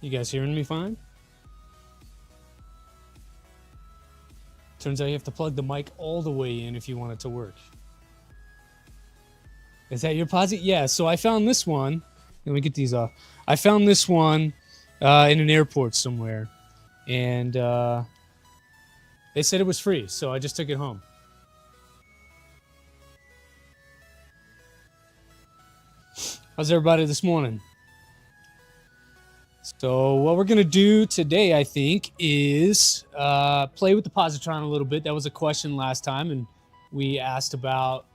You guys hearing me fine? Turns out you have to plug the mic all the way in if you want it to work. Is that your posit? Yeah, so I found this one. Let me get these off. I found this one in an airport somewhere. And they said it was free, so I just took it home. How's everybody this morning? So what we're going to do today, I think, is play with the Positron a little bit. That was a question last time, and we asked about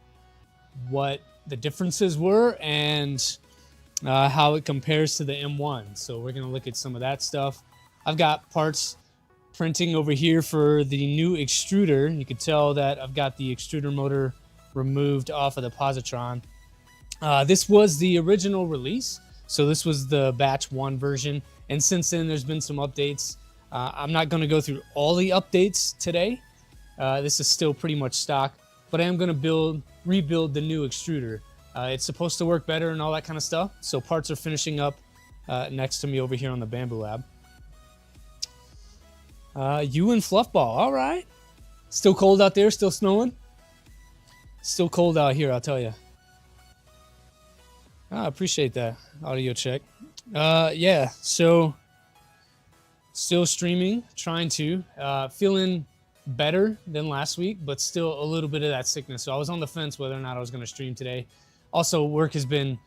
what the differences were and how it compares to the M1. So we're going to look at some of that stuff. I've got parts printing over here for the new extruder. You can tell that I've got the extruder motor removed off of the Positron. This was the original release. So this was the batch 1 version, and since then there's been some updates. I'm not going to go through all the updates today. This is still pretty much stock, but I am going to rebuild the new extruder. It's supposed to work better and all that kind of stuff. So parts are finishing up next to me over here on the Bamboo Lab. You and Fluffball, all right. Still cold out there, still snowing? Still cold out here, I'll tell you. I appreciate that audio check. Yeah, so still streaming, trying to. Feeling better than last week, but still a little bit of that sickness. So I was on the fence whether or not I was going to stream today. Also, work has been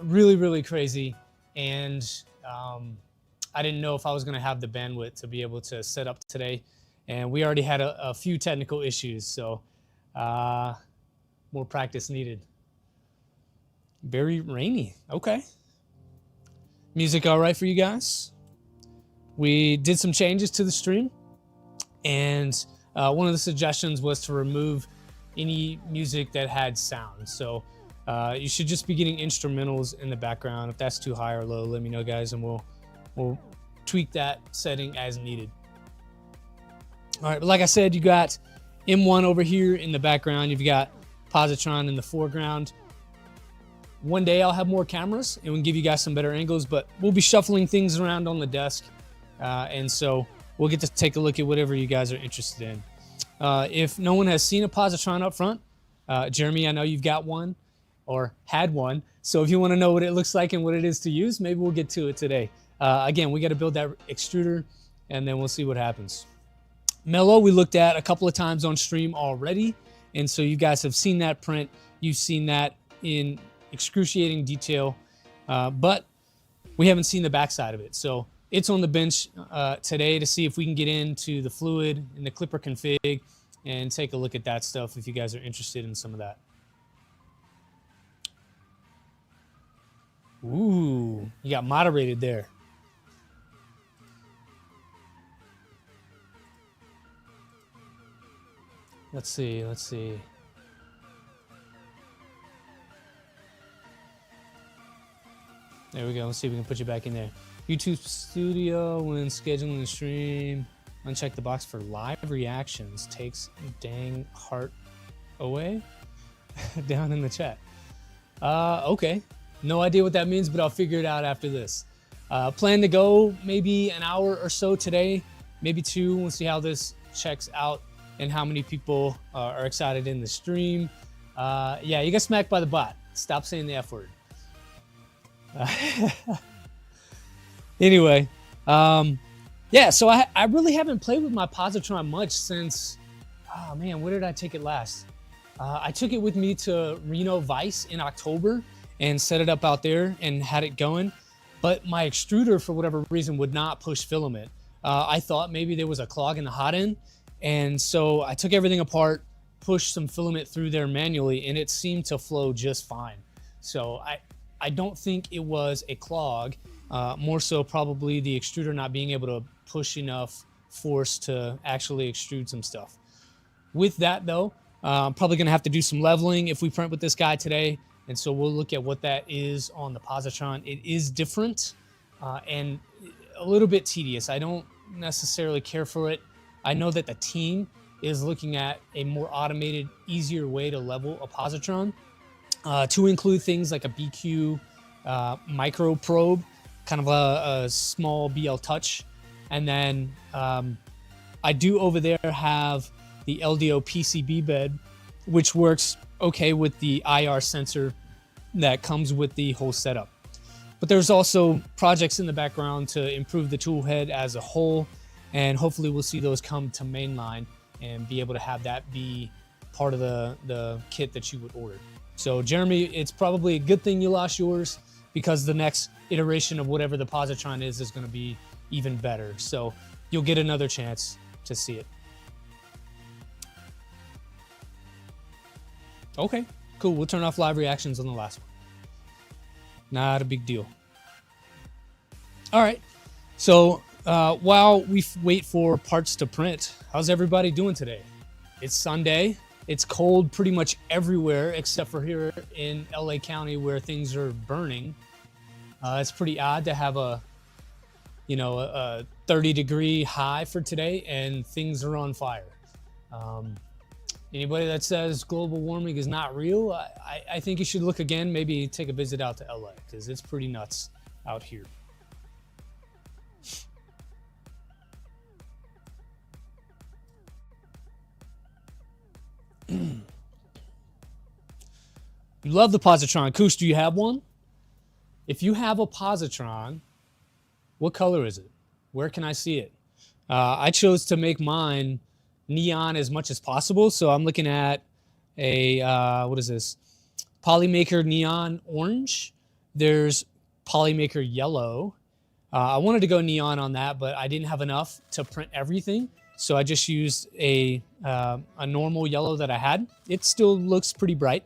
really, really crazy, and I didn't know if I was going to have the bandwidth to be able to set up today. And we already had a few technical issues, so more practice needed. Very rainy. Okay. Music all right for you guys? We did some changes to the stream, and one of the suggestions was to remove any music that had sound. So you should just be getting instrumentals in the background. If that's too high or low, let me know, guys, and we'll tweak that setting as needed. All right, but like I said, you got M1 over here in the background. You've got Positron in the foreground. One day I'll have more cameras and we'll give you guys some better angles, but we'll be shuffling things around on the desk. And so we'll get to take a look at whatever you guys are interested in. If no one has seen a Positron up front, Jeremy, I know you've got one or had one. So if you want to know what it looks like and what it is to use, maybe we'll get to it today. Again, we got to build that extruder and then we'll see what happens. Mellow, we looked at a couple of times on stream already. And so you guys have seen that print. You've seen that in excruciating detail, but we haven't seen the backside of it. So it's on the bench today to see if we can get into the fluid and the clipper config and take a look at that stuff if you guys are interested in some of that. Ooh, you got moderated there. Let's see. There we go. Let's see if we can put you back in there. YouTube Studio, when scheduling the stream, uncheck the box for live reactions. Takes dang heart away. Down in the chat. Okay. No idea what that means, but I'll figure it out after this. Plan to go maybe an hour or so today, maybe 2. We'll see how this checks out and how many people are excited in the stream. Yeah, you got smacked by the bot. Stop saying the F word. Anyway, yeah, so I really haven't played with my Positron much since, oh man, where did I take it last? I took it with me to Reno Vice in October and set it up out there and had it going, but my extruder, for whatever reason, would not push filament. I thought maybe there was a clog in the hot end, and so I took everything apart, pushed some filament through there manually, and it seemed to flow just fine. So I don't think it was a clog, more so probably the extruder not being able to push enough force to actually extrude some stuff. With that though, I'm probably gonna have to do some leveling if we print with this guy today, and so we'll look at what that is on the Positron. It is different and a little bit tedious. I don't necessarily care for it. I know that the team is looking at a more automated, easier way to level a Positron. To include things like a BQ micro probe kind of a small BL Touch. And then I do over there have the LDO PCB bed, which works okay with the IR sensor that comes with the whole setup. But there's also projects in the background to improve the tool head as a whole, and hopefully we'll see those come to mainline and be able to have that be part of the kit that you would order. So Jeremy, it's probably a good thing you lost yours, because the next iteration of whatever the Positron is going to be even better. So you'll get another chance to see it. Okay, cool. We'll turn off live reactions on the last one. Not a big deal. All right. So while we wait for parts to print, how's everybody doing today? It's Sunday. It's cold pretty much everywhere except for here in LA County where things are burning. It's pretty odd to have a 30-degree high for today and things are on fire. Anybody that says global warming is not real, I think you should look again, maybe take a visit out to LA, because it's pretty nuts out here. You love the Positron. Koosh, do you have one? If you have a Positron, what color is it? Where can I see it? I chose to make mine neon as much as possible, so I'm looking at a what is this? Polymaker neon orange. There's Polymaker yellow. I wanted to go neon on that, but I didn't have enough to print everything, so I just used a normal yellow that I had. It still looks pretty bright.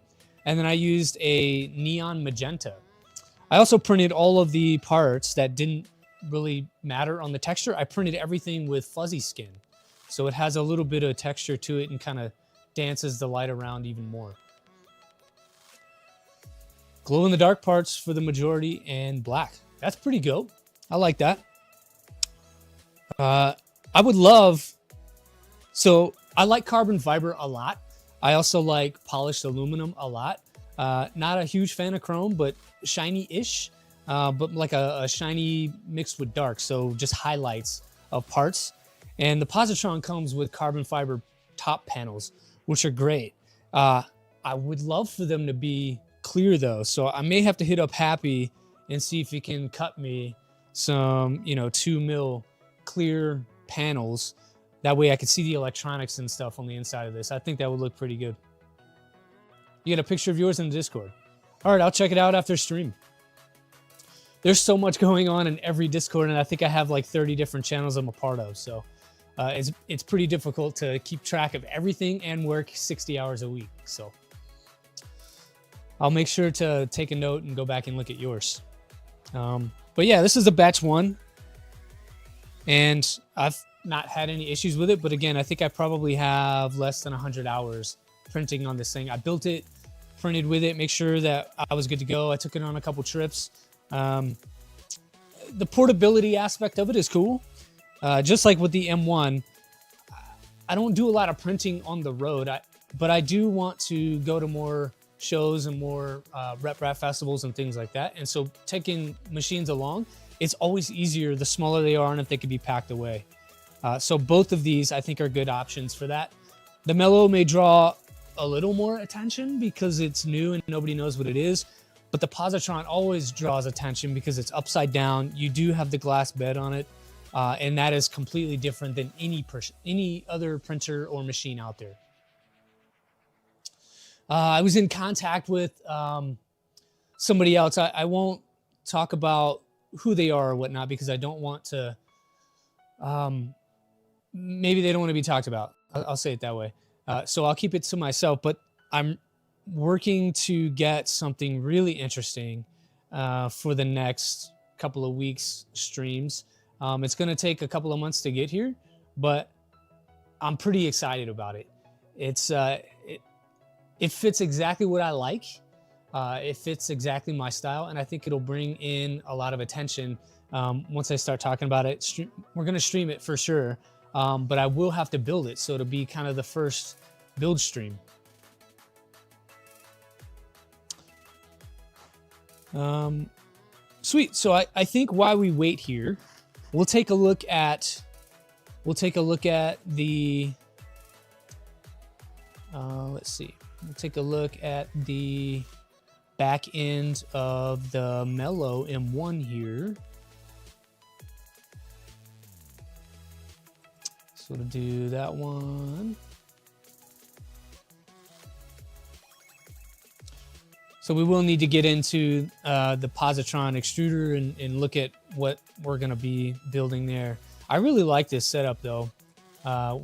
And then I used a neon magenta. I also printed all of the parts that didn't really matter on the texture. I printed everything with fuzzy skin, so it has a little bit of texture to it and kind of dances the light around even more. Glow in the dark parts for the majority and black. That's pretty good. I like that. I would love, so I like carbon fiber a lot. I also like polished aluminum a lot. Not a huge fan of chrome, but shiny-ish, but like a shiny mixed with dark, so just highlights of parts. And the Positron comes with carbon fiber top panels, which are great. I would love for them to be clear though, so I may have to hit up Happy and see if he can cut me some, 2 mil clear panels. That way I could see the electronics and stuff on the inside of this. I think that would look pretty good. You get a picture of yours in the Discord. All right, I'll check it out after stream. There's so much going on in every Discord, and I think I have like 30 different channels I'm a part of. So it's pretty difficult to keep track of everything and work 60 hours a week. So I'll make sure to take a note and go back and look at yours. But yeah, this is a batch 1. And I've not had any issues with it, but again, I think I probably have less than 100 hours printing on this thing. I built it, printed with it, make sure that I was good to go. I took it on a couple trips. The portability aspect of it is cool. Just like with the M1, I don't do a lot of printing on the road, but I do want to go to more shows and more rep rap festivals and things like that. And so taking machines along, it's always easier the smaller they are and if they can be packed away. So both of these, I think, are good options for that. The Mellow may draw a little more attention because it's new and nobody knows what it is, but the Positron always draws attention because it's upside down. You do have the glass bed on it, and that is completely different than any other printer or machine out there. I was in contact with somebody else. I won't talk about who they are or whatnot because I don't want to... maybe they don't want to be talked about. I'll say it that way. So I'll keep it to myself, but I'm working to get something really interesting for the next couple of weeks streams. It's going to take a couple of months to get here, but I'm pretty excited about it. It fits exactly what I like. It fits exactly my style, and I think it'll bring in a lot of attention once I start talking about it. We're going to stream it for sure. But I will have to build it, so it'll be kind of the first build stream. Sweet. So I think while we wait here, we'll take a look at the let's see. We'll take a look at the back end of the Mellow M1 here. So to do that one. So we will need to get into the Positron extruder and look at what we're going to be building there. I really like this setup though,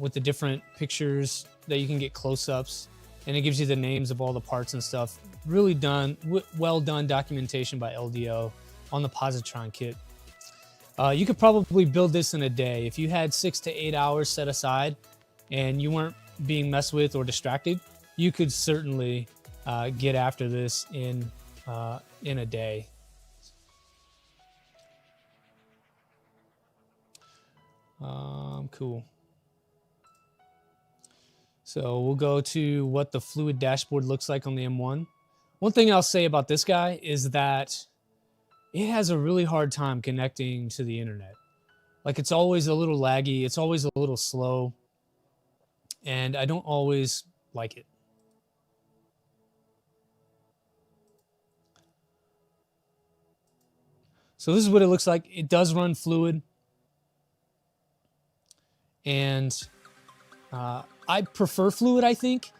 with the different pictures that you can get close-ups, and it gives you the names of all the parts and stuff. Really done, well done documentation by LDO on the Positron kit. You could probably build this in a day. If you had 6 to 8 hours set aside and you weren't being messed with or distracted, you could certainly get after this in a day. Cool. So we'll go to what the fluid dashboard looks like on the M1. One thing I'll say about this guy is that it has a really hard time connecting to the internet. Like, it's always a little laggy, it's always a little slow, and I don't always like it. So this is what it looks like. It does run fluid, and I prefer fluid, I think,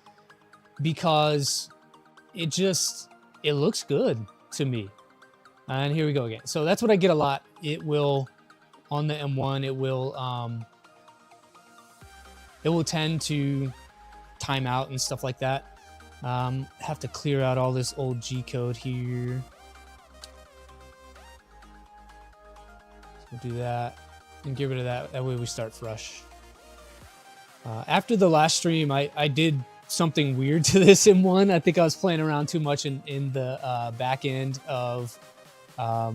because it looks good to me. And here we go again. So that's what I get a lot. It will, on the M1, it will tend to time out and stuff like that. Have to clear out all this old G code here. We'll do that and get rid of that. That way we start fresh. After the last stream, I did something weird to this M1. I think I was playing around too much in the back end of the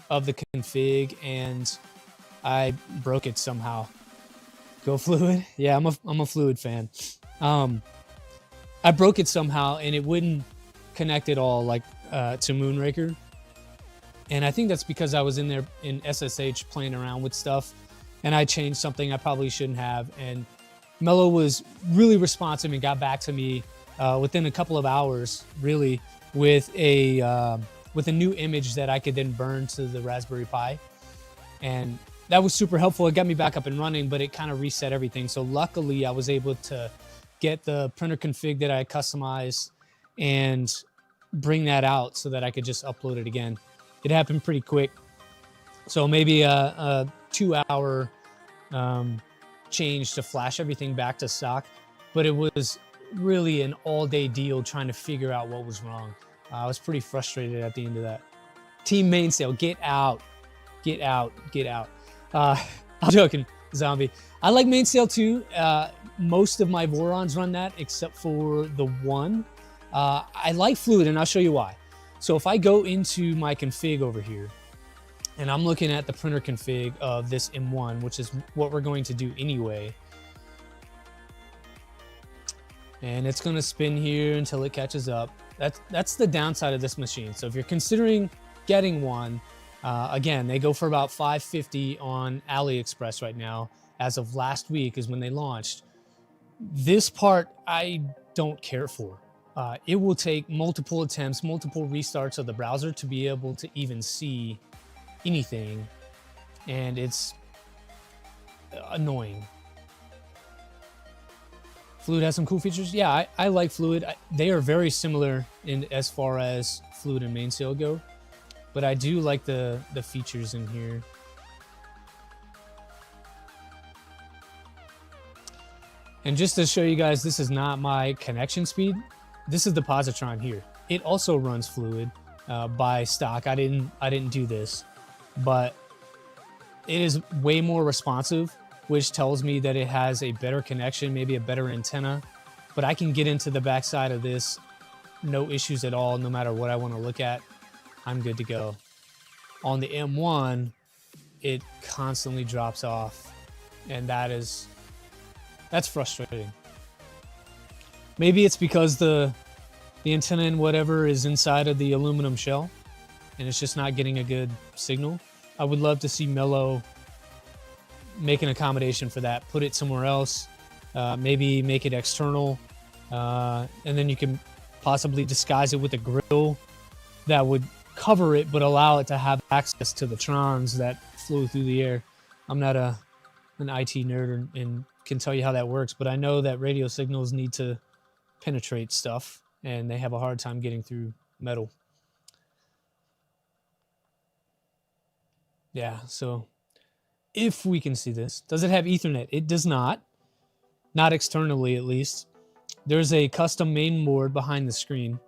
config, and I broke it somehow. Go fluid? Yeah, I'm a fluid fan. I broke it somehow, and it wouldn't connect at all, like to Moonraker. And I think that's because I was in there in SSH playing around with stuff, and I changed something I probably shouldn't have. And Mellow was really responsive and got back to me within a couple of hours, really, with a new image that I could then burn to the Raspberry Pi. And that was super helpful. It got me back up and running, but it kind of reset everything. So luckily, I was able to get the printer config that I customized and bring that out so that I could just upload it again. It happened pretty quick. So maybe a 2-hour change to flash everything back to stock, but it was really an all-day deal trying to figure out what was wrong. I was pretty frustrated at the end of that. Team Mainsail, get out. Get out. Get out. I'm joking, Zombie. I like Mainsail too. Most of my Vorons run that except for the one. I like Fluid, and I'll show you why. So if I go into my config over here, and I'm looking at the printer config of this M1, which is what we're going to do anyway. And it's going to spin here until it catches up. That's the downside of this machine. So if you're considering getting one, again, they go for about $550 on AliExpress right now. As of last week is when they launched. This part I don't care for. It will take multiple attempts, multiple restarts of the browser to be able to even see anything, and it's annoying. Fluid has some cool features. Yeah, I like Fluid. They are very similar in as far as Fluid and Mainsail go, but I do like the features in here. And just to show you guys, this is not my connection speed. This is the Positron here. It also runs Fluid by stock. I didn't do this, but it is way more responsive, which tells me that it has a better connection, maybe a better antenna. But I can get into the backside of this, no issues at all. No matter what I want to look at, I'm good to go. On the M1, it constantly drops off, and that's frustrating. Maybe it's because the antenna and whatever is inside of the aluminum shell, and it's just not getting a good signal. I would love to see Mellow make an accommodation for that, put it somewhere else, maybe make it external, and then you can possibly disguise it with a grill that would cover it but allow it to have access to the trons that flow through the air. I'm not an IT nerd and can tell you how that works, but I know that radio signals need to penetrate stuff, and they have a hard time getting through metal. Yeah, so if we can see this, does it have Ethernet? It does not externally at least. There's a custom main board behind the screen,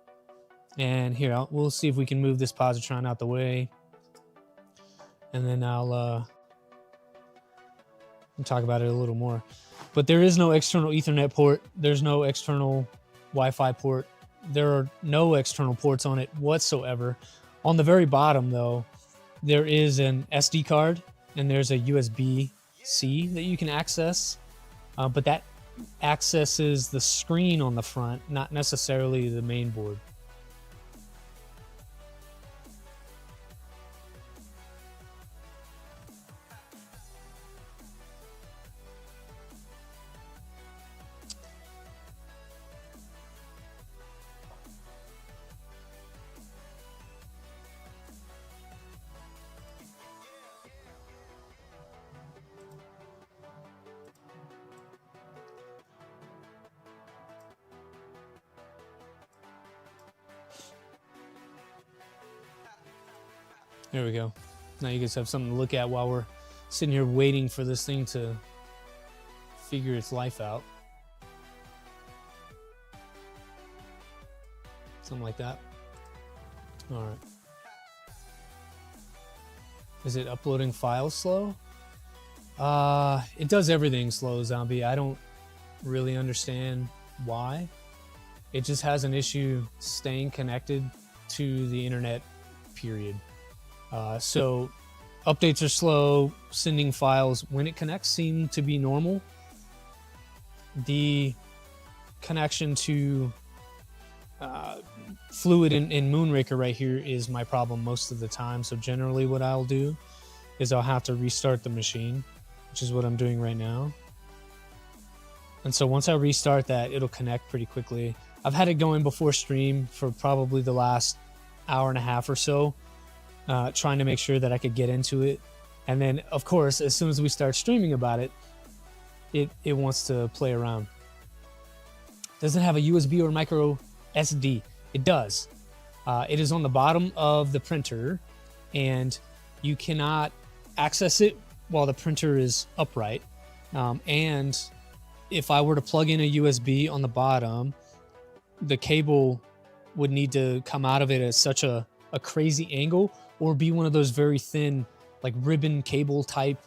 and here we'll see if we can move this positron out the way, and then I'll talk about it a little more. But there is no external Ethernet port. There's no external Wi-Fi port. There are no external ports on it whatsoever. On the very bottom, though, there is an SD card and there's a USB-C that you can access, but that accesses the screen on the front, not necessarily the main board. There we go. Now you guys have something to look at while we're sitting here waiting for this thing to figure its life out. Something like that. All right. Is it uploading files slow? It does everything slow, Zombie. I don't really understand why. It just has an issue staying connected to the internet, period. So updates are slow, sending files when it connects seem to be normal. The connection to Fluid and Moonraker right here is my problem most of the time. So generally what I'll do is I'll have to restart the machine, which is what I'm doing right now. And so once I restart that, it'll connect pretty quickly. I've had it going before stream for probably the last hour and a half or so. Trying to make sure that I could get into it. And then, of course, as soon as we start streaming about it, it wants to play around. Does it have a USB or micro SD? It does. It is on the bottom of the printer, and you cannot access it while the printer is upright. And if I were to plug in a USB on the bottom, the cable would need to come out of it at such a crazy angle, or be one of those very thin, like ribbon cable type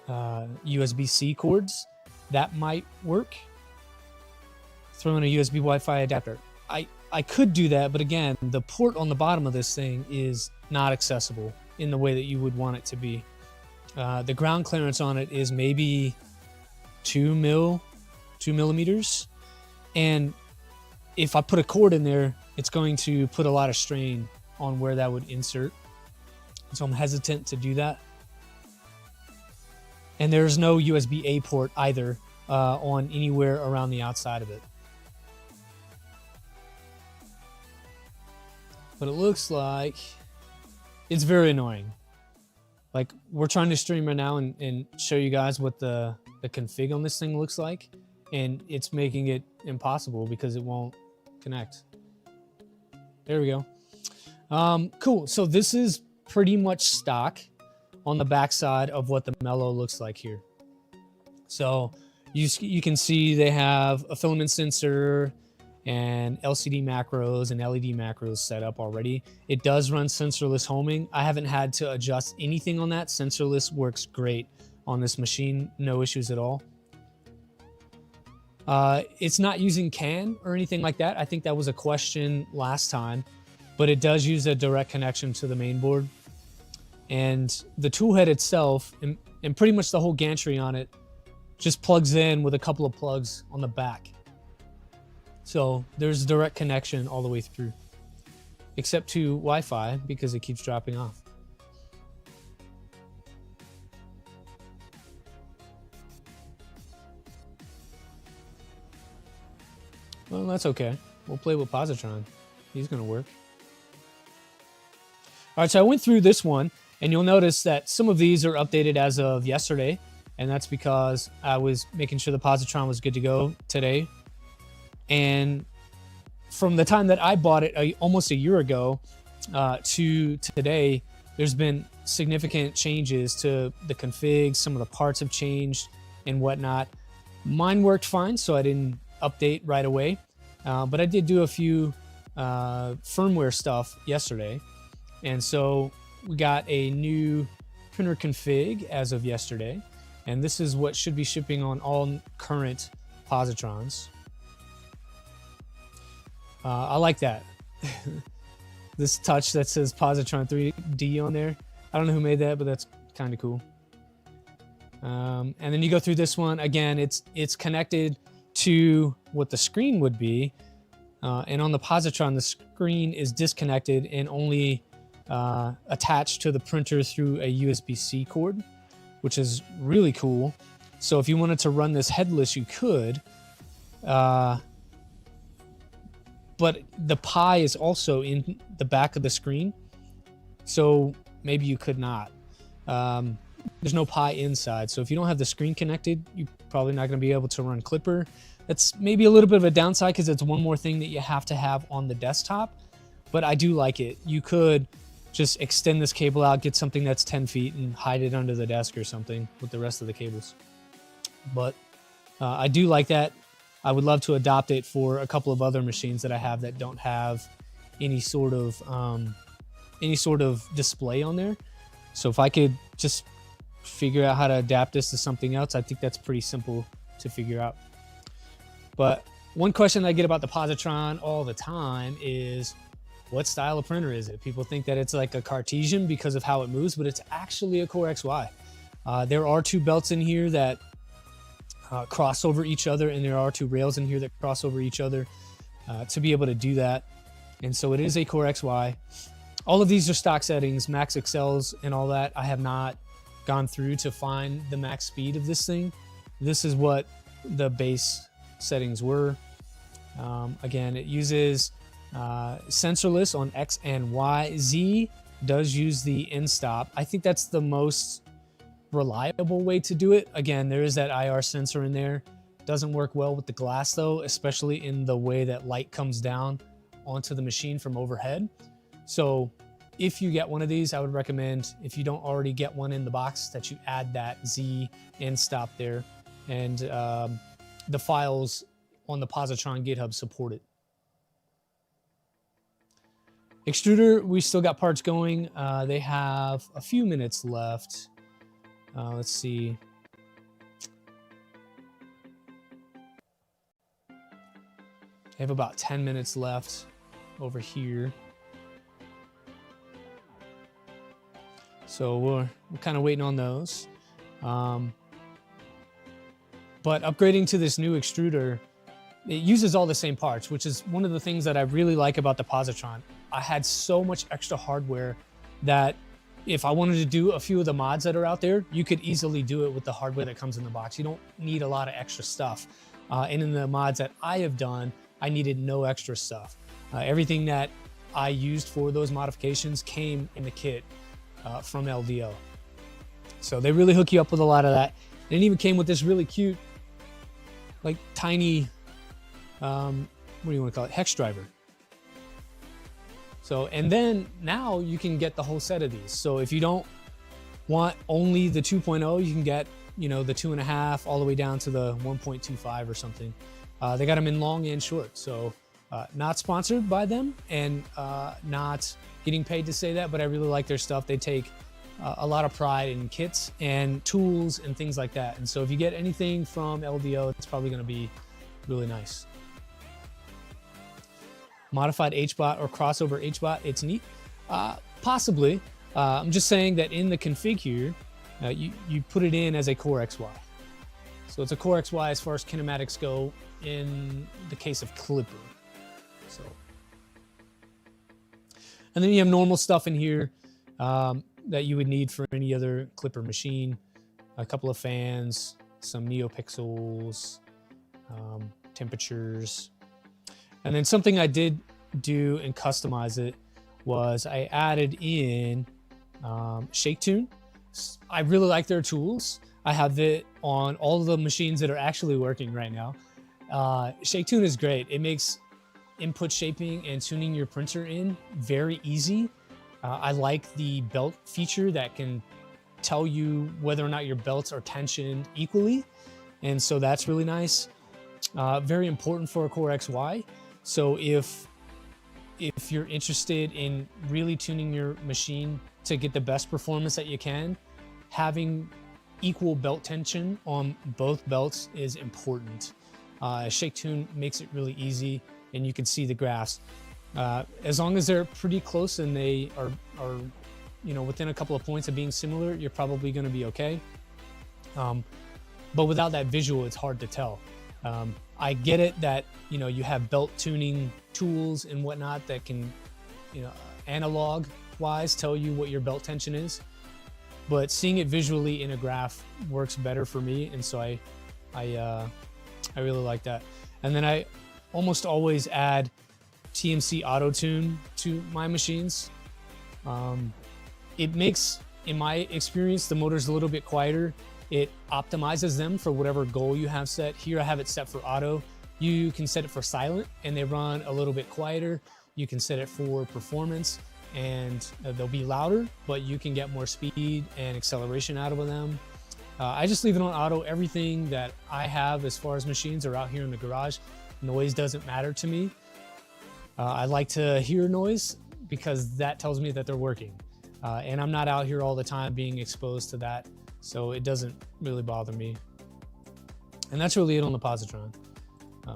USB-C cords. That might work. Throw in a USB Wi-Fi adapter. I could do that, but again, the port on the bottom of this thing is not accessible in the way that you would want it to be. The ground clearance on it is maybe 2 millimeters. And if I put a cord in there, it's going to put a lot of strain on where that would insert. So I'm hesitant to do that. And there's no USB-A port either on anywhere around the outside of it. But it looks like it's very annoying. Like, we're trying to stream right now and show you guys what the config on this thing looks like. And it's making it impossible because it won't connect. There we go. Cool. So this is pretty much stock on the backside of what the Mellow looks like here. So you can see they have a filament sensor and LCD macros and LED macros set up already. It does run sensorless homing. I haven't had to adjust anything on that. Sensorless works great on this machine. No issues at all. It's not using CAN or anything like that. I think that was a question last time, but it does use a direct connection to the main board. And the toolhead itself, and pretty much the whole gantry on it, just plugs in with a couple of plugs on the back. So there's direct connection all the way through. except to Wi-Fi because it keeps dropping off. Well, that's okay. We'll play with Positron. He's going to work. All right, so I went through this one, and you'll notice that some of these are updated as of yesterday, and that's because I was making sure the Positron was good to go today. And from the time that I bought it almost a year ago to today, there's been significant changes to the configs. Some of the parts have changed and whatnot. Mine worked fine, so I didn't update right away. But I did do a few firmware stuff yesterday. And so we got a new printer config as of yesterday. And this is what should be shipping on all current Positrons. I like that. This touch that says Positron 3D on there. I don't know who made that, but that's kind of cool. And then you go through this one. Again, it's connected to what the screen would be. And on the Positron, the screen is disconnected and only attached to the printer through a USB-C cord, which is really cool. So if you wanted to run this headless, you could. But the Pi is also in the back of the screen, so maybe you could not. There's no Pi inside, so if you don't have the screen connected, you're probably not going to be able to run Clipper. That's maybe a little bit of a downside because it's one more thing that you have to have on the desktop, but I do like it. You could just extend this cable out, get something that's 10 feet and hide it under the desk or something with the rest of the cables. But I do like that. I would love to adopt it for a couple of other machines that I have that don't have any sort of display on there. So if I could just figure out how to adapt this to something else, I think that's pretty simple to figure out. But one question I get about the Positron all the time is, what style of printer is it? People think that it's like a Cartesian because of how it moves, but it's actually a Core XY. There are two belts in here that cross over each other, and there are two rails in here that cross over each other to be able to do that. And so it is a Core XY. All of these are stock settings, max accels and all that. I have not gone through to find the max speed of this thing. This is what the base settings were. Again, it uses sensorless on X and Y. Z does use the in-stop. I think that's the most reliable way to do it. Again, there is that IR sensor in there. Doesn't work well with the glass though, especially in the way that light comes down onto the machine from overhead. So if you get one of these, I would recommend, if you don't already get one in the box, that you add that Z in stop there. And the files on the Positron GitHub support it. Extruder, we still got parts going. They have a few minutes left. Let's see. I have about 10 minutes left over here. So we're kind of waiting on those. But upgrading to this new extruder, it uses all the same parts, which is one of the things that I really like about the Positron. I had so much extra hardware that if I wanted to do a few of the mods that are out there, you could easily do it with the hardware that comes in the box. You don't need a lot of extra stuff. And in the mods that I have done, I needed no extra stuff. Everything that I used for those modifications came in the kit from LDO. So they really hook you up with a lot of that. And it even came with this really cute, like tiny, what do you want to call it? Hex driver. So, and then now you can get the whole set of these. So if you don't want only the 2.0, you can get, you know, the 2.5 all the way down to the 1.25 or something. They got them in long and short. So not sponsored by them and not getting paid to say that, but I really like their stuff. They take a lot of pride in kits and tools and things like that. And so if you get anything from LDO, it's probably going to be really nice. Modified HBot or crossover HBot, it's neat. Possibly. I'm just saying that in the config here, you put it in as a Core XY. So it's a Core XY as far as kinematics go in the case of Clipper. So And then you have normal stuff in here that you would need for any other clipper machine. A couple of fans, some neopixels, temperatures. And then something I did do and customize it was I added in ShakeTune. I really like their tools. I have it on all of the machines that are actually working right now. ShakeTune is great. It makes input shaping and tuning your printer in very easy. I like the belt feature that can tell you whether or not your belts are tensioned equally. And so that's really nice. Very important for a Core XY. So if you're interested in really tuning your machine to get the best performance that you can, having equal belt tension on both belts is important. ShakeTune makes it really easy, and you can see the graphs. As long as they're pretty close and they are within a couple of points of being similar, you're probably going to be okay. But without that visual, it's hard to tell. I get it that you have belt tuning tools and whatnot that can analog wise tell you what your belt tension is, but seeing it visually in a graph works better for me, and so I really like that. And then I almost always add TMC Auto Tune to my machines. It makes, in my experience, the motors a little bit quieter. It optimizes them for whatever goal you have set. Here I have it set for auto. You can set it for silent and they run a little bit quieter. You can set it for performance and they'll be louder, but you can get more speed and acceleration out of them. I just leave it on auto. Everything that I have as far as machines are out here in the garage. Noise doesn't matter to me. I like to hear noise because that tells me that they're working. And I'm not out here all the time being exposed to that, so it doesn't really bother me. And that's really it on the Positron.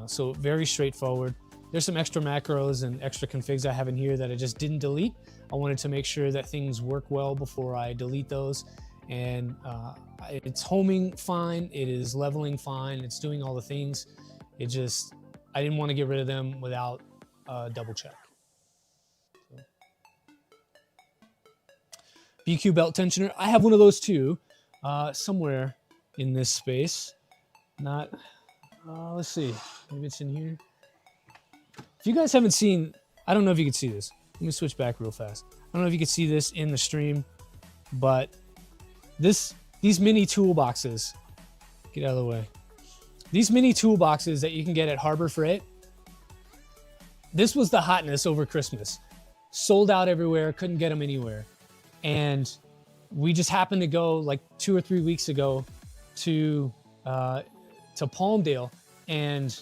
So very straightforward. There's some extra macros and extra configs I have in here that I just didn't delete. I wanted to make sure that things work well before I delete those. And it's homing fine, it is leveling fine, it's doing all the things. I didn't want to get rid of them without a double check. So. BQ belt tensioner, I have one of those too, somewhere in this space. Let's see, maybe it's in here. If you guys haven't seen, I don't know if you can see this. Let me switch back real fast. I don't know if you can see this in the stream, but these mini toolboxes, get out of the way. These mini toolboxes that you can get at Harbor Freight, this was the hotness over Christmas. Sold out everywhere, couldn't get them anywhere. And we just happened to go like 2 or 3 weeks ago to Palmdale, and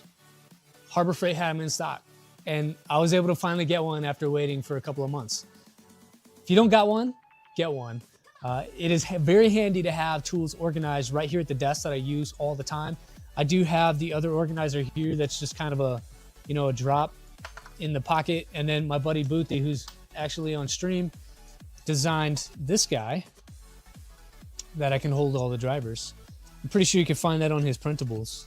Harbor Freight had them in stock. And I was able to finally get one after waiting for a couple of months. If you don't got one, get one. It is very handy to have tools organized right here at the desk that I use all the time. I do have the other organizer here that's just kind of a drop in the pocket. And then my buddy Boothie, who's actually on stream, designed this guy that I can hold all the drivers. I'm pretty sure you can find that on his printables.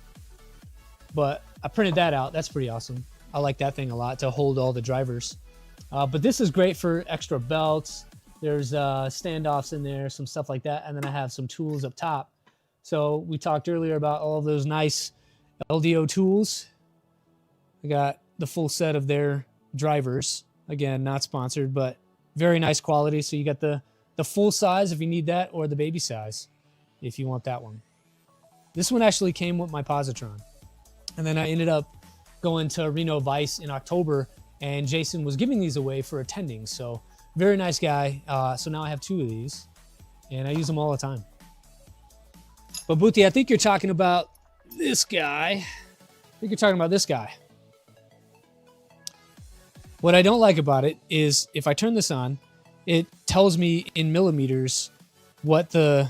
But I printed that out. That's pretty awesome. I like that thing a lot to hold all the drivers. But this is great for extra belts. There's standoffs in there, some stuff like that. And then I have some tools up top. So we talked earlier about all of those nice LDO tools. I got the full set of their drivers. Again, not sponsored, but very nice quality. So you got the full size if you need that, or the baby size if you want that one. This one actually came with my Positron. And then I ended up going to Reno Vice in October, and Jason was giving these away for attending. So very nice guy. So now I have 2 of these, and I use them all the time. But Boothie, I think you're talking about this guy. What I don't like about it is if I turn this on, it tells me in millimeters what the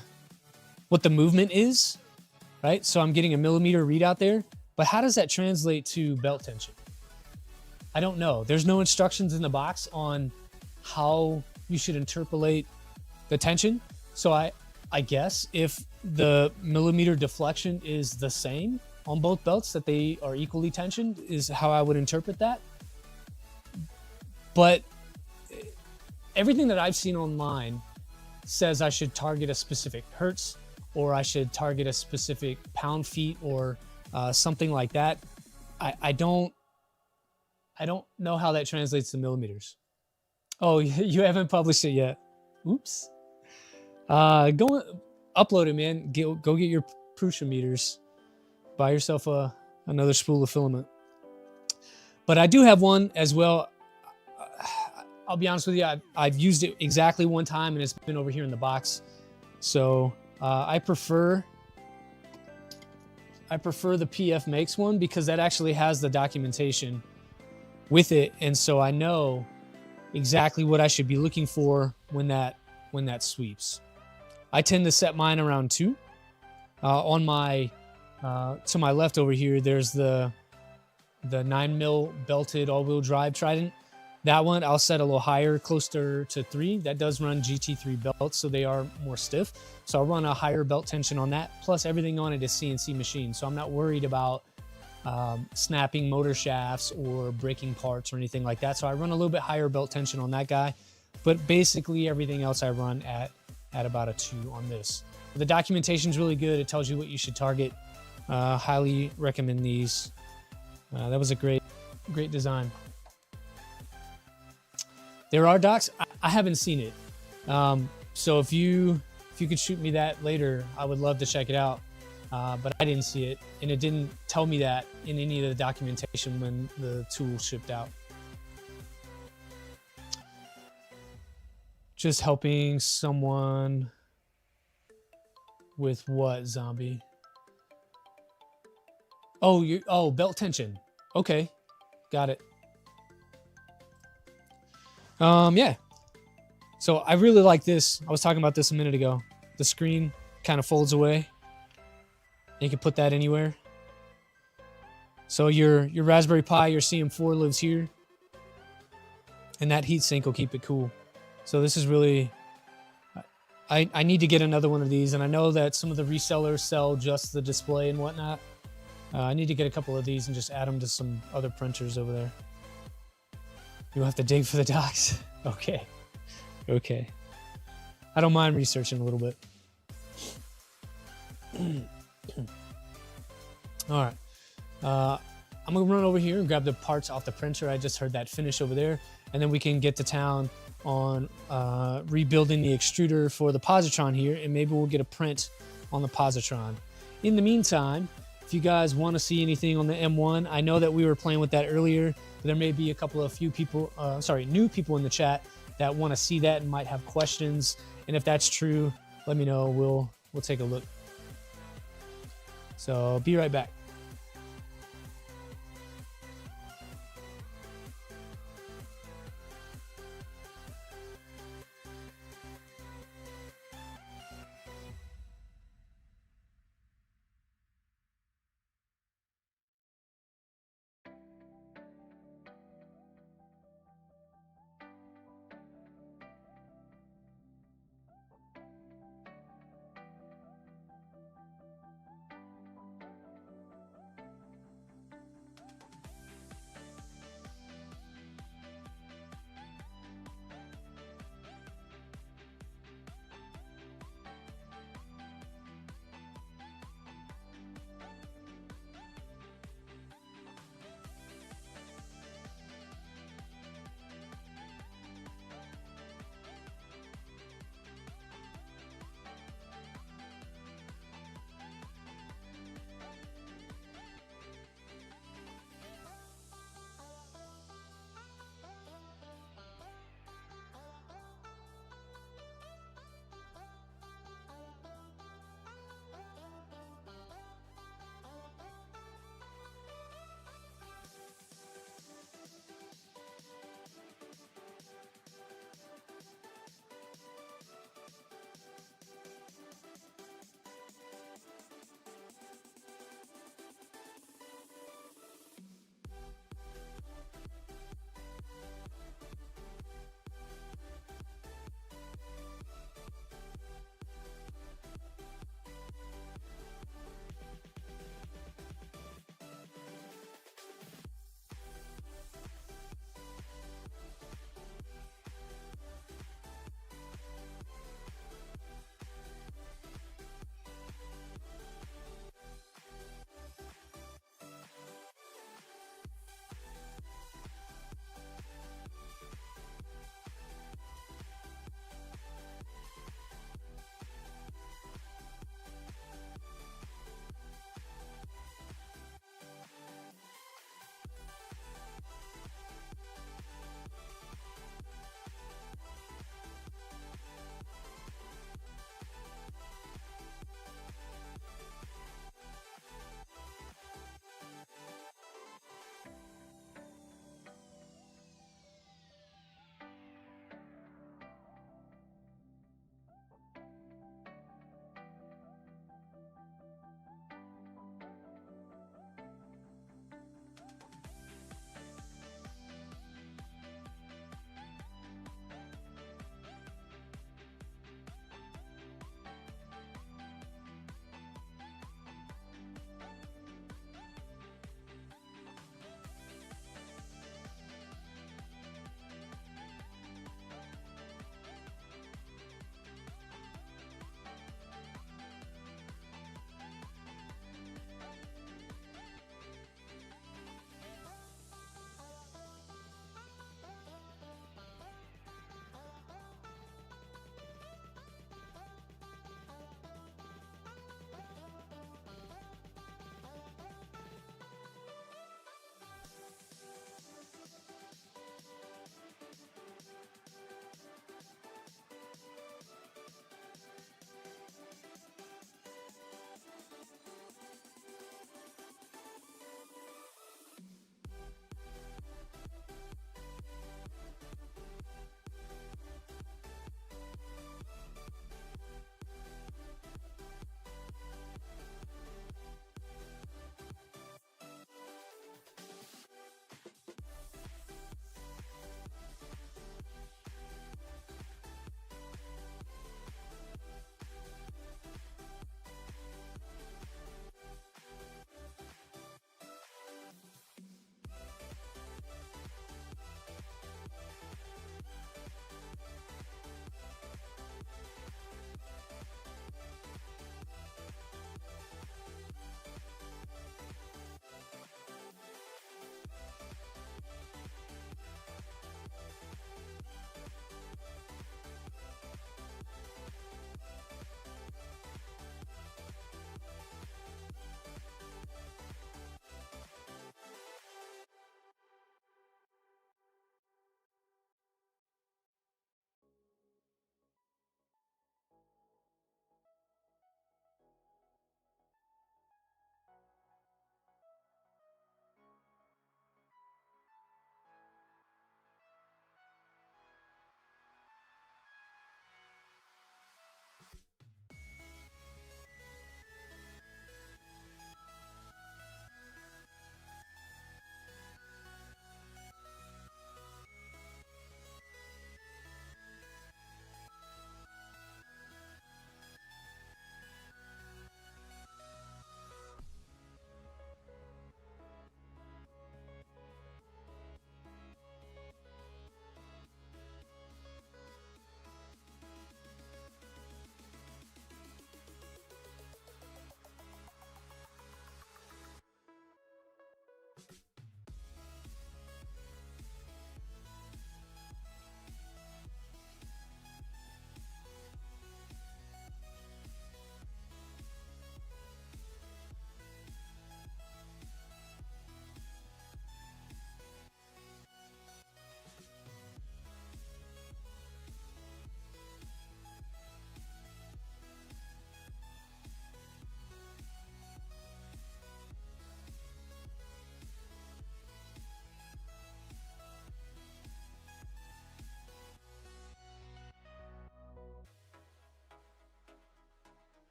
movement is, right? So I'm getting a millimeter readout there. But how does that translate to belt tension? I don't know. There's no instructions in the box on how you should interpolate the tension. So I guess if the millimeter deflection is the same on both belts, that they are equally tensioned, is how I would interpret that. But everything that I've seen online says I should target a specific hertz, or I should target a specific pound feet, or something like that. I don't know how that translates to millimeters. Oh, you haven't published it yet. Oops. Go upload it, man. Go get your Prusa meters. Buy yourself another spool of filament. But I do have one as well. I'll be honest with you, I've used it exactly one time, and it's been over here in the box. So I prefer the PF Makes one, because that actually has the documentation with it, and so I know exactly what I should be looking for when that sweeps. I tend to set mine around 2. On my to my left over here, there's the 9mm belted all-wheel drive Trident. That one I'll set a little higher, closer to 3. That does run GT3 belts, so they are more stiff. So I'll run a higher belt tension on that. Plus everything on it is CNC machine, so I'm not worried about snapping motor shafts or breaking parts or anything like that. So I run a little bit higher belt tension on that guy, but basically everything else I run at about a 2 on this. The documentation is really good. It tells you what you should target. Highly recommend these. That was a great design. There are docs. I haven't seen it. So if you could shoot me that later, I would love to check it out. But I didn't see it, and it didn't tell me that in any of the documentation when the tool shipped out. Just helping someone with what, zombie? Oh, belt tension. Okay, got it. Yeah. So I really like this. I was talking about this a minute ago. The screen kind of folds away. You can put that anywhere. So your Raspberry Pi, your CM4 lives here, and that heatsink will keep it cool. So this is really, I need to get another one of these, and I know that some of the resellers sell just the display and whatnot. I need to get a couple of these and just add them to some other printers over there. You'll have to dig for the docs. Okay. I don't mind researching a little bit. All right. I'm gonna run over here and grab the parts off the printer. I just heard that finish over there, and then we can get to town on rebuilding the extruder for the Positron here, and maybe we'll get a print on the Positron. In the meantime, if you guys want to see anything on the M1, I know that we were playing with that earlier, but there may be new people in the chat that want to see that and might have questions. And if that's true, let me know. We'll take a look. So be right back.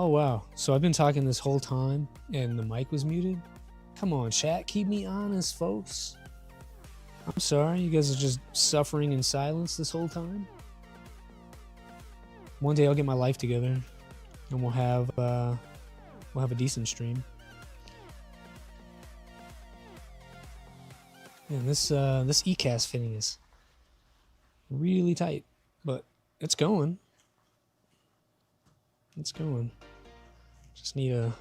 Oh, wow. So I've been talking this whole time and the mic was muted? Come on, chat. Keep me honest, folks. I'm sorry. You guys are just suffering in silence this whole time. One day I'll get my life together and we'll have a decent stream. And this ECAS fitting is really tight, but it's going. It's going. Just need a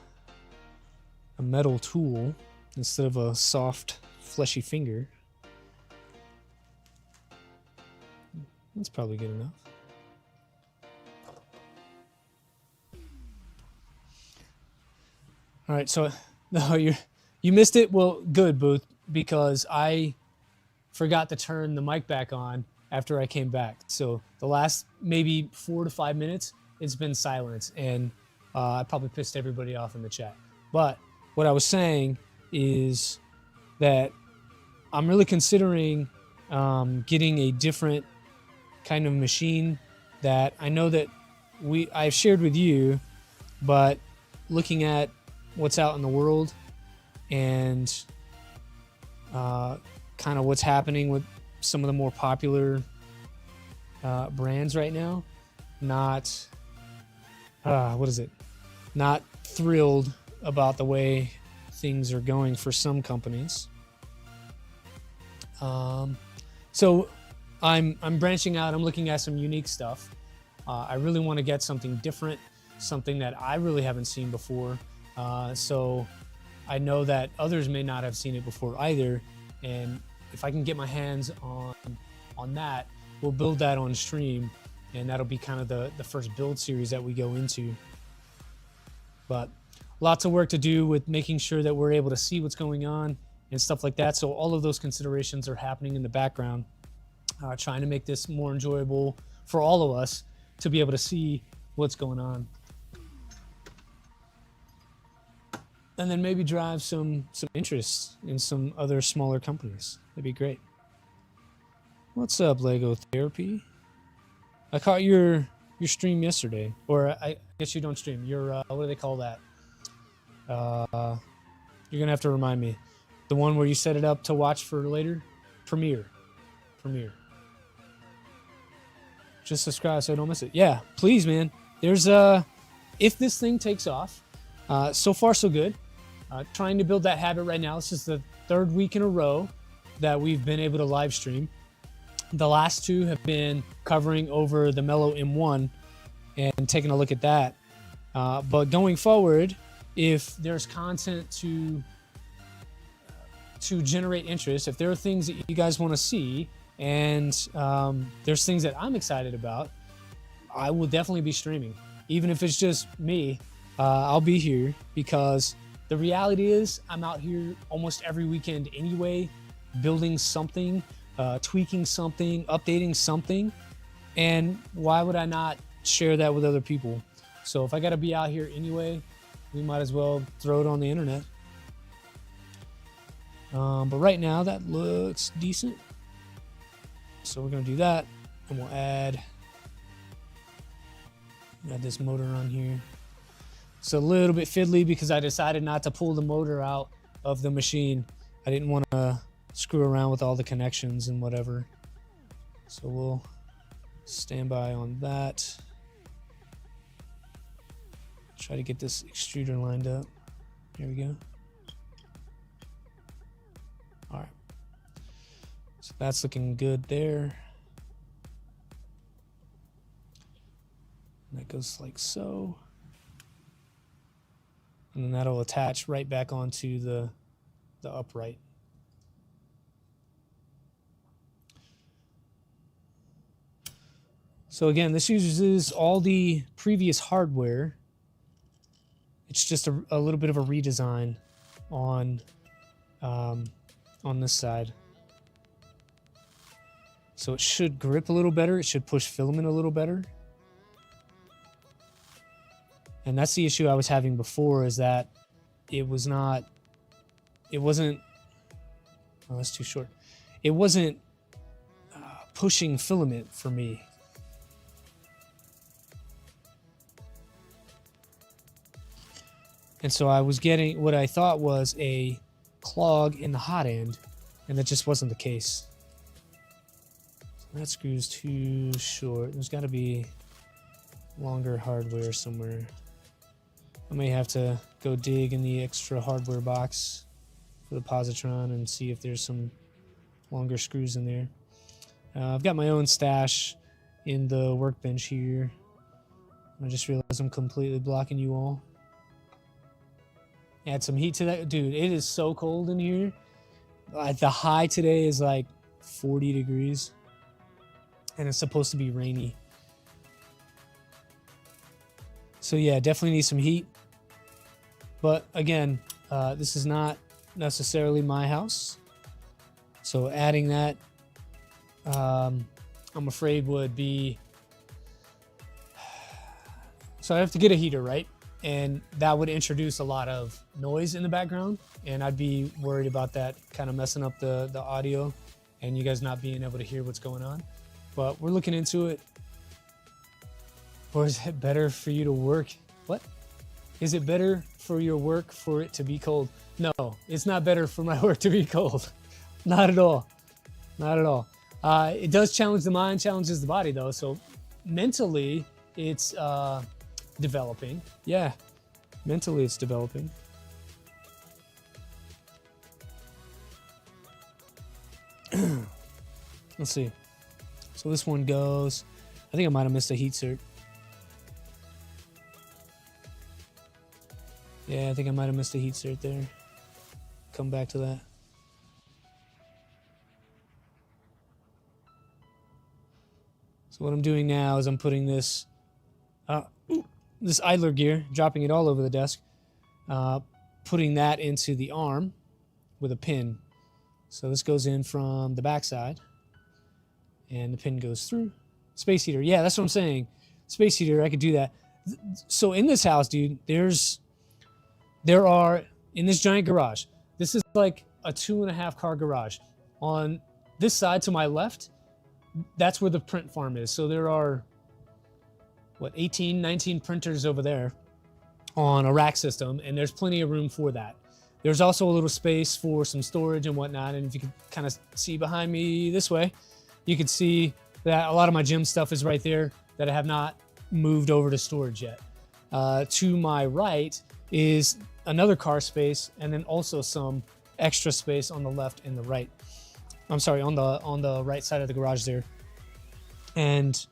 metal tool instead of a soft, fleshy finger. That's probably good enough. All right, so no, you missed it. Well, good, Booth, because I forgot to turn the mic back on after I came back. So the last maybe 4 to 5 minutes, it's been silence, and I probably pissed everybody off in the chat. But what I was saying is that I'm really considering getting a different kind of machine that I know that I've shared with you, but looking at what's out in the world and kind of what's happening with some of the more popular brands right now, not not thrilled about the way things are going for some companies. So I'm branching out. I'm looking at some unique stuff. I really want to get something different, something that I really haven't seen before. So I know that others may not have seen it before either. And if I can get my hands on that, we'll build that on stream, and that'll be kind of the first build series that we go into. But lots of work to do with making sure that we're able to see what's going on and stuff like that. So all of those considerations are happening in the background, trying to make this more enjoyable for all of us to be able to see what's going on. And then maybe drive some interest in some other smaller companies. That'd be great. What's up, Lego Therapy? I caught your stream yesterday, or I guess you don't stream. Your what do they call that? You're gonna have to remind me. The one where you set it up to watch for later? Premiere. Just subscribe so I don't miss it. Yeah, please, man. There's if this thing takes off, so far so good. Trying to build that habit right now. This is the 3rd week in a row that we've been able to live stream. The last 2 have been covering over the Mellow M1 and taking a look at that. But going forward, if there's content to generate interest, if there are things that you guys want to see, and there's things that I'm excited about, I will definitely be streaming. Even if it's just me, I'll be here, because the reality is I'm out here almost every weekend anyway, building something, tweaking something, updating something, and why would I not share that with other people? So if I got to be out here anyway, we might as well throw it on the internet. But right now that looks decent, so we're gonna do that, and we'll add this motor on here. It's a little bit fiddly because I decided not to pull the motor out of the machine. I didn't want to screw around with all the connections and whatever. So we'll stand by on that. Try to get this extruder lined up. Here we go. All right. So that's looking good there. And that goes like so. And then that'll attach right back onto the upright. So again, this uses all the previous hardware. It's just a little bit of a redesign on this side. So it should grip a little better. It should push filament a little better. And that's the issue I was having before, is that it wasn't, oh, that's too short. It wasn't pushing filament for me. And so I was getting what I thought was a clog in the hot end, and that just wasn't the case. So that screw's too short. There's got to be longer hardware somewhere. I may have to go dig in the extra hardware box for the Positron and see if there's some longer screws in there. I've got my own stash in the workbench here. I just realized I'm completely blocking you all. Add some heat to that. Dude, it is so cold in here. The high today is like 40 degrees. And it's supposed to be rainy. So yeah, definitely need some heat. But again, this is not necessarily my house. So adding that, I'm afraid would be... So I have to get a heater, right? And that would introduce a lot of noise in the background, and I'd be worried about that kind of messing up the audio and you guys not being able to hear what's going on. But we're looking into it. Or is it better for you to work? What? Is it better for your work for it to be cold? No, it's not better for my work to be cold. Not at all. Not at all. It does challenge the mind, challenges the body though. So mentally, it's developing. Yeah, mentally it's developing. Let's see. So this one goes, I think I might have missed a heat cert. Yeah, I think I might have missed a heat cert there. Come back to that. So what I'm doing now is I'm putting this this idler gear, dropping it all over the desk, putting that into the arm with a pin. So this goes in from the backside, and the pin goes through. Space heater, yeah, that's what I'm saying. Space heater, I could do that. So in this house, dude, there are, in this giant garage, this is like a 2.5 car garage. On this side to my left, that's where the print farm is. So there are, what, 18, 19 printers over there on a rack system, and there's plenty of room for that. There's also a little space for some storage and whatnot, and if you can kind of see behind me this way, you can see that a lot of my gym stuff is right there that I have not moved over to storage yet. To my right is another car space, and then also some extra space on the left and the right. I'm sorry, on the right side of the garage there. And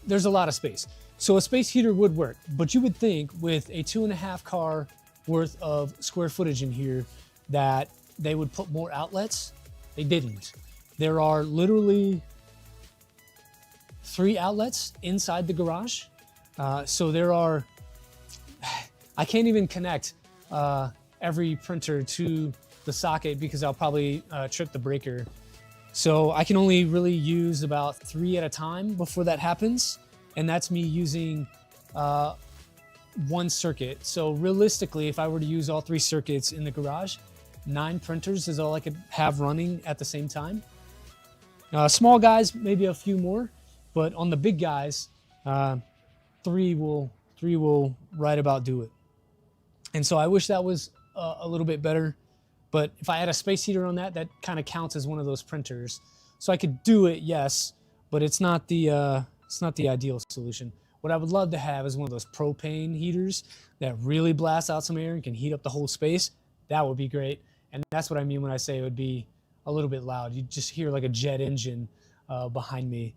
there's a lot of space. So a space heater would work, but you would think with a 2.5 car worth of square footage in here that they would put more outlets. They didn't. There are literally 3 outlets inside the garage. So there are, I can't even connect every printer to the socket because I'll probably trip the breaker. So I can only really use about 3 at a time before that happens. And that's me using 1 circuit. So realistically, if I were to use all 3 circuits in the garage, 9 printers is all I could have running at the same time. Small guys, maybe a few more, but on the big guys, 3 will right about do it. And so I wish that was a little bit better. But if I had a space heater on that, that kind of counts as one of those printers. So I could do it, yes, but it's not the ideal solution. What I would love to have is one of those propane heaters that really blasts out some air and can heat up the whole space. That would be great. And that's what I mean when I say it would be a little bit loud. You just hear like a jet engine behind me.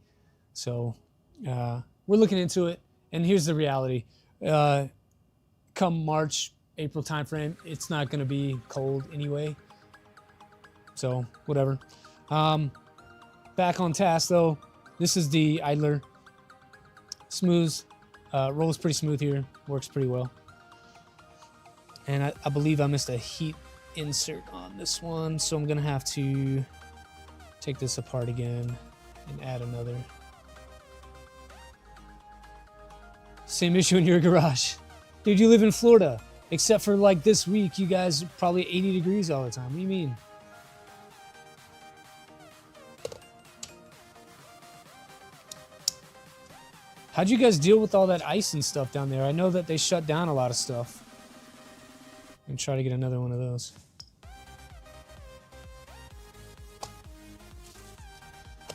So we're looking into it. And here's the reality. Come March, April timeframe, it's not going to be cold anyway. So whatever. Back on task though. This is the idler. Smooth, rolls pretty smooth here, works pretty well. And I believe I missed a heat insert on this one, so I'm gonna have to take this apart again and add another. Same issue in your garage. Dude, you live in Florida. Except for like this week, you guys are probably 80 degrees all the time. What do you mean? How'd you guys deal with all that ice and stuff down there? I know that they shut down a lot of stuff. I'm try to get another one of those.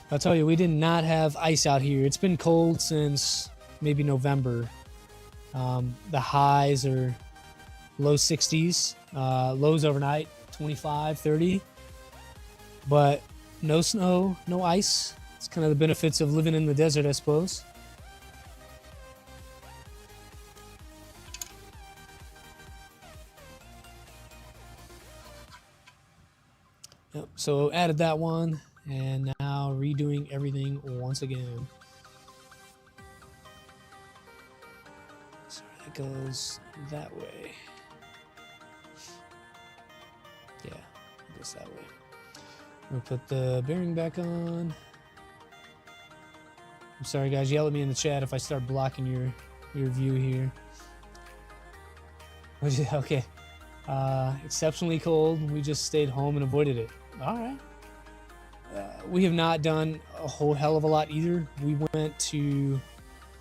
I'll tell you, we did not have ice out here. It's been cold since maybe November. The highs are low 60s, lows overnight 25, 30. But no snow, no ice. It's kind of the benefits of living in the desert, I suppose. Yep, so added that one, and now redoing everything once again. So that goes that way. Yeah, it goes that way. We'll put the bearing back on. I'm sorry guys, yell at me in the chat if I start blocking your view here. Okay. Exceptionally cold. We just stayed home and avoided it. All right. We have not done a whole hell of a lot either. We went to,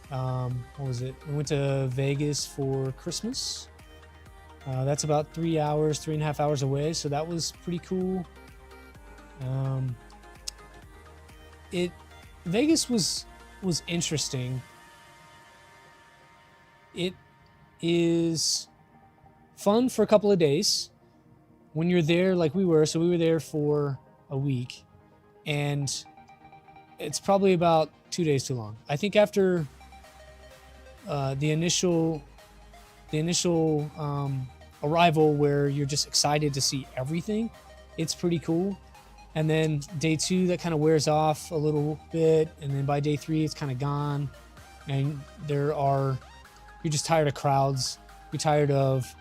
what was it? We went to Vegas for Christmas. That's about 3 hours, 3.5 hours away. So that was pretty cool. Vegas was interesting. It is fun for a couple of days when you're there like we were. So we were there for a week, and it's probably about 2 days too long. I think after the initial arrival where you're just excited to see everything, it's pretty cool. And then day 2, that kind of wears off a little bit, and then by day 3 it's kind of gone, and you're just tired of crowds. You're tired of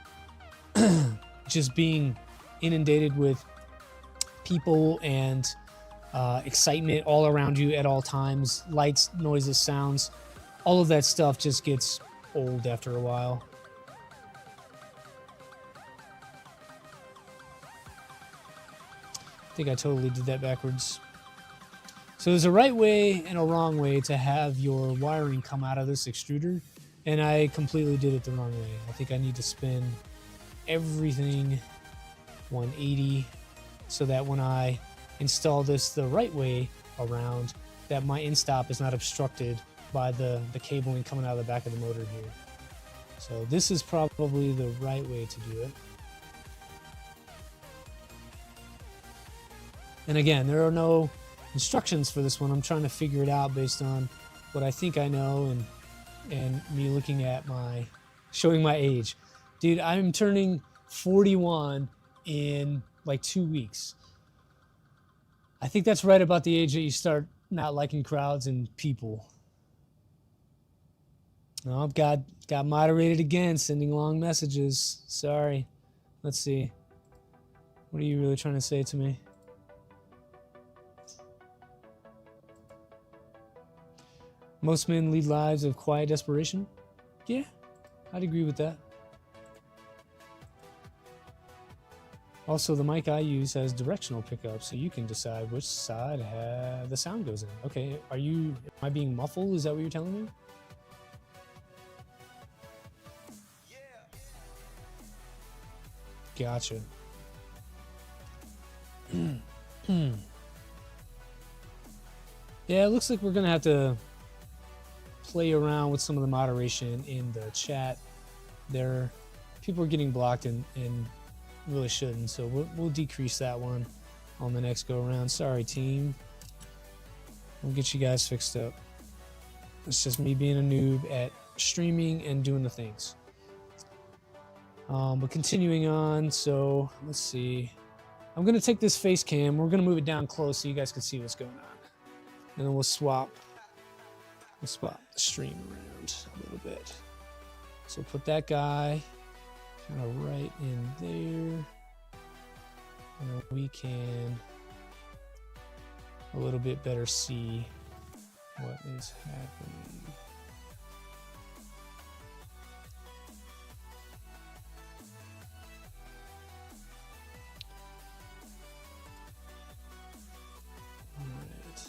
just being inundated with people and excitement all around you at all times. Lights, noises, sounds, all of that stuff just gets old after a while. I think I totally did that backwards. So there's a right way and a wrong way to have your wiring come out of this extruder, and I completely did it the wrong way. I think I need to spin everything 180 so that when I install this the right way around, that my in-stop is not obstructed by the cabling coming out of the back of the motor here. So this is probably the right way to do it. And again, there are no instructions for this one. I'm trying to figure it out based on what I think I know and me looking at showing my age. Dude, I'm turning 41 in like 2 weeks. I think that's right about the age that you start not liking crowds and people. Oh, got moderated again, sending long messages. Sorry. Let's see. What are you really trying to say to me? Most men lead lives of quiet desperation. Yeah, I'd agree with that. Also, the mic I use has directional pickup, so you can decide which side the sound goes in. Okay, am I being muffled? Is that what you're telling me? Gotcha. Yeah, it looks like we're gonna have to play around with some of the moderation in the chat. People are getting blocked and really shouldn't, so we'll decrease that one on the next go around. Sorry, team. We'll get you guys fixed up. It's just me being a noob at streaming and doing the things. But continuing on, so let's see. I'm gonna take this face cam. We're gonna move it down close so you guys can see what's going on, and then we'll swap the stream around a little bit. So put that guy kind of right in there, and then we can a little bit better see what is happening. All right.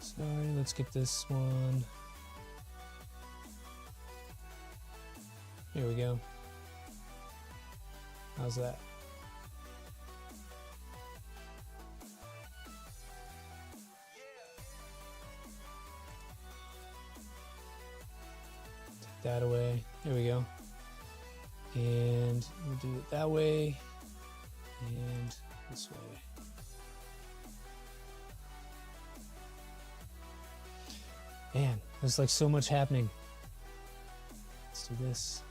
Sorry, let's get this one Here we go. How's that? Take that away. There we go. And we'll do it that way and this way. Man, there's like so much happening. Let's do this.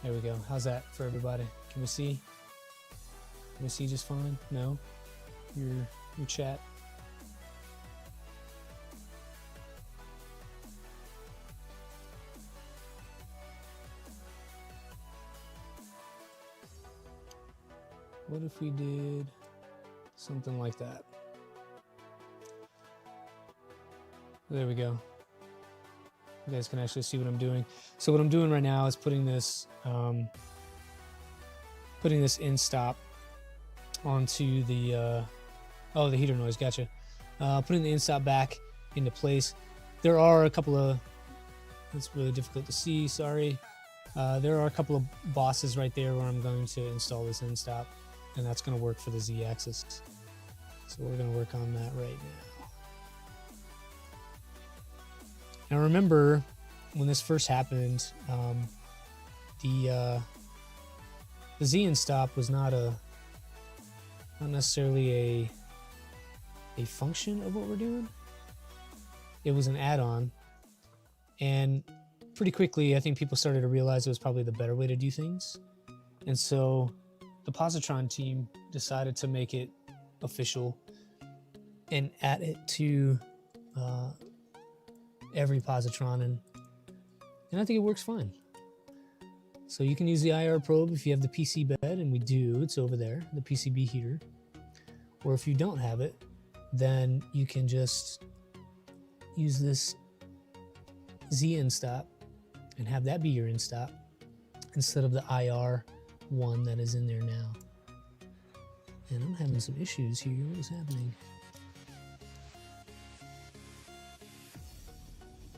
There we go. How's that for everybody? Can we see? Can we see just fine? No? Your chat? What if we did something like that? There we go. You guys can actually see what I'm doing. So what I'm doing right now is putting this in stop onto the oh, the heater noise. Gotcha. Putting the in stop back into place. There are a couple of, it's really difficult to see. Sorry. There are a couple of bosses right there where I'm going to install this in stop, and that's going to work for the Z-axis. So we're going to work on that right now. Now remember, when this first happened, the Z in stop was not necessarily a function of what we're doing. It was an add-on, and pretty quickly I think people started to realize it was probably the better way to do things. And so the Positron team decided to make it official and add it to every Positron, and I think it works fine. So you can use the IR probe if you have the PC bed, and we do, it's over there, the PCB heater. Or if you don't have it, then you can just use this Z in stop and have that be your in stop instead of the IR one that is in there now. And I'm having some issues here. What is happening?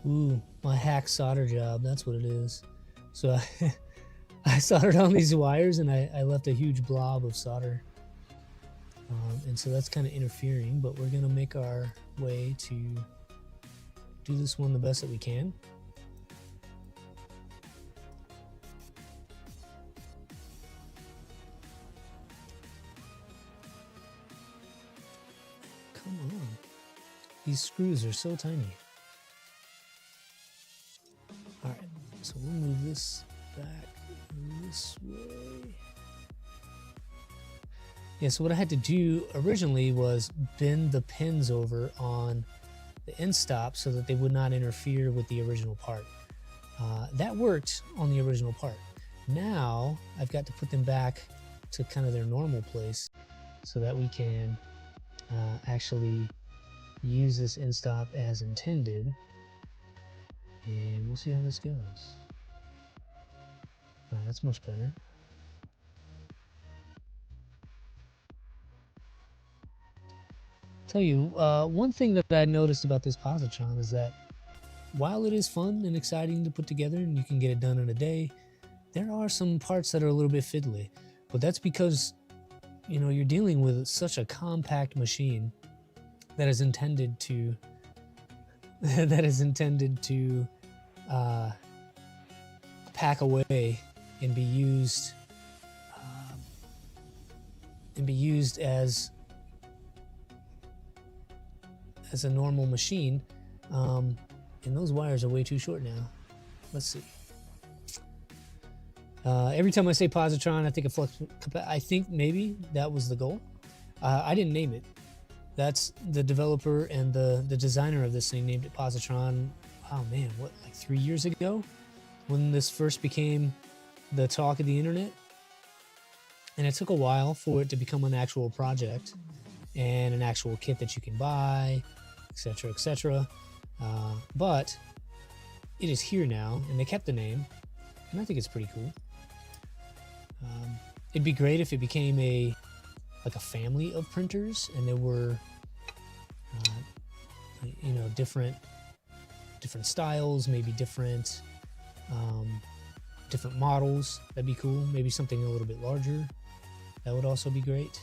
Ooh, my hack solder job, that's what it is. So I soldered on these wires and I left a huge blob of solder. And so that's kind of interfering, but we're gonna make our way to do this one the best that we can. Come on, these screws are so tiny. All right, so we'll move this back this way. Yeah, so what I had to do originally was bend the pins over on the end stop so that they would not interfere with the original part. That worked on the original part. Now I've got to put them back to kind of their normal place so that we can actually use this end stop as intended. And we'll see how this goes. All right, that's much better. Tell you, one thing that I noticed about this Positron is that while it is fun and exciting to put together and you can get it done in a day, there are some parts that are a little bit fiddly. But that's because, you know, you're dealing with such a compact machine that is intended to pack away and be used as a normal machine, and those wires are way too short now. Let's see. Every time I say Positron, I think of flux. I think maybe that was the goal. I didn't name it. That's the developer and the designer of this thing named it Positron. Oh man, what, like 3 years ago, when this first became the talk of the internet, and it took a while for it to become an actual project and an actual kit that you can buy, etc., etc. But it is here now, and they kept the name, and I think it's pretty cool. It'd be great if it became like a family of printers, and there were, you know, different styles, maybe different different models. That'd be cool. Maybe something a little bit larger. That would also be great.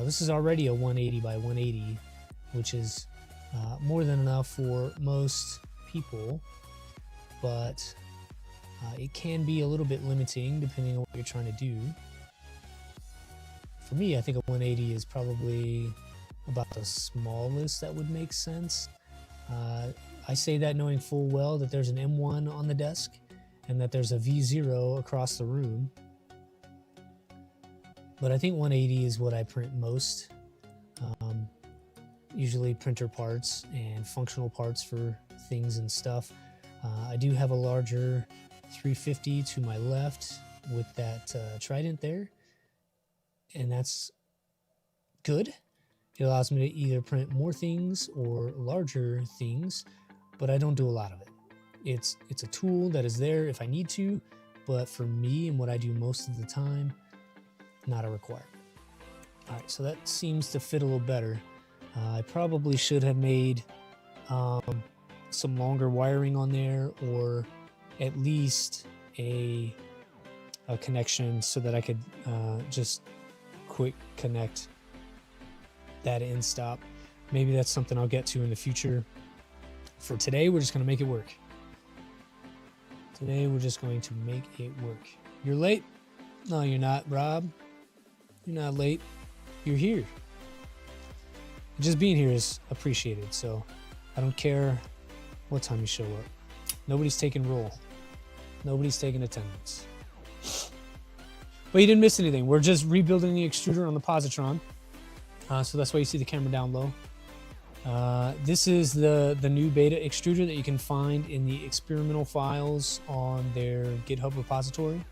This is already a 180 by 180, which is more than enough for most people, but it can be a little bit limiting depending on what you're trying to do. For me, I think a 180 is probably about the smallest that would make sense. I say that knowing full well that there's an M1 on the desk and that there's a V0 across the room. But I think 180 is what I print most. Usually printer parts and functional parts for things and stuff. I do have a larger 350 to my left with that trident there, and that's good. It allows me to either print more things or larger things, but I don't do a lot of it. It's a tool that is there if I need to, but for me and what I do most of the time, not a requirement. All right, so that seems to fit a little better. I probably should have made some longer wiring on there, or at least a connection so that I could just quick connect that end stop. Maybe that's something I'll get to in the future. For today, we're just going to make it work. Today, we're just going to make it work. You're late? No, you're not, Rob. You're not late. You're here. Just being here is appreciated, so I don't care what time you show up. Nobody's taking roll. Nobody's taking attendance. But you didn't miss anything. We're just rebuilding the extruder on the Positron. So that's why you see the camera down low. This is the new beta extruder that you can find in the experimental files on their GitHub repository.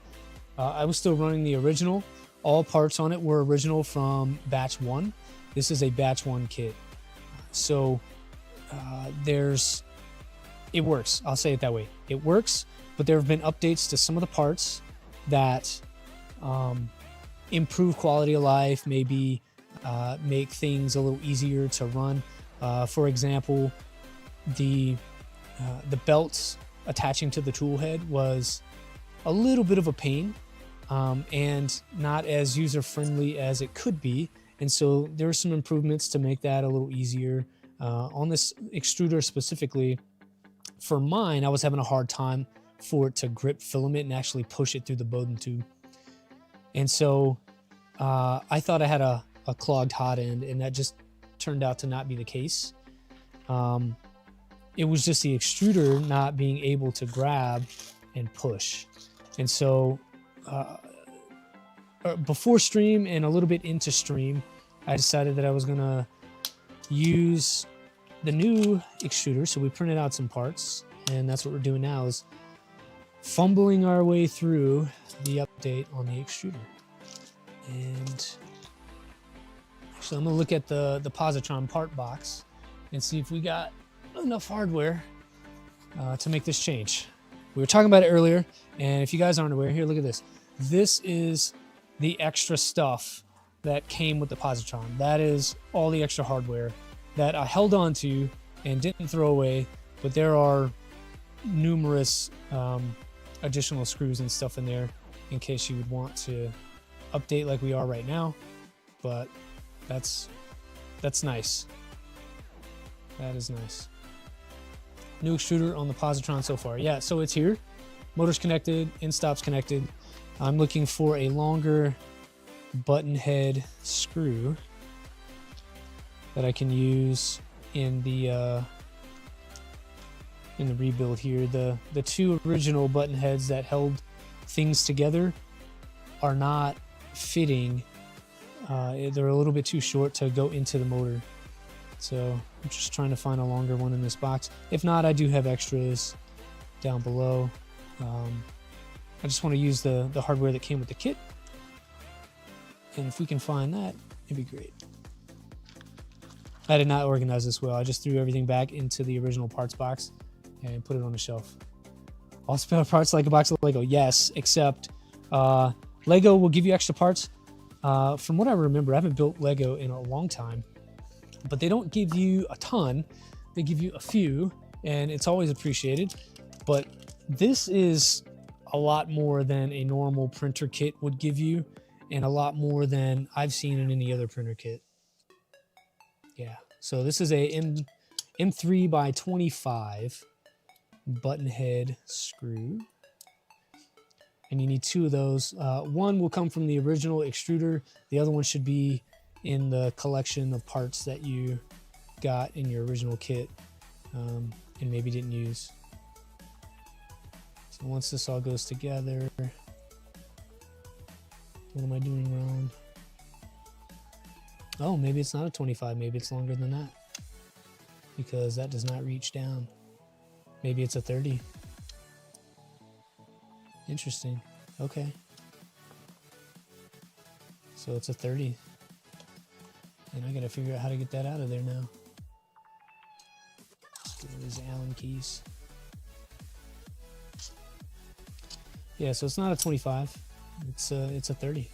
I was still running the original. All parts on it were original from batch 1. This is a batch 1 kit. So it works. I'll say it that way. It works, but there have been updates to some of the parts that improve quality of life, maybe make things a little easier to run. For example, the belts attaching to the tool head was a little bit of a pain and not as user-friendly as it could be. And so there are some improvements to make that a little easier. On this extruder specifically, for mine, I was having a hard time for it to grip filament and actually push it through the Bowden tube. And so I thought I had a clogged hot end, and that just turned out to not be the case. It was just the extruder not being able to grab and push. And so before stream and a little bit into stream, I decided that I was gonna use the new extruder. So we printed out some parts, and that's what we're doing now, is fumbling our way through the update on the extruder. And actually, I'm gonna look at the Positron part box and see if we got enough hardware to make this change. We were talking about it earlier, and if you guys aren't aware, here, look at this. This is the extra stuff that came with the Positron. That is all the extra hardware that I held on to and didn't throw away, but there are numerous additional screws and stuff in there in case you would want to update like we are right now. But that's nice. That is nice. New extruder on the Positron so far. Yeah, so it's here. Motor's connected, end stop's connected. I'm looking for a longer button head screw that I can use in the rebuild here. The two original button heads that held things together are not fitting. They're a little bit too short to go into the motor. So I'm just trying to find a longer one in this box. If not, I do have extras down below. I just want to use the hardware that came with the kit. And if we can find that, it'd be great. I did not organize this well. I just threw everything back into the original parts box and put it on the shelf. All spare parts like a box of Lego. Yes, except Lego will give you extra parts. From what I remember, I haven't built Lego in a long time, but they don't give you a ton. They give you a few, and it's always appreciated. But this is a lot more than a normal printer kit would give you, and a lot more than I've seen in any other printer kit. Yeah, so this is a M3 by 25 button head screw, and you need two of those. One will come from the original extruder. The other one should be in the collection of parts that you got in your original kit and maybe didn't use. So once this all goes together, what am I doing wrong? Oh, maybe it's not a 25. Maybe it's longer than that, because that does not reach down. Maybe it's a 30. Interesting. Okay. So it's a 30. And I gotta figure out how to get that out of there now. Let's get these Allen keys. Yeah, so it's not a 25. It's a 30.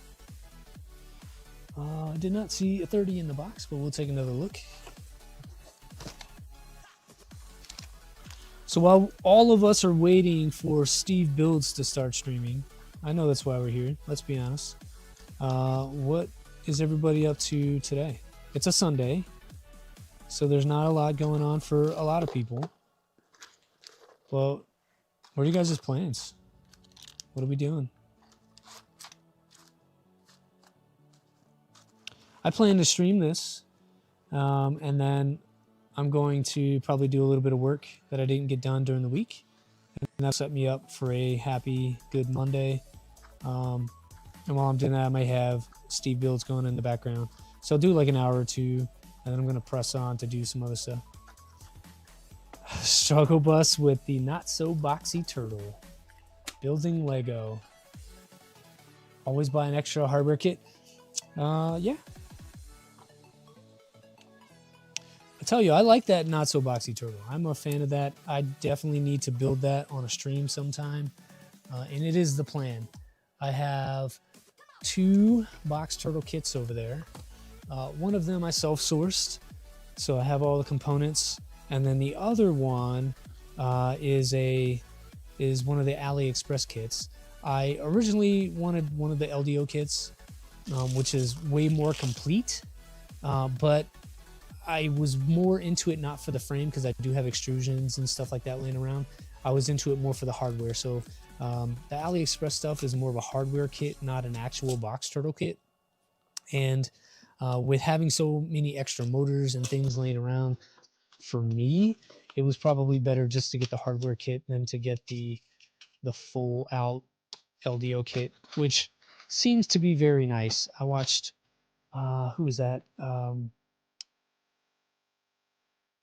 I did not see a 30 in the box, but we'll take another look. So while all of us are waiting for Steve Builds to start streaming, I know that's why we're here, let's be honest. What is everybody up to today? It's a Sunday, so there's not a lot going on for a lot of people. Well, what are you guys' plans? What are we doing? I plan to stream this, and then I'm going to probably do a little bit of work that I didn't get done during the week, and that'll set me up for a happy, good Monday. And while I'm doing that, I might have Steve Builds going in the background. So I'll do like an hour or two, and then I'm going to press on to do some other stuff. Struggle bus with the not so boxy turtle. Building Lego. Always buy an extra hardware kit. Yeah. I tell you, I like that not so boxy turtle. I'm a fan of that. I definitely need to build that on a stream sometime. And it is the plan. I have 2 box turtle kits over there. One of them I self-sourced, so I have all the components. And then the other one is one of the AliExpress kits. I originally wanted one of the LDO kits, which is way more complete, but I was more into it not for the frame, because I do have extrusions and stuff like that laying around. I was into it more for the hardware. So the AliExpress stuff is more of a hardware kit, not an actual box turtle kit. And with having so many extra motors and things laying around, for me, it was probably better just to get the hardware kit than to get the full out LDO kit, which seems to be very nice. I watched, who was that?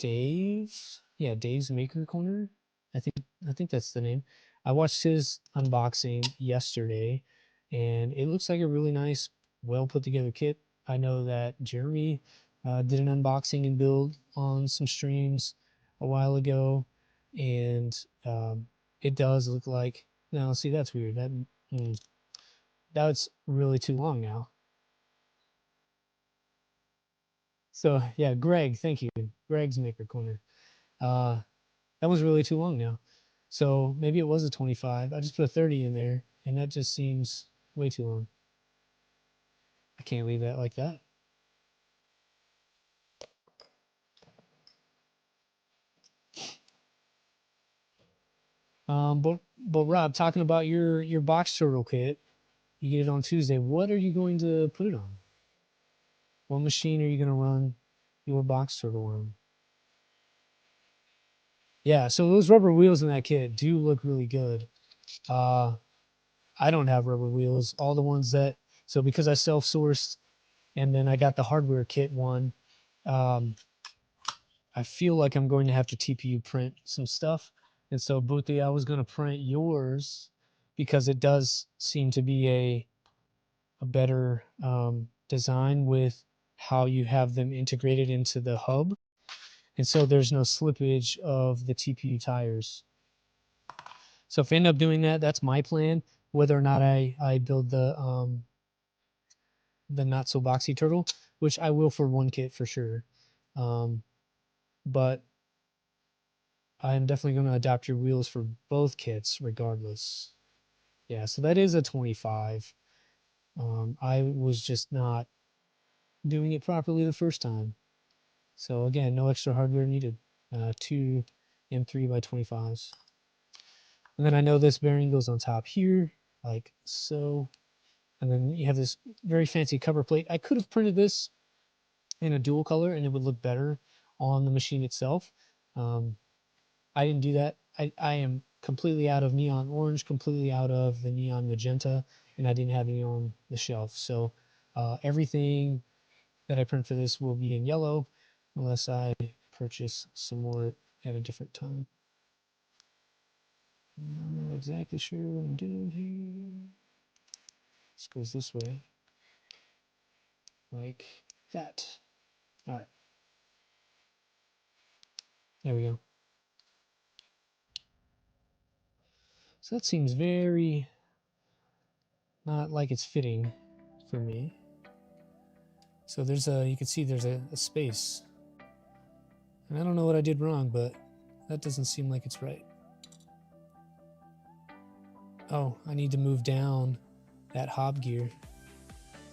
Dave? Yeah, Dave's Maker Corner. I think that's the name. I watched his unboxing yesterday, and it looks like a really nice, well put together kit. I know that Jeremy did an unboxing and build on some streams a while ago, and it does look like. Now, see, that's weird. That's really too long now. So yeah, Greg, thank you. Greg's Maker Corner. That was really too long now. So maybe it was a 25. I just put a 30 in there, and that just seems way too long. I can't leave that like that. But Rob, talking about your box turtle kit, you get it on Tuesday. What are you going to put it on? What machine are you going to run your box turtle on? Yeah, so those rubber wheels in that kit do look really good. I don't have rubber wheels. All the ones that, so because I self-sourced and then I got the hardware kit one, I feel like I'm going to have to TPU print some stuff. And so Booty, I was going to print yours because it does seem to be a better design with how you have them integrated into the hub. And so there's no slippage of the TPU tires. So if I end up doing that, that's my plan. Whether or not I build the not so boxy turtle, which I will for one kit for sure. But I'm definitely going to adapt your wheels for both kits regardless. Yeah, so that is a 25. I was just not doing it properly the first time. So again, no extra hardware needed. Two M3 by 25s. And then I know this bearing goes on top here, like so. And then you have this very fancy cover plate. I could have printed this in a dual color and it would look better on the machine itself. I didn't do that. I am completely out of neon orange, completely out of the neon magenta, and I didn't have any on the shelf. So everything that I print for this will be in yellow unless I purchase some more at a different time. I'm not exactly sure what I'm doing here. This goes this way, like that. All right, there we go. So that seems very not like it's fitting for me. So there's you can see there's a space. And I don't know what I did wrong, but that doesn't seem like it's right. Oh, I need to move down that hob gear.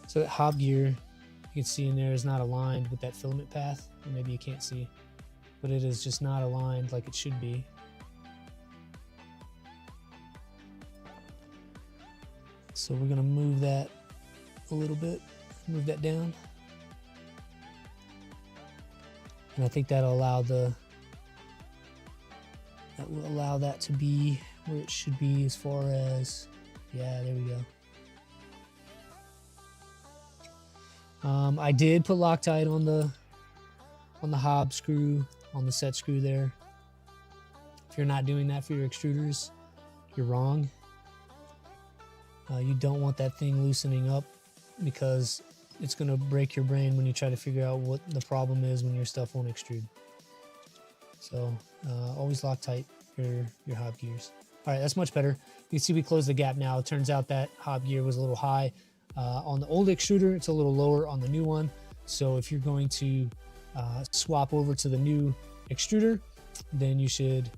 So that hob gear, you can see in there, is not aligned with that filament path. Or maybe you can't see, but it is just not aligned like it should be. So we're gonna move that a little bit, move that down. And I think that'll allow that will allow that to be where it should be as far as, yeah, there we go. I did put Loctite on the hob screw, on the set screw there. If you're not doing that for your extruders, you're wrong. You don't want that thing loosening up because it's going to break your brain when you try to figure out what the problem is when your stuff won't extrude. So always Loctite your hob gears. All right, that's much better. You can see we closed the gap now. It turns out that hob gear was a little high on the old extruder. It's a little lower on the new one. So if you're going to swap over to the new extruder, then you should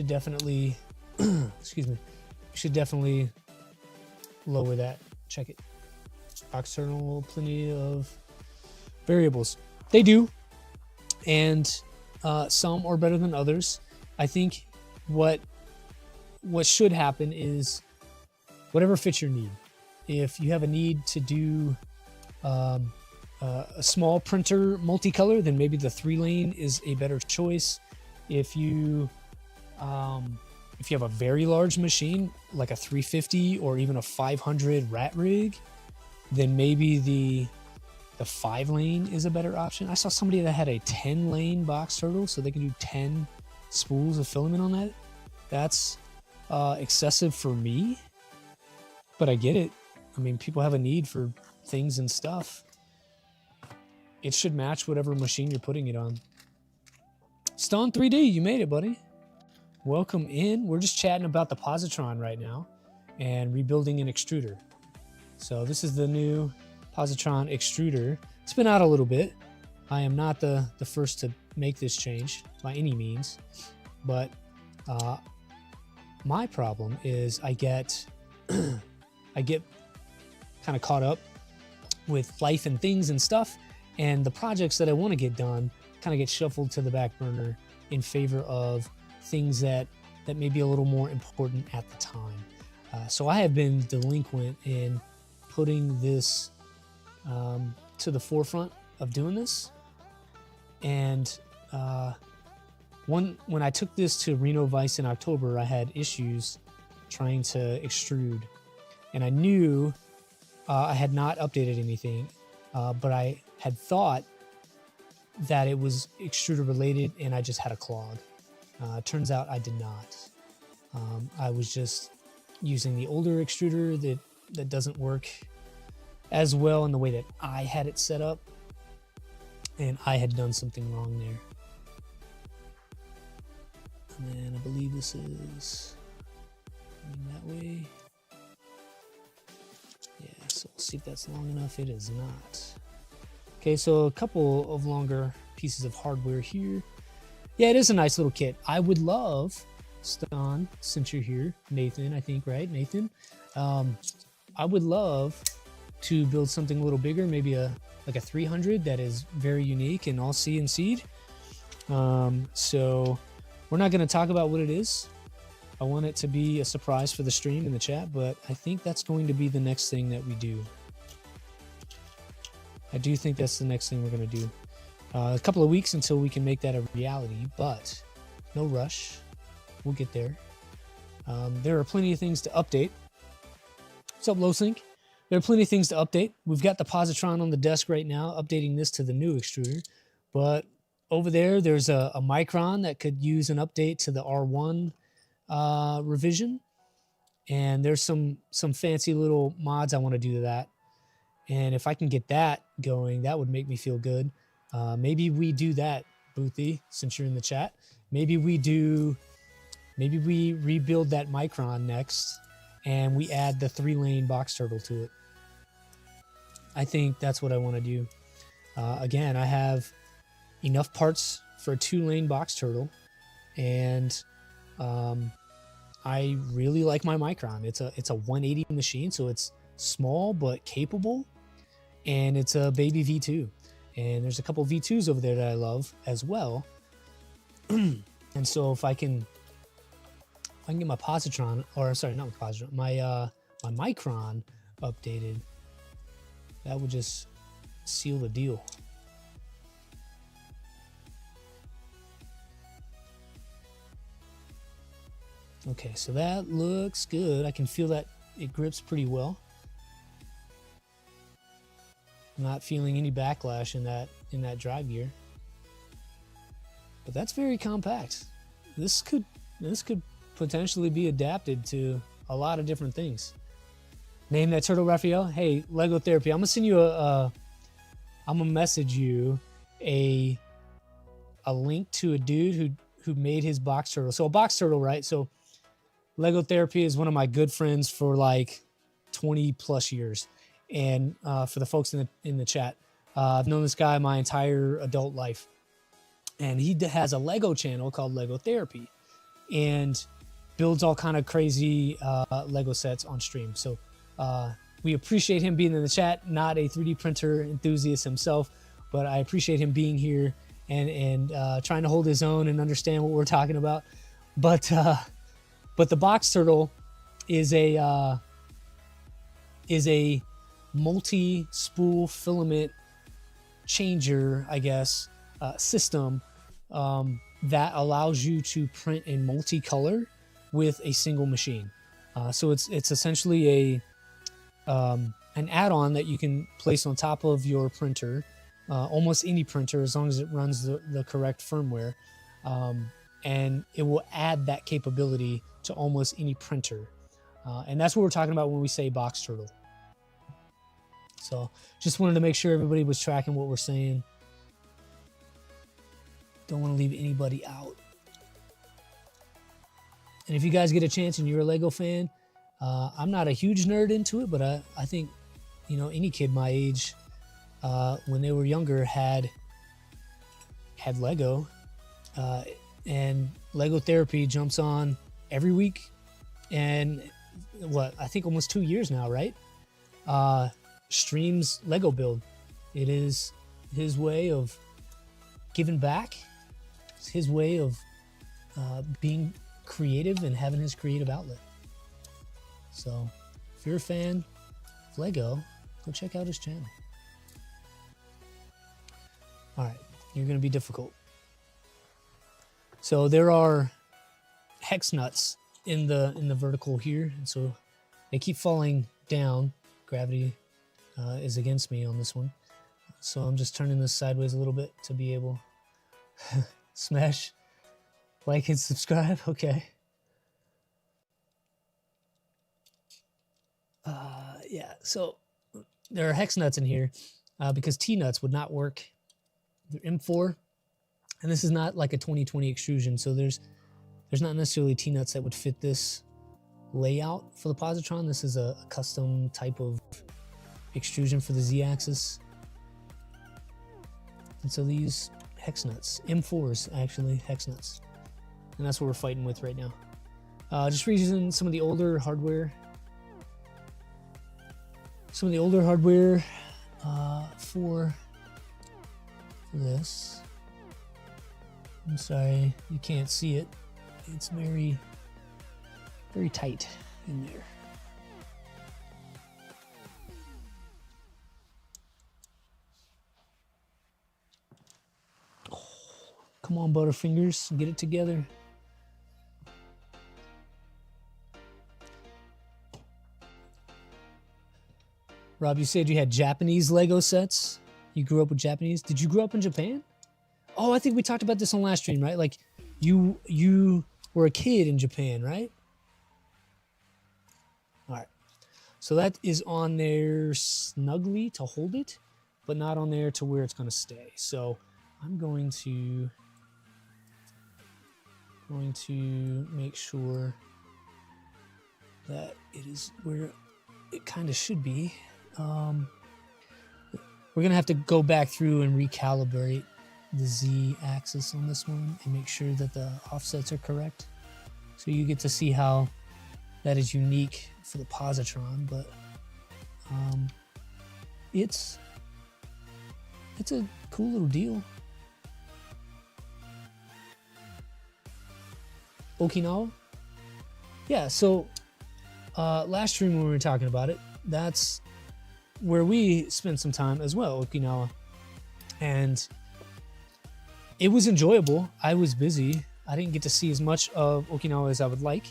definitely excuse me, you should definitely lower that. Check it. External, plenty of variables. They do, and some are better than others. I think what should happen is whatever fits your need. If you have a need to do a small printer multicolor, then maybe the 3-lane is a better choice. If you have a very large machine like a 350 or even a 500 rat rig, then maybe the 5-lane is a better option. I saw somebody that had a 10-lane box turtle, so they can do 10 spools of filament on that. That's excessive for me, but I get it. I mean, people have a need for things and stuff. It should match whatever machine you're putting it on. Stone 3D, you made it, buddy. Welcome in. We're just chatting about the Positron right now and rebuilding an extruder. So this is the new Positron extruder. It's been out a little bit. I am not the first to make this change by any means, but my problem is I get kind of caught up with life and things and stuff, and the projects that I want to get done kind of get shuffled to the back burner in favor of things that may be a little more important at the time. So I have been delinquent in putting this to the forefront of doing this. And when I took this to Reno Vice in October, I had issues trying to extrude, and I knew I had not updated anything, but I had thought that it was extruder related and I just had a clog. Turns out I did not. I was just using the older extruder that doesn't work as well in the way that I had it set up, and I had done something wrong there. And then I believe this is going that way. Yeah, so we'll see if that's long enough. It is not. Okay, so a couple of longer pieces of hardware here. Yeah, it is a nice little kit. I would love, Stan, since you're here, Nathan, I think, right? Nathan? I would love to build something a little bigger, maybe like a 300 that is very unique and all CNC'd. So we're not going to talk about what it is. I want it to be a surprise for the stream in the chat, but I think that's going to be the next thing that we do. I do think that's the next thing we're going to do. A couple of weeks until we can make that a reality, but no rush. We'll get there. There are plenty of things to update. What's up, Lowsync? There are plenty of things to update. We've got the Positron on the desk right now, updating this to the new extruder. But over there's a Micron that could use an update to the R1 revision. And there's some fancy little mods I want to do to that. And if I can get that going, that would make me feel good. Maybe we do that, Boothy, since you're in the chat. Maybe we rebuild that Micron next, and we add the 3-lane box turtle to it. I think that's what I want to do. Again, I have enough parts for a 2-lane box turtle, and I really like my Micron. It's a 180 machine, so it's small but capable, and it's a baby V2. And there's a couple V2s over there that I love as well. And so if I can get my Positron, or sorry, not my Positron, my Micron updated, that would just seal the deal. Okay, so that looks good. I can feel that it grips pretty well. I'm not feeling any backlash in that drive gear. But that's very compact. This could potentially be adapted to a lot of different things. Name that turtle, Raphael. Hey, Lego Therapy. I'm gonna send you I'm gonna message you a link to a dude who made his box turtle. So a box turtle, right? So Lego Therapy is one of my good friends for like 20 plus years. And for the folks in the chat, I've known this guy my entire adult life. And he has a Lego channel called Lego Therapy and builds all kind of crazy Lego sets on stream. So we appreciate him being in the chat, not a 3D printer enthusiast himself, but I appreciate him being here and trying to hold his own and understand what we're talking about. But the box turtle is a multi-spool filament changer, I guess, system that allows you to print in multicolor with a single machine. So it's essentially an add-on that you can place on top of your printer, almost any printer, as long as it runs the correct firmware, and it will add that capability to almost any printer. And that's what we're talking about when we say box turtle. So just wanted to make sure everybody was tracking what we're saying. Don't want to leave anybody out. And if you guys get a chance and you're a Lego fan, I'm not a huge nerd into it, but I think, you know, any kid my age, when they were younger, had Lego, and Lego Therapy jumps on every week, and I think almost 2 years now, right? Streams Lego build. It is his way of giving back. It's his way of being creative and having his creative outlet. So if you're a fan of Lego, go check out his channel. All right, you're going to be difficult. So there are hex nuts in the vertical here, and so they keep falling down. Gravity is against me on this one, so I'm just turning this sideways a little bit to be able smash like and subscribe. Okay. Yeah, so there are hex nuts in here because T nuts would not work. They're M4, and this is not like a 2020 extrusion, so there's not necessarily T nuts that would fit this layout for the Positron. This is a custom type of extrusion for the Z-axis, and so these hex nuts. M4s, actually, hex nuts. And that's what we're fighting with right now. Just reusing some of the older hardware. Some of the older hardware for this. I'm sorry, you can't see it. It's very, very tight in there. Come on, Butterfingers, get it together. Rob, you said you had Japanese Lego sets. You grew up with Japanese. Did you grow up in Japan? Oh, I think we talked about this on last stream, right? Like you were a kid in Japan, right? All right. So that is on there snugly to hold it, but not on there to where it's going to stay. So I'm going to make sure that it is where it kind of should be. We're going to have to go back through and recalibrate the Z axis on this one and make sure that the offsets are correct. So you get to see how that is unique for the Positron, but it's a cool little deal. Okinawa? Yeah, so last stream when we were talking about it, that's where we spent some time as well, Okinawa. And it was enjoyable. I was busy. I didn't get to see as much of Okinawa as I would like.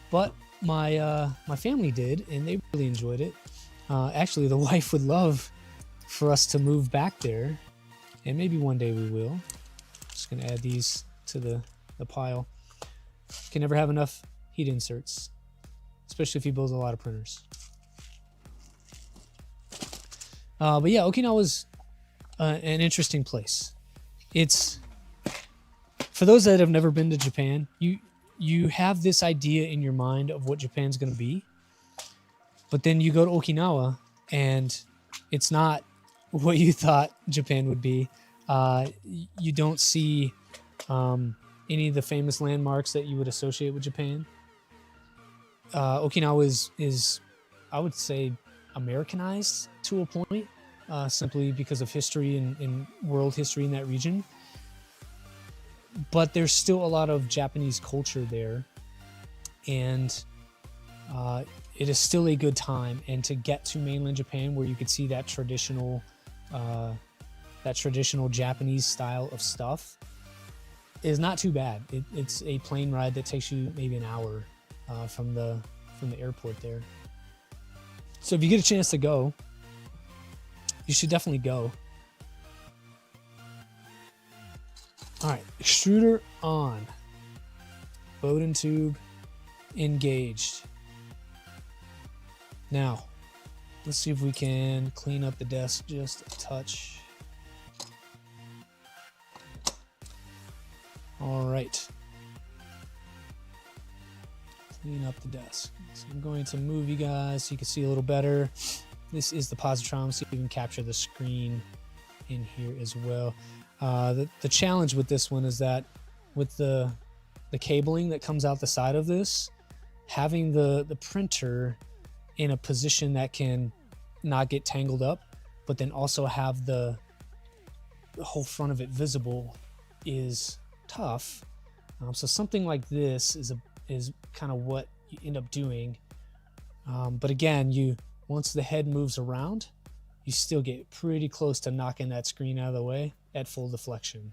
But my family did, and they really enjoyed it. Actually, the wife would love for us to move back there, and maybe one day we will. Just gonna add these to the pile. Can never have enough heat inserts, especially if you build a lot of printers. But yeah, Okinawa was an interesting place. It's, for those that have never been to Japan, you have this idea in your mind of what Japan's going to be, but then you go to Okinawa and it's not what you thought Japan would be. You don't see any of the famous landmarks that you would associate with Japan. Okinawa is, I would say, Americanized to a point, simply because of history and world history in that region. But there's still a lot of Japanese culture there, and it is still a good time. And to get to mainland Japan, where you could see that traditional Japanese style of stuff, is not too bad. It's a plane ride that takes you maybe an hour from the airport there. So if you get a chance to go, you should definitely go. All right, extruder on. Bowden tube engaged. Now, let's see if we can clean up the desk just a touch. All right. Clean up the desk. So I'm going to move you guys so you can see a little better. This is the Positron, so you can capture the screen in here as well. The challenge with this one is that with the cabling that comes out the side of this, having the printer in a position that can not get tangled up, but then also have the whole front of it visible is tough. So something like this is kind of what you end up doing. But again, once the head moves around, you still get pretty close to knocking that screen out of the way at full deflection.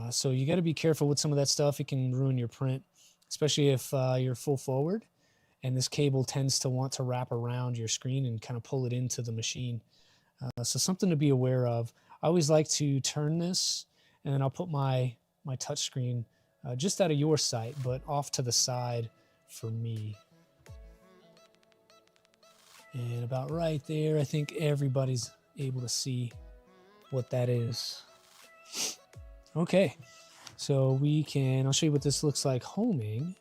So you got to be careful with some of that stuff. It can ruin your print, especially if you're full forward and this cable tends to want to wrap around your screen and kind of pull it into the machine. So something to be aware of. I always like to turn this, and then I'll put my touch screen just out of your sight, but off to the side for me. And about right there, I think everybody's able to see what that is. Okay, so I'll show you what this looks like homing.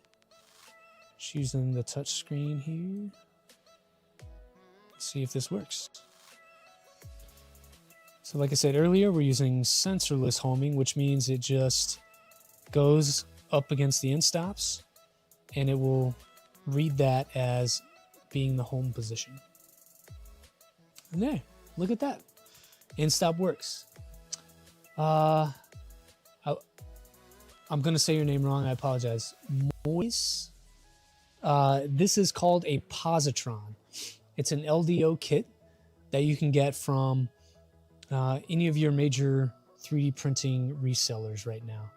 Just using the touch screen here. Let's see if this works. So like I said earlier, we're using sensorless homing, which means it just goes up against the end stops and it will read that as being the home position. And there, look at that. End stop works. I'm going to say your name wrong. I apologize. Moise. This is called a Positron. It's an LDO kit that you can get from any of your major 3D printing resellers right now.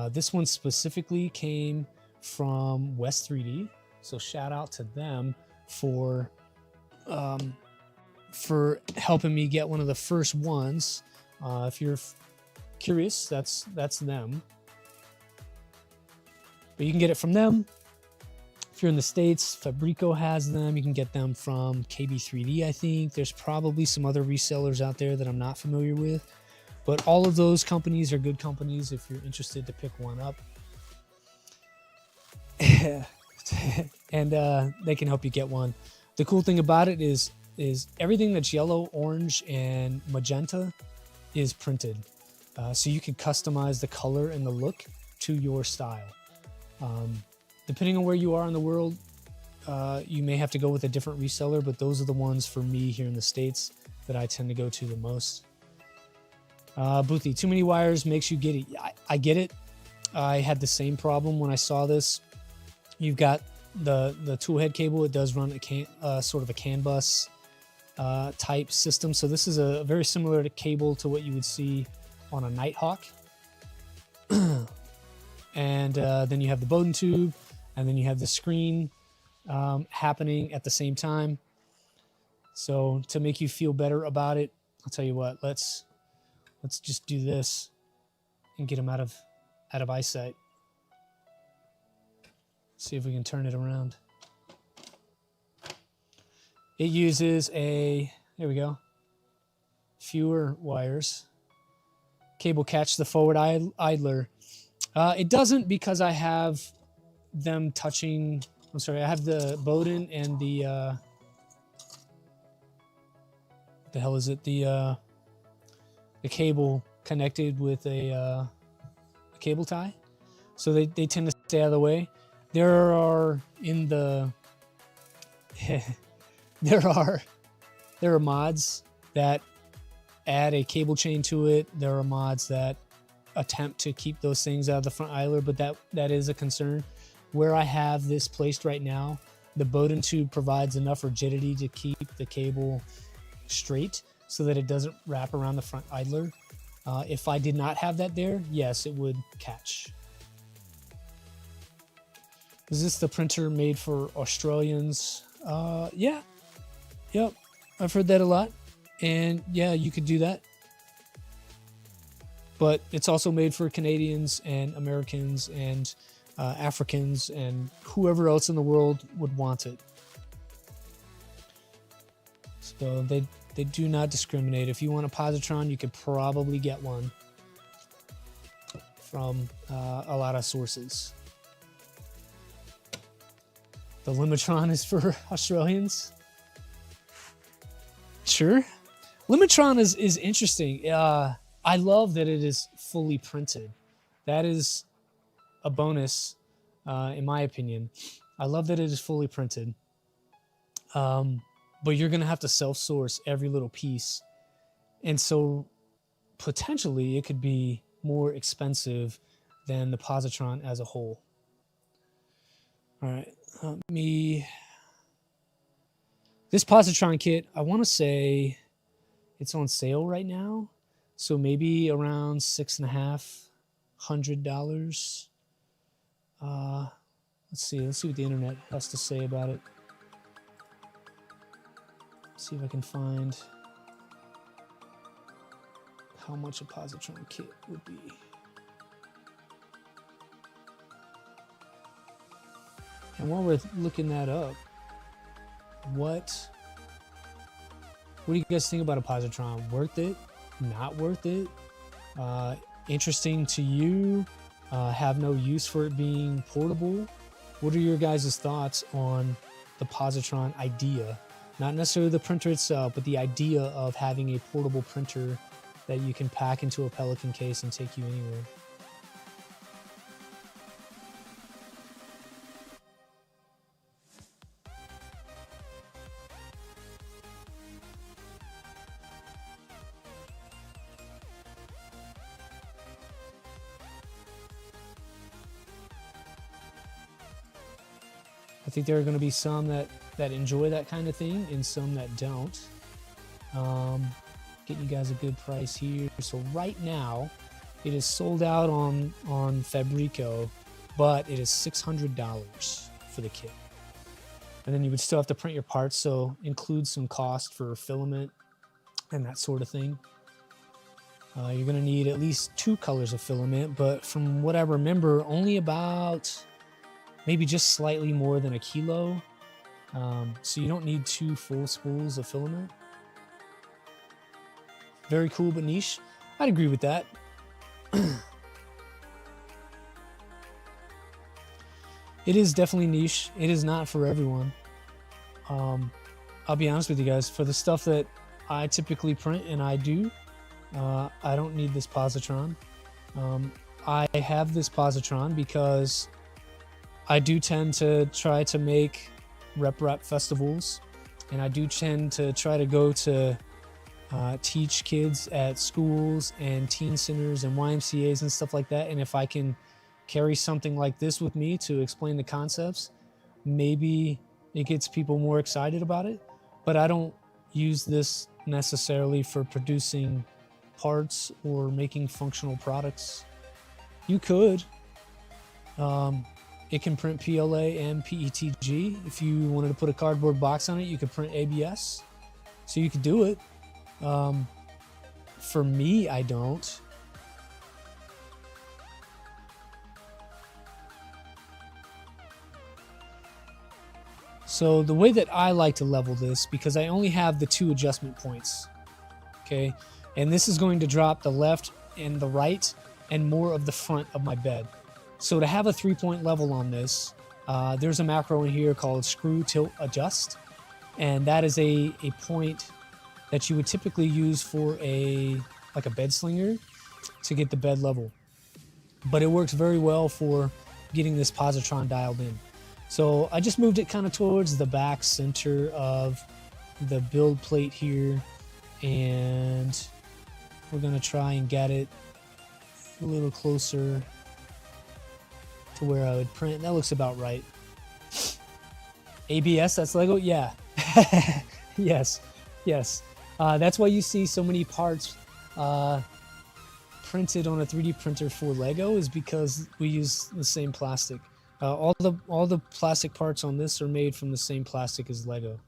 This one specifically came from West 3D, so shout out to them for helping me get one of the first ones. If you're curious, that's them. But you can get it from them. If you're in the States, Fabrico has them. You can get them from KB3D, I think. There's probably some other resellers out there that I'm not familiar with. But all of those companies are good companies if you're interested to pick one up. And they can help you get one. The cool thing about it is everything that's yellow, orange, and magenta is printed. So you can customize the color and the look to your style. Depending on where you are in the world, you may have to go with a different reseller, but those are the ones for me here in the States that I tend to go to the most. Boothie, too many wires makes you giddy. I get it. I had the same problem when I saw this. You've got the tool head cable. It does run sort of a CAN bus type system. So this is a very similar cable to what you would see on a Nighthawk. And then you have the Bowden tube, and then you have the screen happening at the same time. So to make you feel better about it, I'll tell you what, let's just do this and get them out of eyesight. See if we can turn it around. It uses there we go, fewer wires. Cable catch the forward idler. It doesn't, because I have them touching. I'm sorry, I have the Bowden and the what the hell is it? The cable connected with a cable tie, so they tend to stay out of the way. There are mods that add a cable chain to it. There are mods that attempt to keep those things out of the front idler, but that is a concern. Where I have this placed right now, the Bowden tube provides enough rigidity to keep the cable straight so that it doesn't wrap around the front idler. If I did not have that there, yes, it would catch. Is this the printer made for Australians? Yeah. Yep. I've heard that a lot. And yeah, you could do that. But it's also made for Canadians and Americans and Africans and whoever else in the world would want it. So they do not discriminate. If you want a Positron, you could probably get one from a lot of sources. The Limitron is for Australians. Sure. Limitron is interesting. I love that it is fully printed. That is a bonus, in my opinion. I love that it is fully printed. But you're going to have to self-source every little piece. And so potentially it could be more expensive than the Positron as a whole. All right. This Positron kit, I want to say it's on sale right now. So maybe around $650. Let's see what the internet has to say about it. See if I can find how much a Positron kit would be. And while we're looking that up, what do you guys think about a Positron? Worth it? Not worth it? Interesting to you? Have no use for it being portable? What are your guys' thoughts on the Positron idea? Not necessarily the printer itself, but the idea of having a portable printer that you can pack into a Pelican case and take you anywhere. I think there are going to be some that enjoy that kind of thing and some that don't. Getting you guys a good price here. So right now, it is sold out on Fabrico, but it is $600 for the kit. And then you would still have to print your parts, so include some cost for filament and that sort of thing. You're going to need at least 2 colors of filament, but from what I remember, only about maybe just slightly more than a kilo. So you don't need 2 full spools of filament. Very cool, but niche. I'd agree with that. It is definitely niche. It is not for everyone. I'll be honest with you guys. For the stuff that I typically print, and I do, I don't need this Positron. I have this Positron because I do tend to try to make rep festivals, and I do tend to try to go to teach kids at schools and teen centers and YMCAs and stuff like that. And if I can carry something like this with me to explain the concepts, maybe it gets people more excited about it. But I don't use this necessarily for producing parts or making functional products. You could. It can print PLA and PETG. If you wanted to put a cardboard box on it, you could print ABS. So you could do it. For me, I don't. So the way that I like to level this, because I only have the 2 adjustment points, okay? And this is going to drop the left and the right and more of the front of my bed. So to have a 3-point level on this, there's a macro in here called screw tilt adjust. And that is a point that you would typically use for like a bed slinger to get the bed level. But it works very well for getting this positron dialed in. So I just moved it kind of towards the back center of the build plate here, and we're gonna try and get it a little closer to where I would print. That looks about right. ABS, that's Lego? Yeah. Yes, yes. That's why you see so many parts printed on a 3D printer for Lego, is because we use the same plastic. All the plastic parts on this are made from the same plastic as Lego.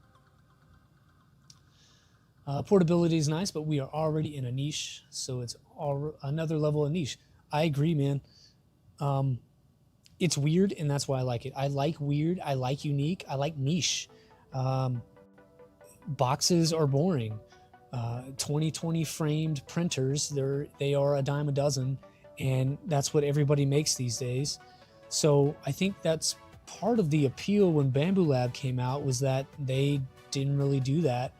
Portability is nice, but we are already in a niche, so it's another level of niche. I agree, man. It's weird, and that's why I like it. I like weird. I like unique. I like niche. Boxes are boring. 2020 framed printers, they are a dime a dozen, and that's what everybody makes these days. So I think that's part of the appeal when Bamboo Lab came out, was that they didn't really do that,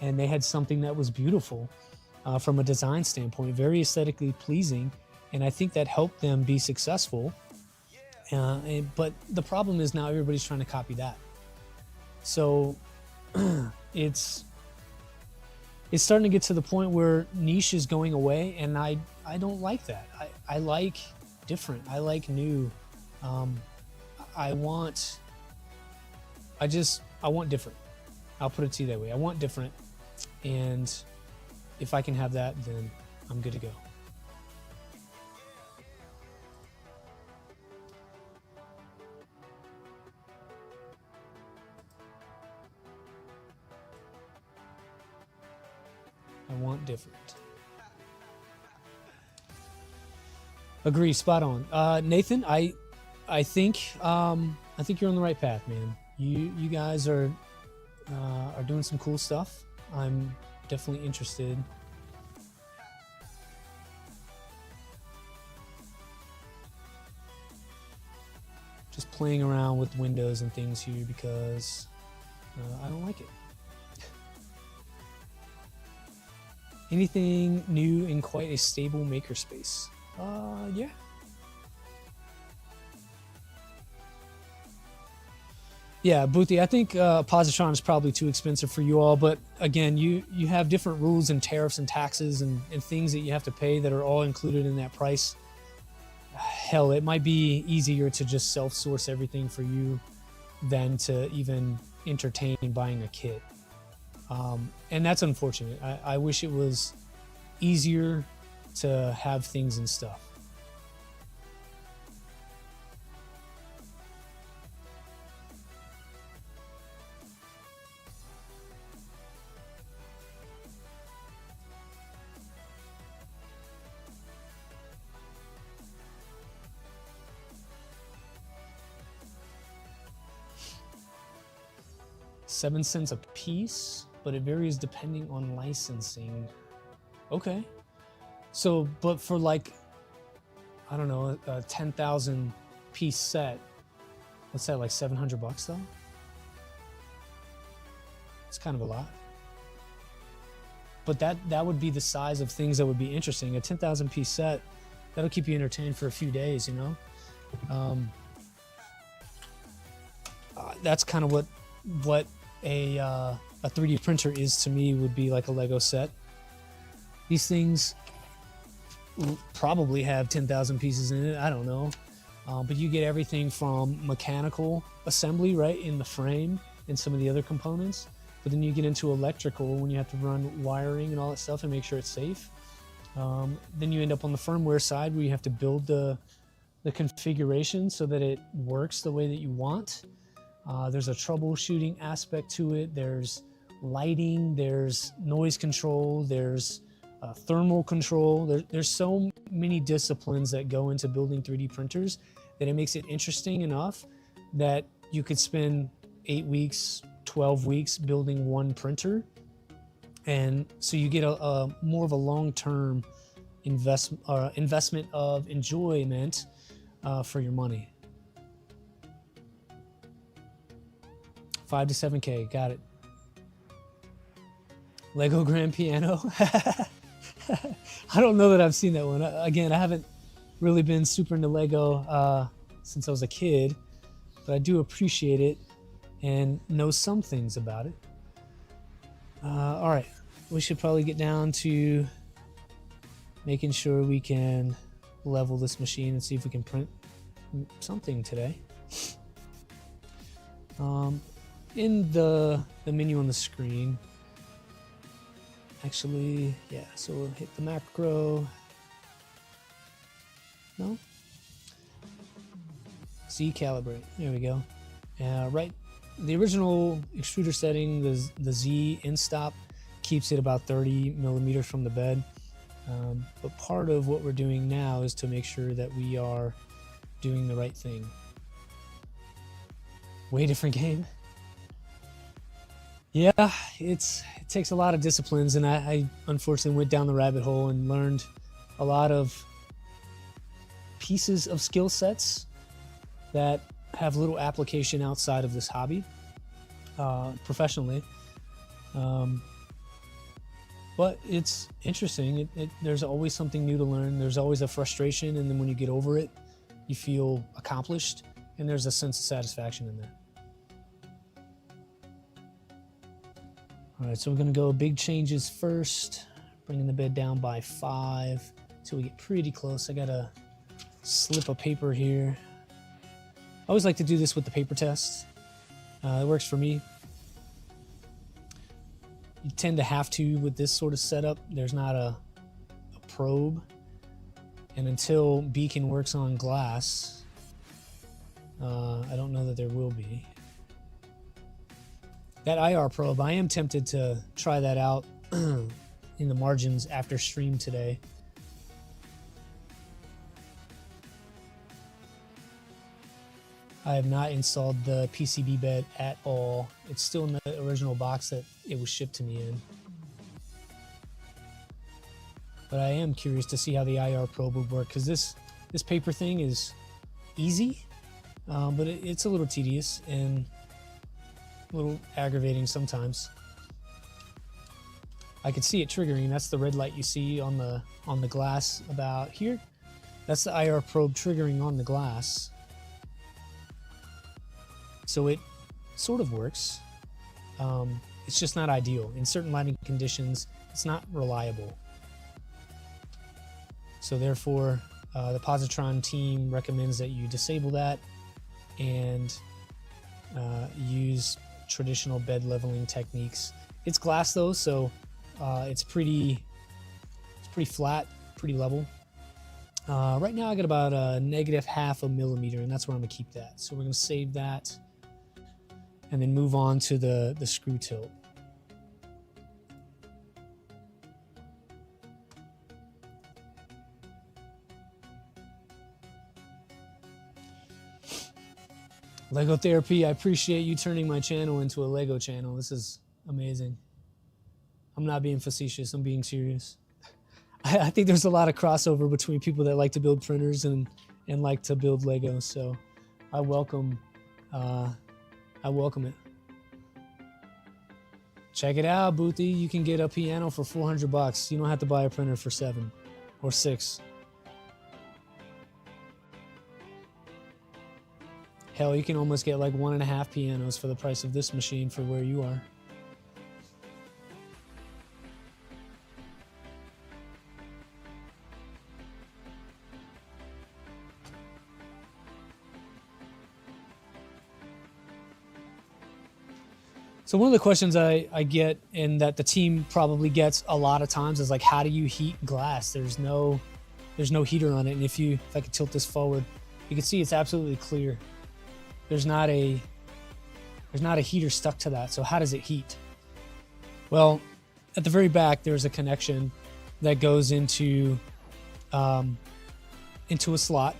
and they had something that was beautiful from a design standpoint, very aesthetically pleasing, and I think that helped them be successful. But the problem is now everybody's trying to copy that. So it's starting to get to the point where niche is going away, and I don't like that. I like different. I like new. I want different. I'll put it to you that way. I want different, and if I can have that, then I'm good to go. I want different. Agree, spot on. Nathan, I think you're on the right path, man. You guys are doing some cool stuff. I'm definitely interested. Just playing around with windows and things here because I don't like it. Anything new in quite a stable makerspace? Yeah. Yeah, Boothie, I think Positron is probably too expensive for you all, but again, you have different rules and tariffs and taxes and things that you have to pay that are all included in that price. Hell, it might be easier to just self-source everything for you than to even entertain buying a kit. And that's unfortunate. I wish it was easier to have things and stuff. $0.07 a piece, but it varies depending on licensing. Okay. So, but for like, I don't know, a 10,000 piece set, what's that, like $700 though? It's kind of a lot. But that would be the size of things that would be interesting. A 10,000 piece set, that'll keep you entertained for a few days, you know? That's kind of what a 3D printer is to me, would be like a Lego set. These things probably have 10,000 pieces in it, I don't know. But you get everything from mechanical assembly, right, in the frame and some of the other components. But then you get into electrical when you have to run wiring and all that stuff and make sure it's safe. Then you end up on the firmware side where you have to build the configuration so that it works the way that you want. There's a troubleshooting aspect to it. There's lighting, there's noise control, there's thermal control. There's so many disciplines that go into building 3D printers that it makes it interesting enough that you could spend 8 weeks, 12 weeks building one printer. And so you get a more of a long-term investment of enjoyment for your money. 5 to 7K, got it. Lego Grand Piano. I don't know that I've seen that one. Again, I haven't really been super into Lego since I was a kid, but I do appreciate it and know some things about it. All right, we should probably get down to making sure we can level this machine and see if we can print something today. In the menu on the screen, actually, yeah, so we'll hit the macro. No? Z calibrate, there we go. Right, the original extruder setting, the Z in stop, keeps it about 30 millimeters from the bed. But part of what we're doing now is to make sure that we are doing the right thing. Way different game. Yeah, it takes a lot of disciplines, and I unfortunately went down the rabbit hole and learned a lot of pieces of skill sets that have little application outside of this hobby, professionally. But it's interesting. There's always something new to learn. There's always a frustration, and then when you get over it, you feel accomplished, and there's a sense of satisfaction in that. All right, so we're gonna go big changes first, bringing the bed down by 5 until we get pretty close. I gotta slip a paper here. I always like to do this with the paper test. It works for me. You tend to have to with this sort of setup. There's not a probe, and until Beacon works on glass, I don't know that there will be. That IR probe, I am tempted to try that out in the margins after stream today. I have not installed the PCB bed at all. It's still in the original box that it was shipped to me in. But I am curious to see how the IR probe would work, because this paper thing is easy, but it's a little tedious and a little aggravating sometimes. I could see it triggering. That's the red light you see on the glass about here. That's the IR probe triggering on the glass. So it sort of works. It's just not ideal. In certain lighting conditions, it's not reliable. So therefore, the Positron team recommends that you disable that and use traditional bed leveling techniques. It's glass though, so it's pretty flat, pretty level. Right now I got about a -0.5 millimeter, and that's where I'm gonna keep that. So we're gonna save that and then move on to the screw tilt. Lego Therapy, I appreciate you turning my channel into a Lego channel. This is amazing. I'm not being facetious, I'm being serious. I think there's a lot of crossover between people that like to build printers and like to build Lego, so I welcome it. Check it out, Boothie. You can get a piano for 400 bucks. You don't have to buy a printer for 7 or 6. Hell, you can almost get like 1.5 pianos for the price of this machine for where you are. So one of the questions I get, and that the team probably gets a lot of times, is like, how do you heat glass? There's no heater on it, and if I could tilt this forward, you can see it's absolutely clear. There's not a heater stuck to that. So how does it heat? Well, at the very back there's a connection that goes into a slot,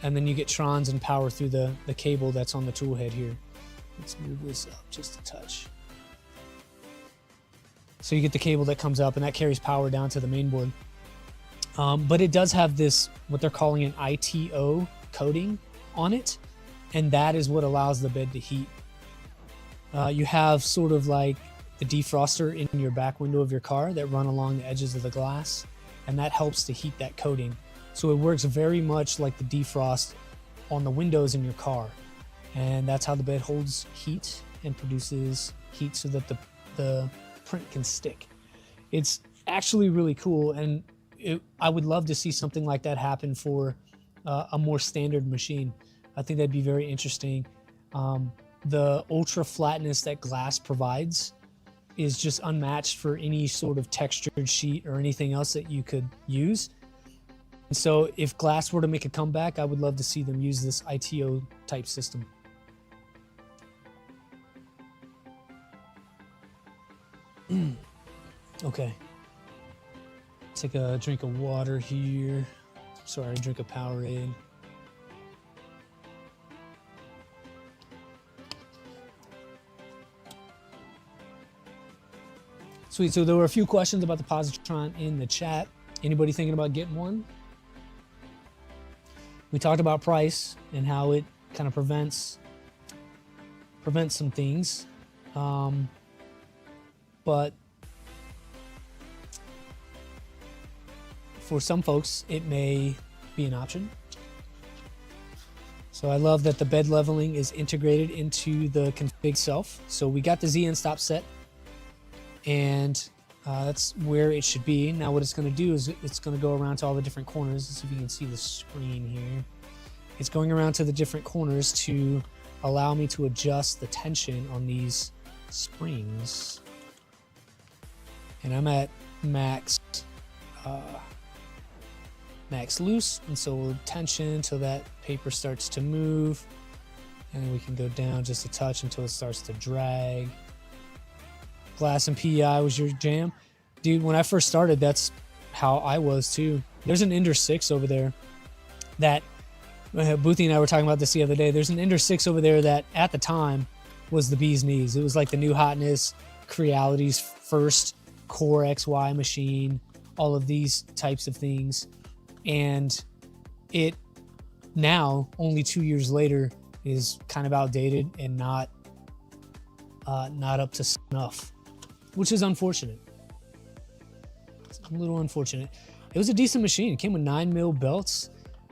and then you get trons and power through the cable that's on the tool head here. Let's move this up just a touch. So you get the cable that comes up, and that carries power down to the main board. But it does have this, what they're calling an ITO coating on it, and that is what allows the bed to heat. You have sort of like the defroster in your back window of your car that run along the edges of the glass, and that helps to heat that coating. So it works very much like the defrost on the windows in your car. And that's how the bed holds heat and produces heat so that the print can stick. It's actually really cool, and I would love to see something like that happen for a more standard machine. I think that'd be very interesting. The ultra flatness that glass provides is just unmatched for any sort of textured sheet or anything else that you could use. And so if glass were to make a comeback, I would love to see them use this ITO type system. Okay, take a drink of water here. Sorry, drink a Powerade. Sweet, so there were a few questions about the Positron in the chat. Anybody thinking about getting one? We talked about price and how it kind of prevents some things. But for some folks, it may be an option. So I love that the bed leveling is integrated into the config itself. So we got the ZN stop set, and that's where it should be. Now what it's going to do is it's going to go around to all the different corners. Let's see if you can see the screen here. It's going around to the different corners to allow me to adjust the tension on these springs. And I'm at max loose, and so we'll tension until that paper starts to move, and then we can go down just a touch until it starts to drag. Glass and PEI was your jam? Dude, when I first started, that's how I was too. There's an Ender 6 over there that, Boothie and I were talking about this the other day. There's an Ender 6 over there that at the time was the bee's knees. It was like the new hotness, Creality's first Core XY machine, all of these types of things. And it now, only 2 years later, is kind of outdated and not up to snuff, which is unfortunate. a little unfortunate. It was a decent machine. It came with 9mm belts.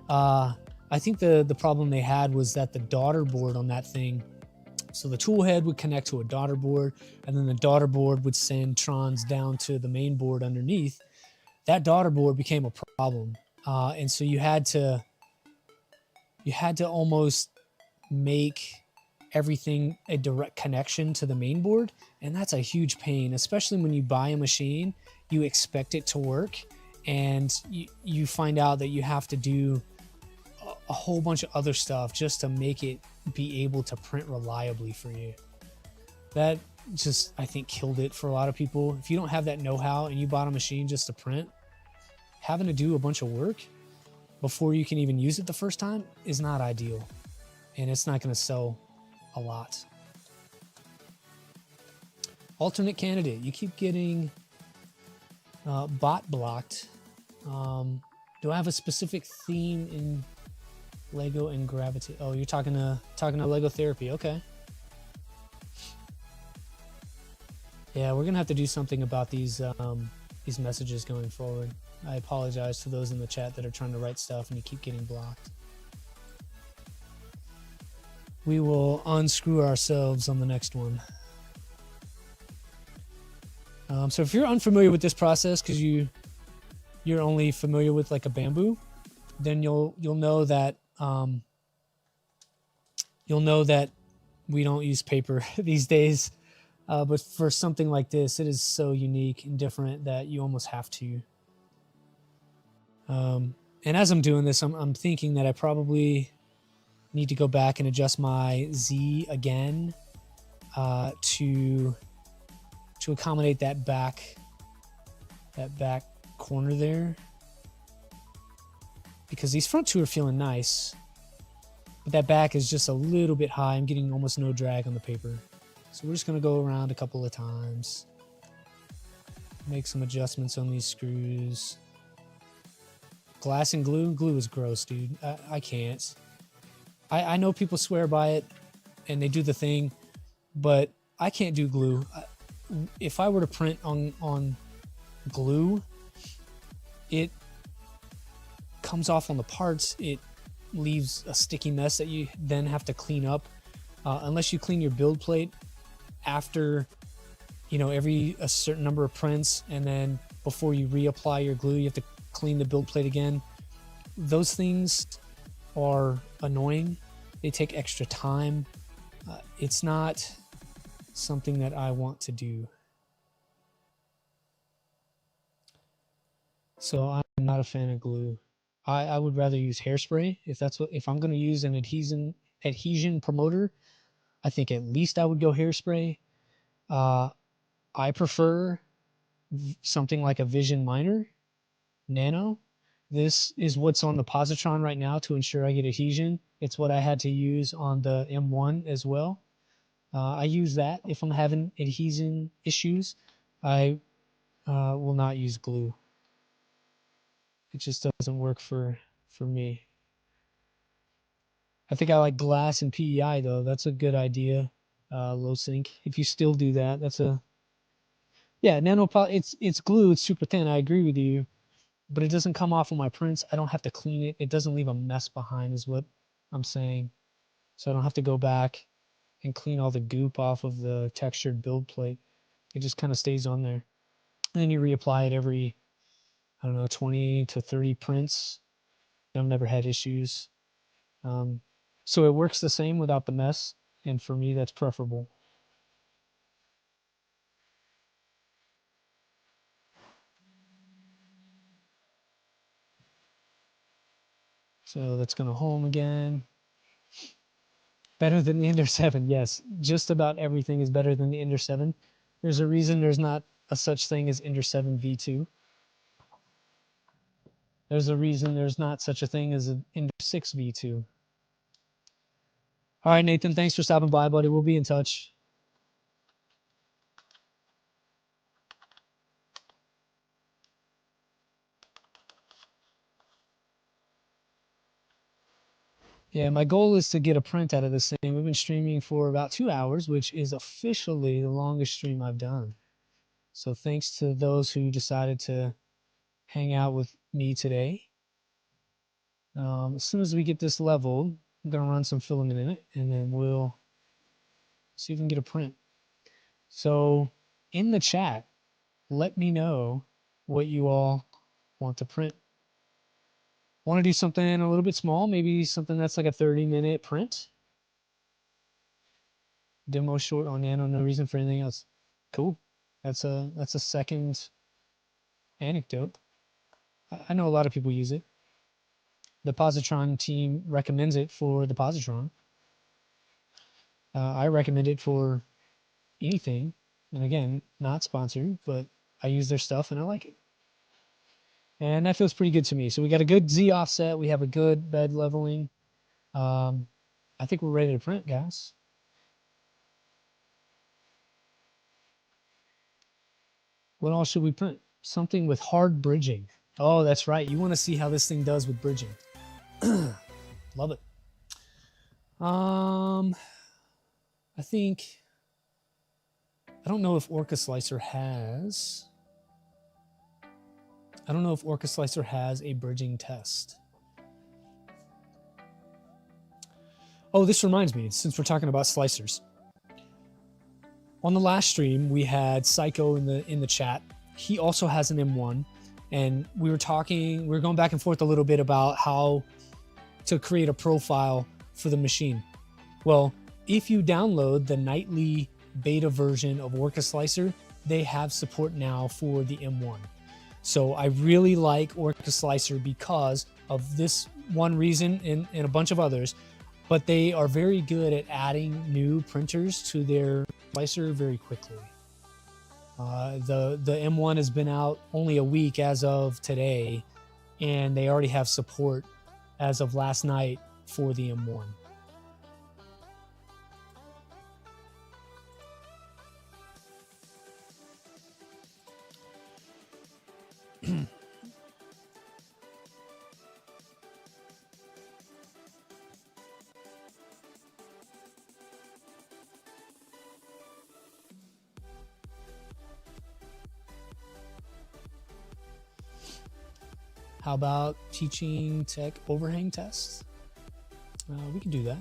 I think the problem they had was that the daughter board on that thing, so the tool head would connect to a daughter board, and then the daughter board would send trons down to the main board underneath. That daughter board became a problem, and so you had to almost make everything a direct connection to the main board, and that's a huge pain, especially when you buy a machine, you expect it to work, and you find out that you have to do a whole bunch of other stuff just to make it be able to print reliably for you. That just, I think, killed it for a lot of people. If you don't have that know-how and you bought a machine just to print, having to do a bunch of work before you can even use it the first time is not ideal, and it's not going to sell a lot. Alternate candidate. You keep getting bot blocked. Do I have a specific theme in Lego and Gravity? Oh, you're talking to Lego Therapy. Okay. Yeah, we're gonna have to do something about these messages going forward. I apologize to those in the chat that are trying to write stuff and you keep getting blocked. We will unscrew ourselves on the next one. So if you're unfamiliar with this process because you're only familiar with like a bamboo, then you'll know that we don't use paper these days. But for something like this, it is so unique and different that you almost have to. And as I'm doing this, I'm thinking that I probably need to go back and adjust my Z again to accommodate that back corner there, because these front two are feeling nice, but that back is just a little bit high. I'm getting almost no drag on the paper. So we're just going to go around a couple of times, make some adjustments on these screws. Glass and glue? Glue is gross, dude. I can't. I know people swear by it and they do the thing, but I can't do glue. If I were to print on glue, it comes off on the parts. It leaves a sticky mess that you then have to clean up. Unless you clean your build plate after, every a certain number of prints, and then before you reapply your glue, you have to clean the build plate again. Those things are annoying. They take extra time. It's not something that I want to do. So I'm not a fan of glue. I would rather use hairspray if I'm going to use an adhesion promoter. I think at least I would go hairspray. I prefer something like a Vision Miner Nano. This is what's on the Positron right now to ensure I get adhesion. It's what I had to use on the M1 as well. I use that if I'm having adhesion issues. I will not use glue. It just doesn't work for me. I think I like glass and PEI though. That's a good idea. Low sync. If you still do that, that's a it's glue. It's super thin. I agree with you, but it doesn't come off on my prints. I don't have to clean it. It doesn't leave a mess behind, is what I'm saying. So I don't have to go back and clean all the goop off of the textured build plate. It just kind of stays on there. And then you reapply it every, 20 to 30 prints. I've never had issues. So it works the same without the mess. And for me, that's preferable. So that's going to home again. Better than the Ender 7, yes. Just about everything is better than the Ender 7. There's a reason there's not a such thing as Ender 7 V2. There's a reason there's not such a thing as an Ender 6 V2. All right, Nathan, thanks for stopping by, buddy. We'll be in touch. Yeah, my goal is to get a print out of this thing. We've been streaming for about 2 hours, which is officially the longest stream I've done. So thanks to those who decided to hang out with me today. As soon as we get this leveled, I'm gonna run some filament in it, and then we'll see if we can get a print. So in the chat, let me know what you all want to print. Want to do something a little bit small, maybe something that's like a 30-minute print. Demo short on nano, no reason for anything else. Cool. That's a second anecdote. I know a lot of people use it. The Positron team recommends it for the Positron. I recommend it for anything. And again, not sponsored, but I use their stuff and I like it. And that feels pretty good to me. So we got a good Z offset. We have a good bed leveling. I think we're ready to print, guys. What else should we print? Something with hard bridging. Oh, that's right. You want to see how this thing does with bridging. Love it. I think, I don't know if Orca Slicer has, a bridging test. Oh, this reminds me, since we're talking about slicers. On the last stream, we had Psycho in the chat. He also has an M1, and we were going back and forth a little bit about how to create a profile for the machine. Well, if you download the nightly beta version of Orca Slicer, they have support now for the M1. So I really like Orca Slicer because of this one reason and a bunch of others, but they are very good at adding new printers to their slicer very quickly. The M1 has been out only a week as of today, and they already have support as of last night for the M1. How about teaching tech overhang tests? We could do that.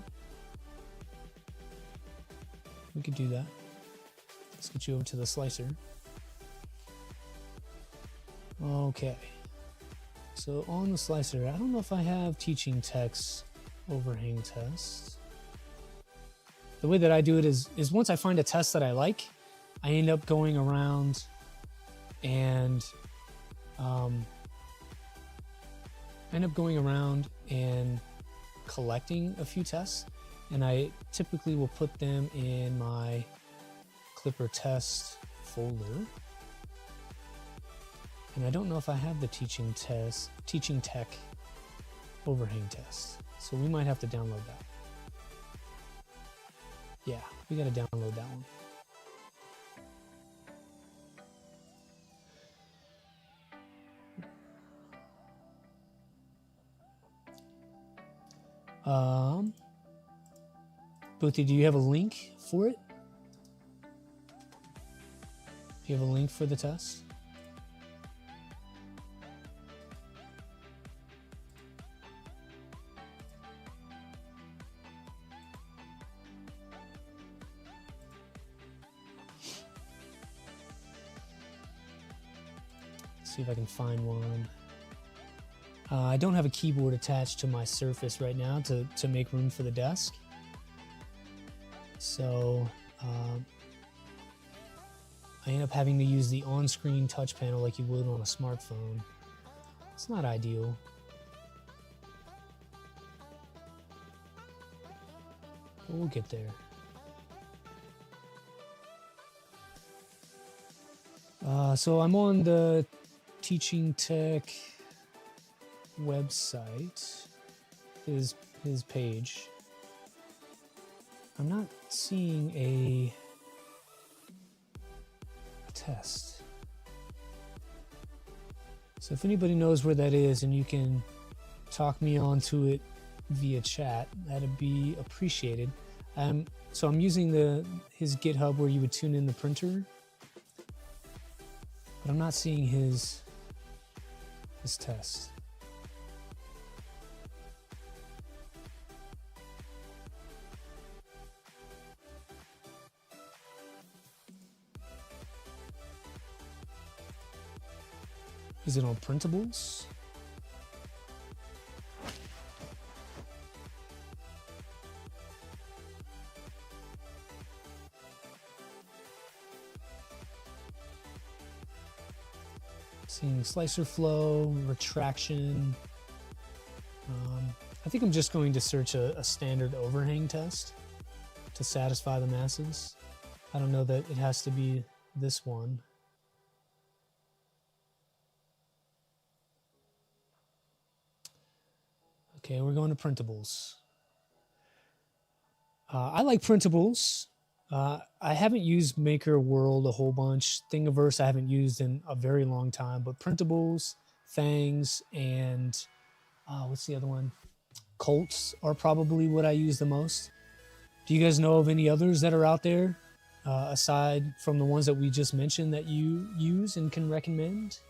Let's get you over to the slicer. Okay. So on the slicer, I don't know if I have teaching tech's overhang test. The way that I do it is once I find a test that I like, I end up going around and collecting a few tests, and I typically will put them in my Clipper test folder. And I don't know if I have the teaching tech overhang test, so we might have to download that. Yeah, we got to download that one. Booty, do you have a link for it? Do you have a link for the test? Let's see if I can find one. I don't have a keyboard attached to my Surface right now to make room for the desk. So I end up having to use the on-screen touch panel like you would on a smartphone. It's not ideal. But we'll get there. So I'm on the Teaching Tech website, his page. I'm not seeing a test. So if anybody knows where that is and you can talk me onto it via chat, that'd be appreciated. So I'm using his GitHub where you would tune in the printer, but I'm not seeing his this test. Is it on printables? Seeing slicer flow, retraction. I think I'm just going to search a standard overhang test to satisfy the masses. I don't know that it has to be this one. Okay, we're going to printables. I like printables. I haven't used Maker World a whole bunch. Thingiverse I haven't used in a very long time, but printables, Fangs, and what's the other one? Colts are probably what I use the most. Do you guys know of any others that are out there aside from the ones that we just mentioned that you use and can recommend?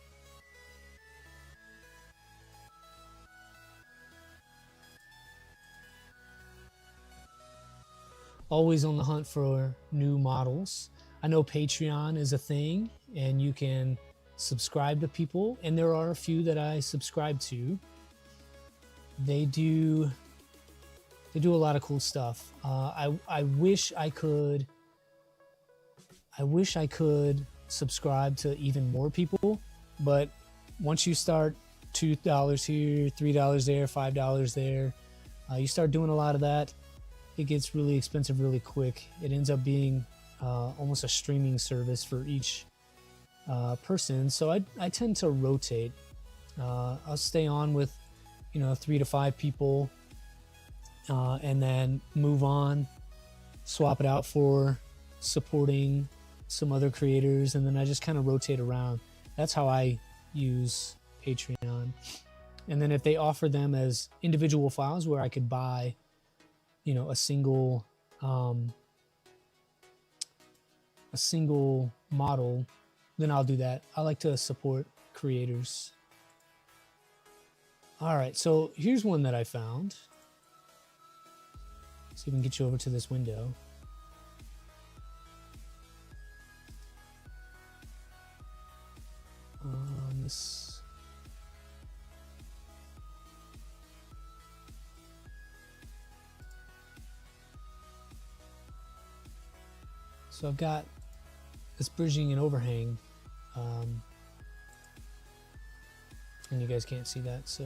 Always on the hunt for new models. I know Patreon is a thing and you can subscribe to people, and there are a few that I subscribe to. They do a lot of cool stuff. I wish I could subscribe to even more people, but once you start $2 here, $3 there, $5 there, you start doing a lot of that, it gets really expensive really quick. It ends up being almost a streaming service for each person. So I tend to rotate. I'll stay on with 3 to 5 people, and then move on, swap it out for supporting some other creators, and then I just kind of rotate around. That's how I use Patreon. And then if they offer them as individual files where I could buy a single model, then I'll do that. I like to support creators. All right, so here's one that I found. See if we can get you over to this window. This. So I've got this bridging and overhang, and you guys can't see that, so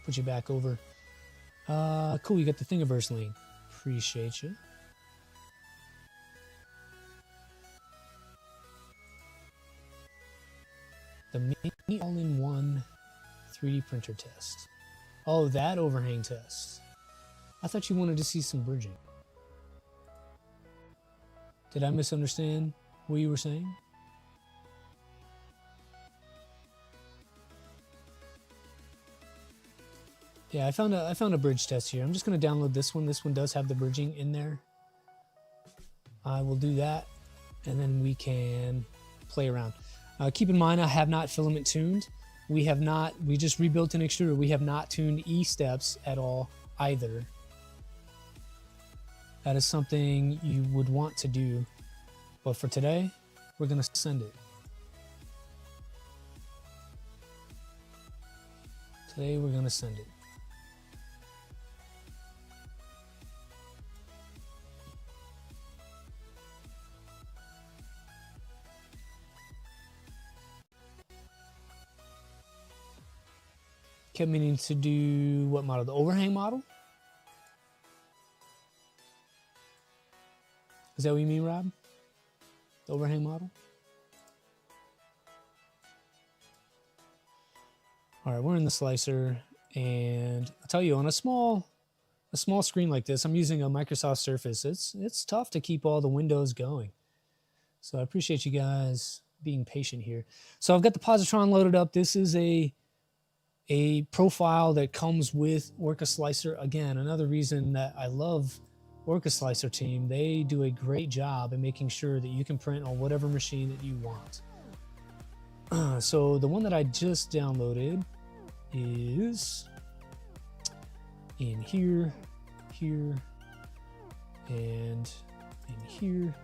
put you back over. Cool, you got the Thingiverse lane. Appreciate you. The mini all-in-one 3D printer test. Oh, that overhang test. I thought you wanted to see some bridging. Did I misunderstand what you were saying? Yeah, I found a bridge test here. I'm just going to download this one. This one does have the bridging in there. I will do that, and then we can play around. Keep in mind, I have not filament tuned. We just rebuilt an extruder. We have not tuned E-steps at all either. That is something you would want to do. But for today, we're going to send it. Today, we're going to send it. Kept meaning to do what model? The overhang model? Is that what you mean, Rob? The overhang model? All right, we're in the slicer, and I'll tell you, on a small screen like this, I'm using a Microsoft Surface. It's tough to keep all the windows going. So I appreciate you guys being patient here. So I've got the Positron loaded up. This is a profile that comes with Orca Slicer. Again, another reason that I love Orca Slicer team. They do a great job in making sure that you can print on whatever machine that you want. So the one that I just downloaded is in here, here, and in here.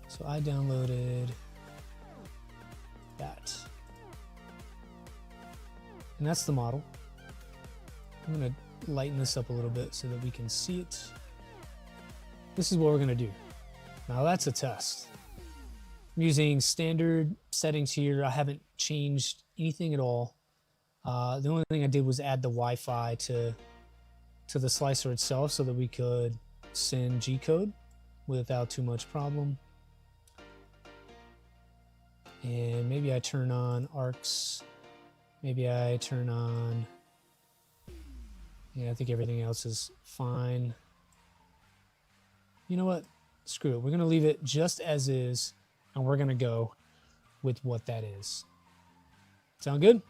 So I downloaded that. And that's the model. I'm going to lighten this up a little bit so that we can see it. This is what we're going to do. Now that's a test. I'm using standard settings here. I haven't changed anything at all. The only thing I did was add the Wi-Fi to the slicer itself so that we could send G-code without too much problem. And maybe I turn on arcs. Maybe I turn on... Yeah, I think everything else is fine. You know what? Screw it. We're going to leave it just as is, and we're going to go with what that is. Sound good?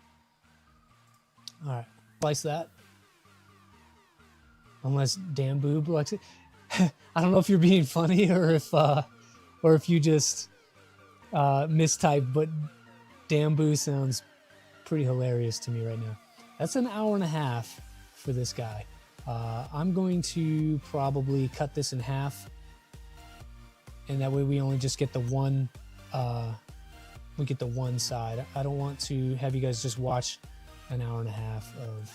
All right. Slice that. Unless Dan Boob likes it. I don't know if you're being funny or if you just mistyped, but Dan Boo sounds pretty hilarious to me right now. That's an hour and a half for this guy. I'm going to probably cut this in half, and that way we only just get the one. We get the one side. I don't want to have you guys just watch an hour and a half of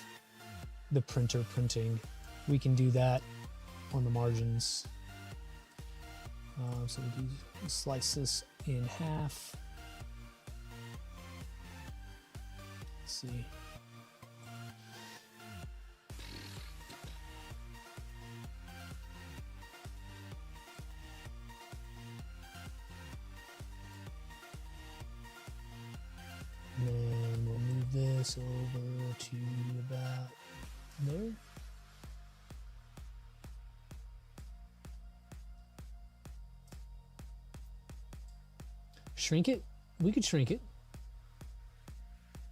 the printer printing. We can do that on the margins. So we do slice this in half. Let's see. And then we'll move this over to about there. Shrink it? We could shrink it.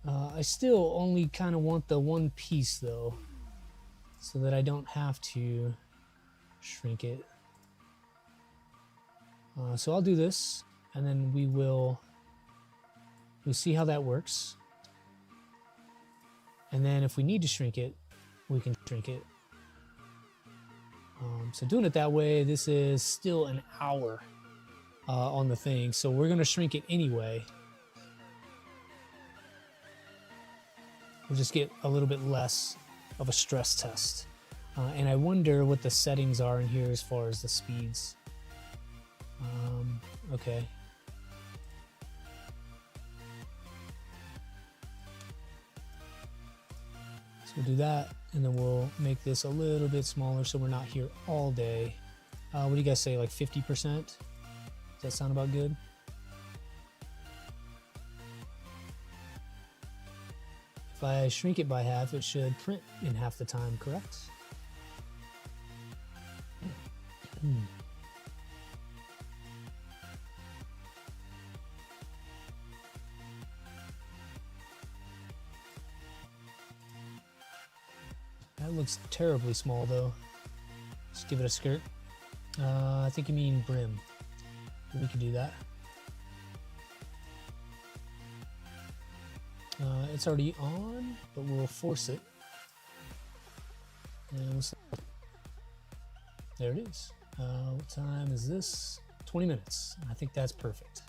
I still only kind of want the one piece though, so that I don't have to shrink it. So I'll do this, and then we'll see how that works. And then if we need to shrink it, we can shrink it. So doing it that way, this is still an hour on the thing, so we're going to shrink it anyway. We'll just get a little bit less of a stress test. And I wonder what the settings are in here as far as the speeds. Okay. So we'll do that, and then we'll make this a little bit smaller so we're not here all day. What do you guys say, like 50%? Does that sound about good? If I shrink it by half, it should print in half the time, correct? That looks terribly small though. Just give it a skirt. I think you mean brim. We can do that. It's already on, but we'll force it. And there it is. What time is this? 20 minutes. I think that's perfect.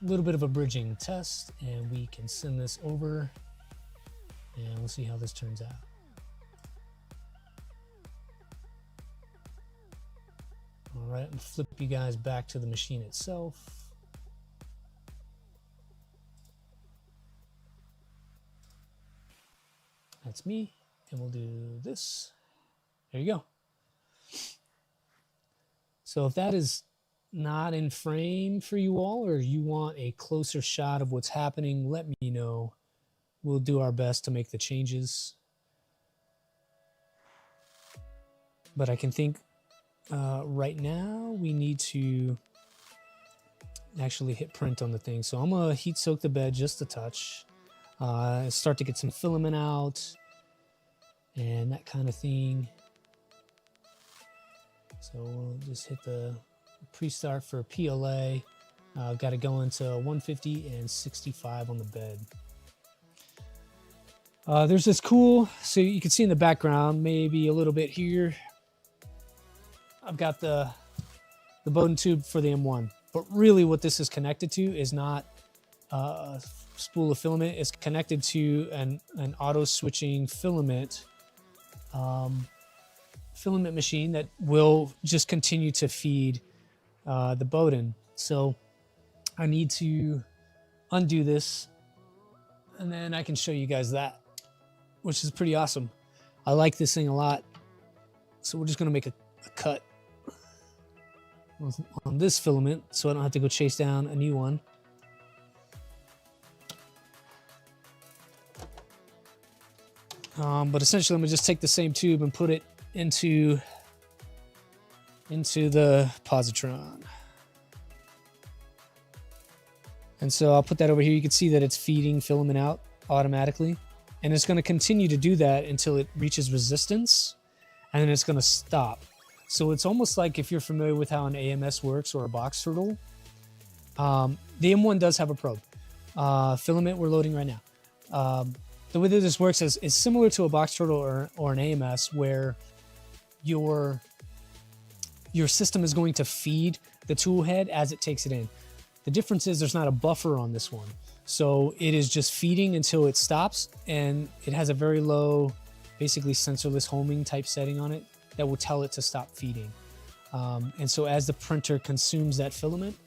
A little bit of a bridging test, and we can send this over, and we'll see how this turns out. All right, and flip you guys back to the machine itself. That's me, and we'll do this. There you go. So if that is not in frame for you all, or you want a closer shot of what's happening, let me know. We'll do our best to make the changes. But I can think right now we need to actually hit print on the thing. So I'm gonna heat soak the bed just a touch. Start to get some filament out and that kind of thing. So we'll just hit the pre-start for PLA. I've got it going to 150 and 65 on the bed. There's this cool, so you can see in the background, maybe a little bit here. I've got the Bowden tube for the M1, but really what this is connected to is not a spool of filament. It's connected to an auto switching filament machine that will just continue to feed the Bowden. So I need to undo this, and then I can show you guys that, which is pretty awesome. I like this thing a lot. So we're just going to make a cut on this filament so I don't have to go chase down a new one. But essentially, I'm going to just take the same tube and put it into the positron. And so I'll put that over here. You can see that it's feeding filament out automatically. And it's going to continue to do that until it reaches resistance, and then it's going to stop. So it's almost like, if you're familiar with how an AMS works or a box turtle, the M1 does have a probe. Filament we're loading right now. The way that this works is similar to a box turtle or an AMS, where your system is going to feed the tool head as it takes it in. The difference is there's not a buffer on this one. So it is just feeding until it stops, and it has a very low, basically sensorless homing type setting on it that will tell it to stop feeding. And so as the printer consumes that filament,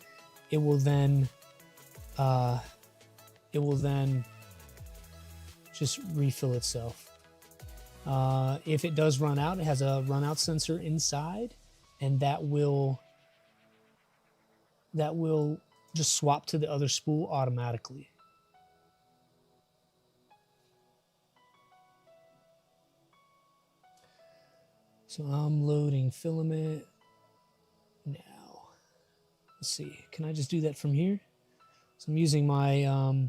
it will then just refill itself. If it does run out, it has a run out sensor inside, and that will just swap to the other spool automatically. So I'm loading filament now. Let's see, can I just do that from here? So I'm using my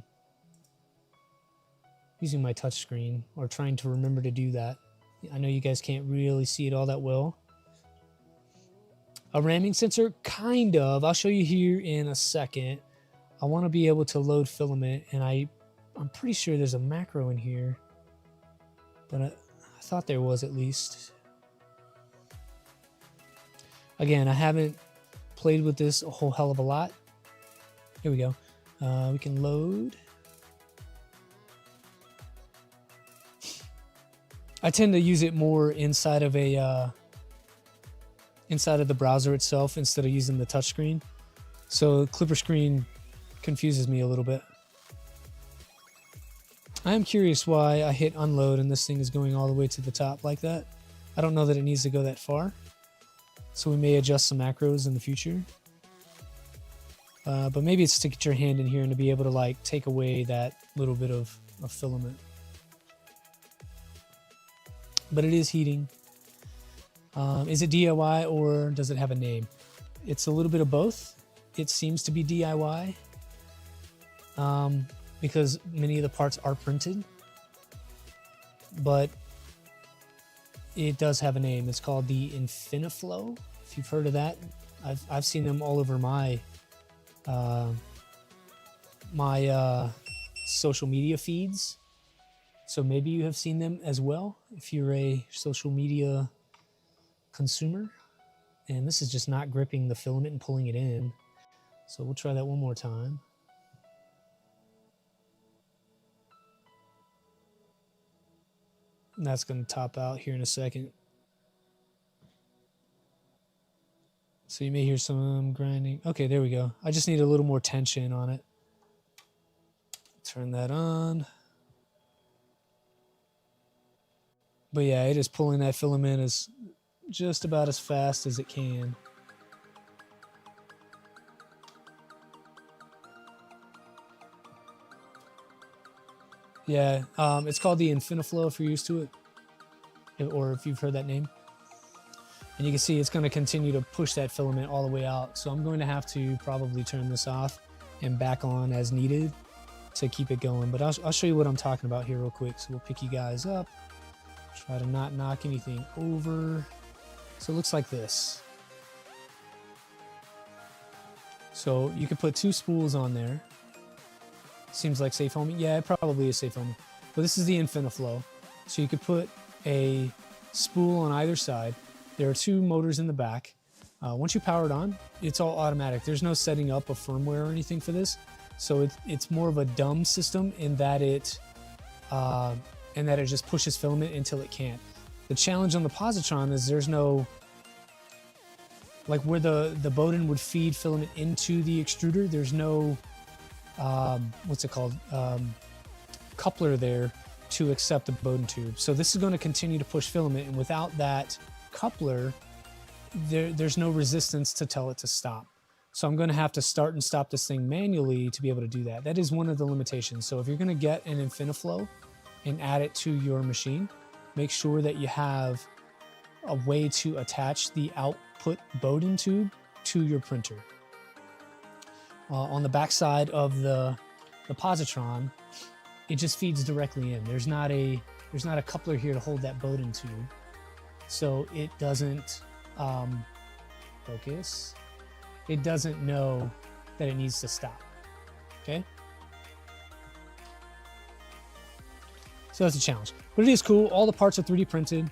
touch screen, or trying to remember to do that. I know you guys can't really see it all that well. A ramming sensor, kind of. I'll show you here in a second. I want to be able to load filament, and I'm pretty sure there's a macro in here, but I thought there was, at least. Again, I haven't played with this a whole hell of a lot. Here we go. We can load. I tend to use it more inside of the browser itself instead of using the touchscreen. So Clipper screen confuses me a little bit. I am curious why I hit unload and this thing is going all the way to the top like that. I don't know that it needs to go that far. So we may adjust some macros in the future. But maybe it's to get your hand in here and to be able to like take away that little bit of filament. But it is heating. Is it DIY or does it have a name? It's a little bit of both. It seems to be DIY because many of the parts are printed, but it does have a name. It's called the Infiniflow. If you've heard of that, I've seen them all over my social media feeds. So maybe you have seen them as well if you're a social media consumer. And this is just not gripping the filament and pulling it in. So we'll try that one more time. And that's going to top out here in a second. So you may hear some grinding. Okay, there we go. I just need a little more tension on it. Turn that on. But yeah, it is pulling that filament as just about as fast as it can. Yeah, it's called the Infiniflow if you're used to it, or if you've heard that name. And you can see it's going to continue to push that filament all the way out. So I'm going to have to probably turn this off and back on as needed to keep it going. But I'll show you what I'm talking about here real quick. So we'll pick you guys up. Try to not knock anything over. So it looks like this. So you could put 2 spools on there. Seems like safe homing. Yeah, it probably is safe homing. But this is the Infiniflow. So you could put a spool on either side. There are 2 motors in the back. Once you power it on, it's all automatic. There's no setting up a firmware or anything for this. So it's more of a dumb system in that it just pushes filament until it can't. The challenge on the Positron is there's no, like where the Bowden would feed filament into the extruder, there's no, what's it called, coupler there to accept the Bowden tube. So this is going to continue to push filament, and without that coupler, there's no resistance to tell it to stop. So I'm going to have to start and stop this thing manually to be able to do that. That is one of the limitations. So if you're going to get an Infiniflow and add it to your machine, make sure that you have a way to attach the output Bowden tube to your printer. On the back side of the Positron, it just feeds directly in. There's not a coupler here to hold that Bowden tube, so it doesn't focus. It doesn't know that it needs to stop. Okay, so that's a challenge, but it is cool. All the parts are 3D printed.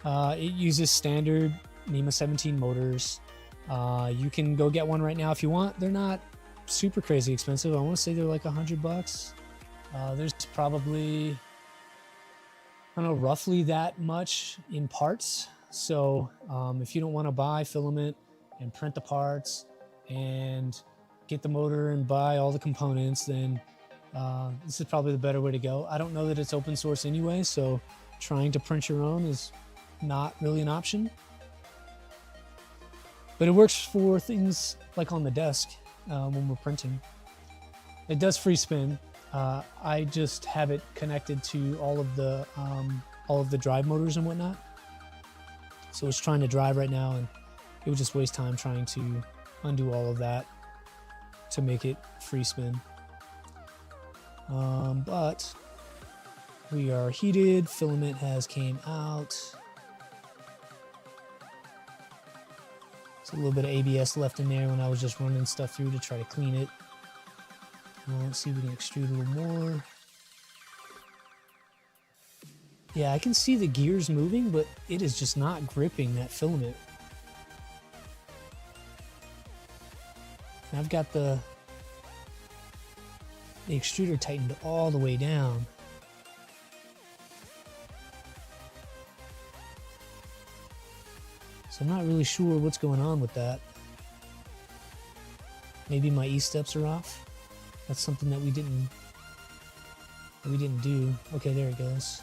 It uses standard NEMA 17 motors. You can go get one right now if you want. They're not super crazy expensive. I want to say they're like $100. There's probably, I don't know, roughly that much in parts. So if you don't want to buy filament and print the parts and get the motor and buy all the components, then this is probably the better way to go. I don't know that it's open source anyway, so trying to print your own is not really an option. But it works for things like on the desk when we're printing. It does free spin. I just have it connected to all of the drive motors and whatnot. So it's trying to drive right now, and it would just waste time trying to undo all of that to make it free spin. But we are heated. Filament has came out. There's a little bit of ABS left in there when I was just running stuff through to try to clean it. Let's see if we can extrude a little more. Yeah, I can see the gears moving, but it is just not gripping that filament. And I've got the extruder tightened all the way down. So I'm not really sure what's going on with that. Maybe my E-steps are off. That's something that we didn't do. Okay, there it goes.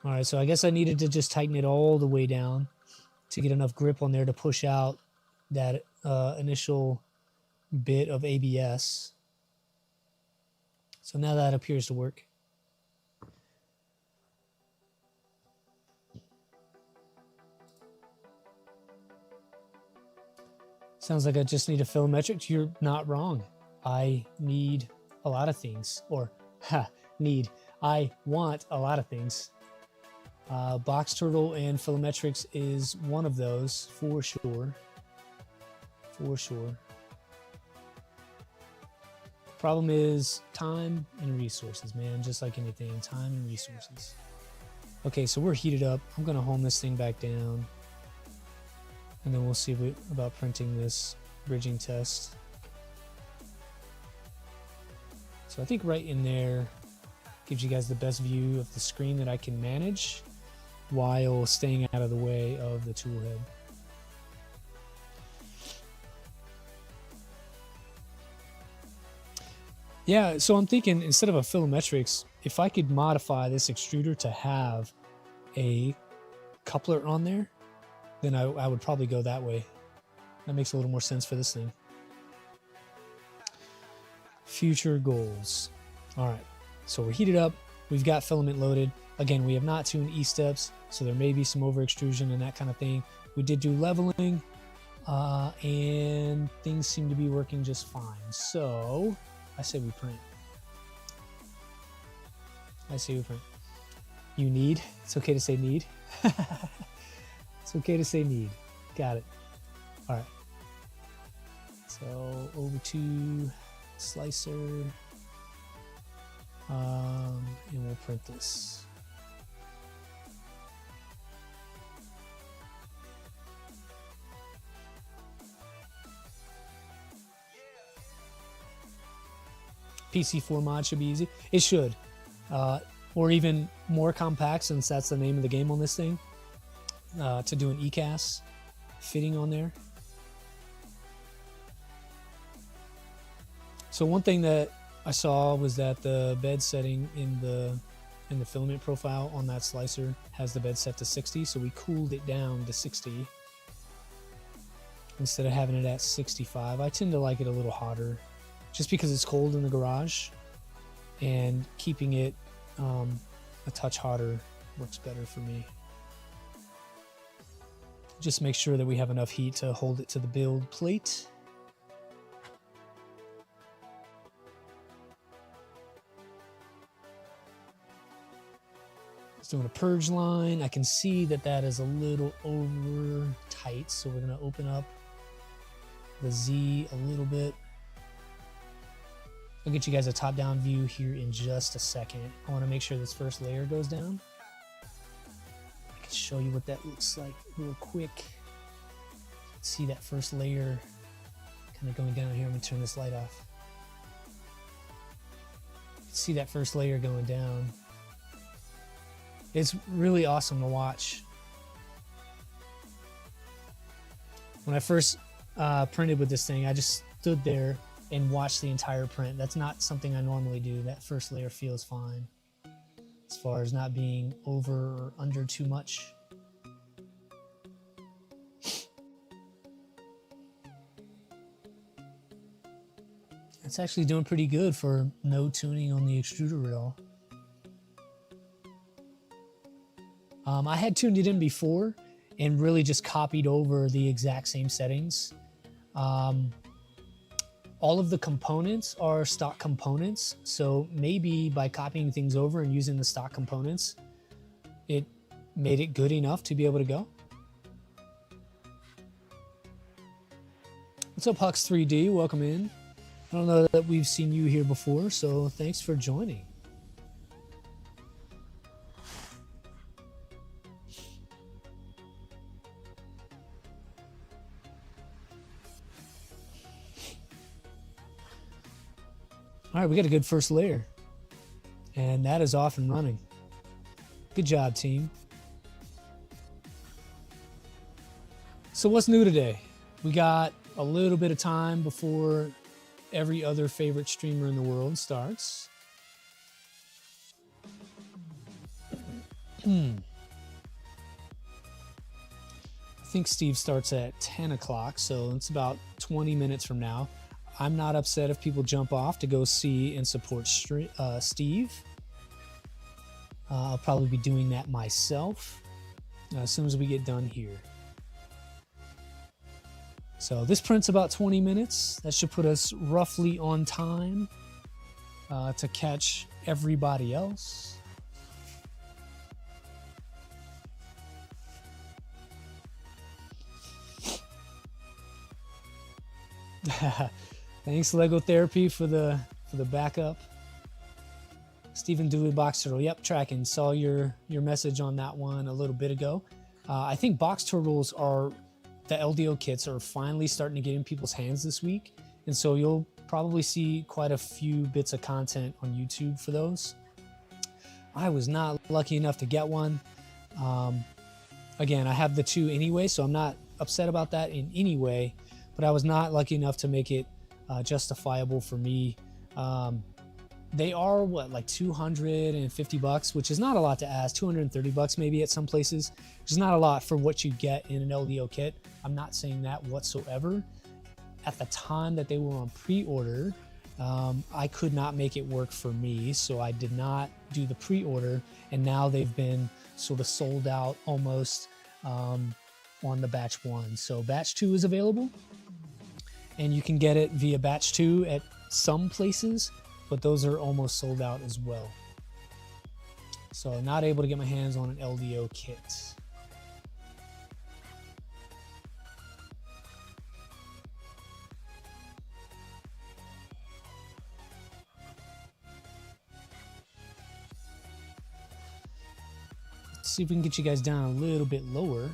All right, so I guess I needed to just tighten it all the way down to get enough grip on there to push out that initial bit of ABS. So now that appears to work. Sounds like I just need a Filometric. You're not wrong. I need a lot of things. Or, I want a lot of things. Box Turtle and Filometrics is one of those, for sure. For sure. Problem is time and resources, man. Just like anything, time and resources. Okay, so we're heated up. I'm going to home this thing back down. And then we'll see about printing this bridging test. So I think right in there gives you guys the best view of the screen that I can manage while staying out of the way of the tool head. Yeah, so I'm thinking instead of a Filometrics, if I could modify this extruder to have a coupler on there, then I would probably go that way. That makes a little more sense for this thing. Future goals. All right, so we're heated up. We've got filament loaded. Again, we have not tuned E-steps, so there may be some over extrusion and that kind of thing. We did do leveling, and things seem to be working just fine. So I say we print. I say we print. You need. It's okay to say need. It's okay to say need. Got it. All right. So over to slicer, and we'll print this. PC4 mod should be easy. It should. Or even more compact, since that's the name of the game on this thing, to do an ECAS fitting on there. So one thing that I saw was that the bed setting in the filament profile on that slicer has the bed set to 60, so we cooled it down to 60 instead of having it at 65. I tend to like it a little hotter just because it's cold in the garage, and keeping it a touch hotter works better for me. Just make sure that we have enough heat to hold it to the build plate. Just doing a purge line. I can see that that is a little over tight, so we're going to open up the Z a little bit. I'll get you guys a top-down view here in just a second. I want to make sure this first layer goes down. I can show you what that looks like real quick. See that first layer kind of going down here. I'm going to turn this light off. See that first layer going down. It's really awesome to watch. When I first printed with this thing, I just stood there and watch the entire print. That's not something I normally do. That first layer feels fine as far as not being over or under too much. It's actually doing pretty good for no tuning on the extruder reel. I had tuned it in before and really just copied over the exact same settings. All of the components are stock components, so maybe by copying things over and using the stock components, it made it good enough to be able to go. What's up, Hux 3D? Welcome in. I don't know that we've seen you here before, so thanks for joining. All right, we got a good first layer, and that is off and running. Good job, team. So what's new today? We got a little bit of time before every other favorite streamer in the world starts. I think Steve starts at 10 o'clock, so it's about 20 minutes from now. I'm not upset if people jump off to go see and support Steve. I'll probably be doing that myself as soon as we get done here. So this print's about 20 minutes. That should put us roughly on time to catch everybody else. Thanks, Lego Therapy, for the backup. Stephen Dewey Box Turtle. Yep, tracking. Saw your message on that one a little bit ago. I think Box Turtles are, the LDO kits are finally starting to get in people's hands this week. And so you'll probably see quite a few bits of content on YouTube for those. I was not lucky enough to get one. Again, I have the two anyway, so I'm not upset about that in any way. But I was not lucky enough to make it justifiable for me. They are what, like 250 bucks, which is not a lot to ask. 230 bucks maybe at some places, which is not a lot for what you get in an LDO kit. I'm not saying that whatsoever. At the time that they were on pre-order, I could not make it work for me, so I did not do the pre-order, and now they've been sort of sold out almost on the batch 1. So batch 2 is available, and you can get it via batch 2 at some places, but those are almost sold out as well. So not able to get my hands on an LDO kit. see if we can get you guys down a little bit lower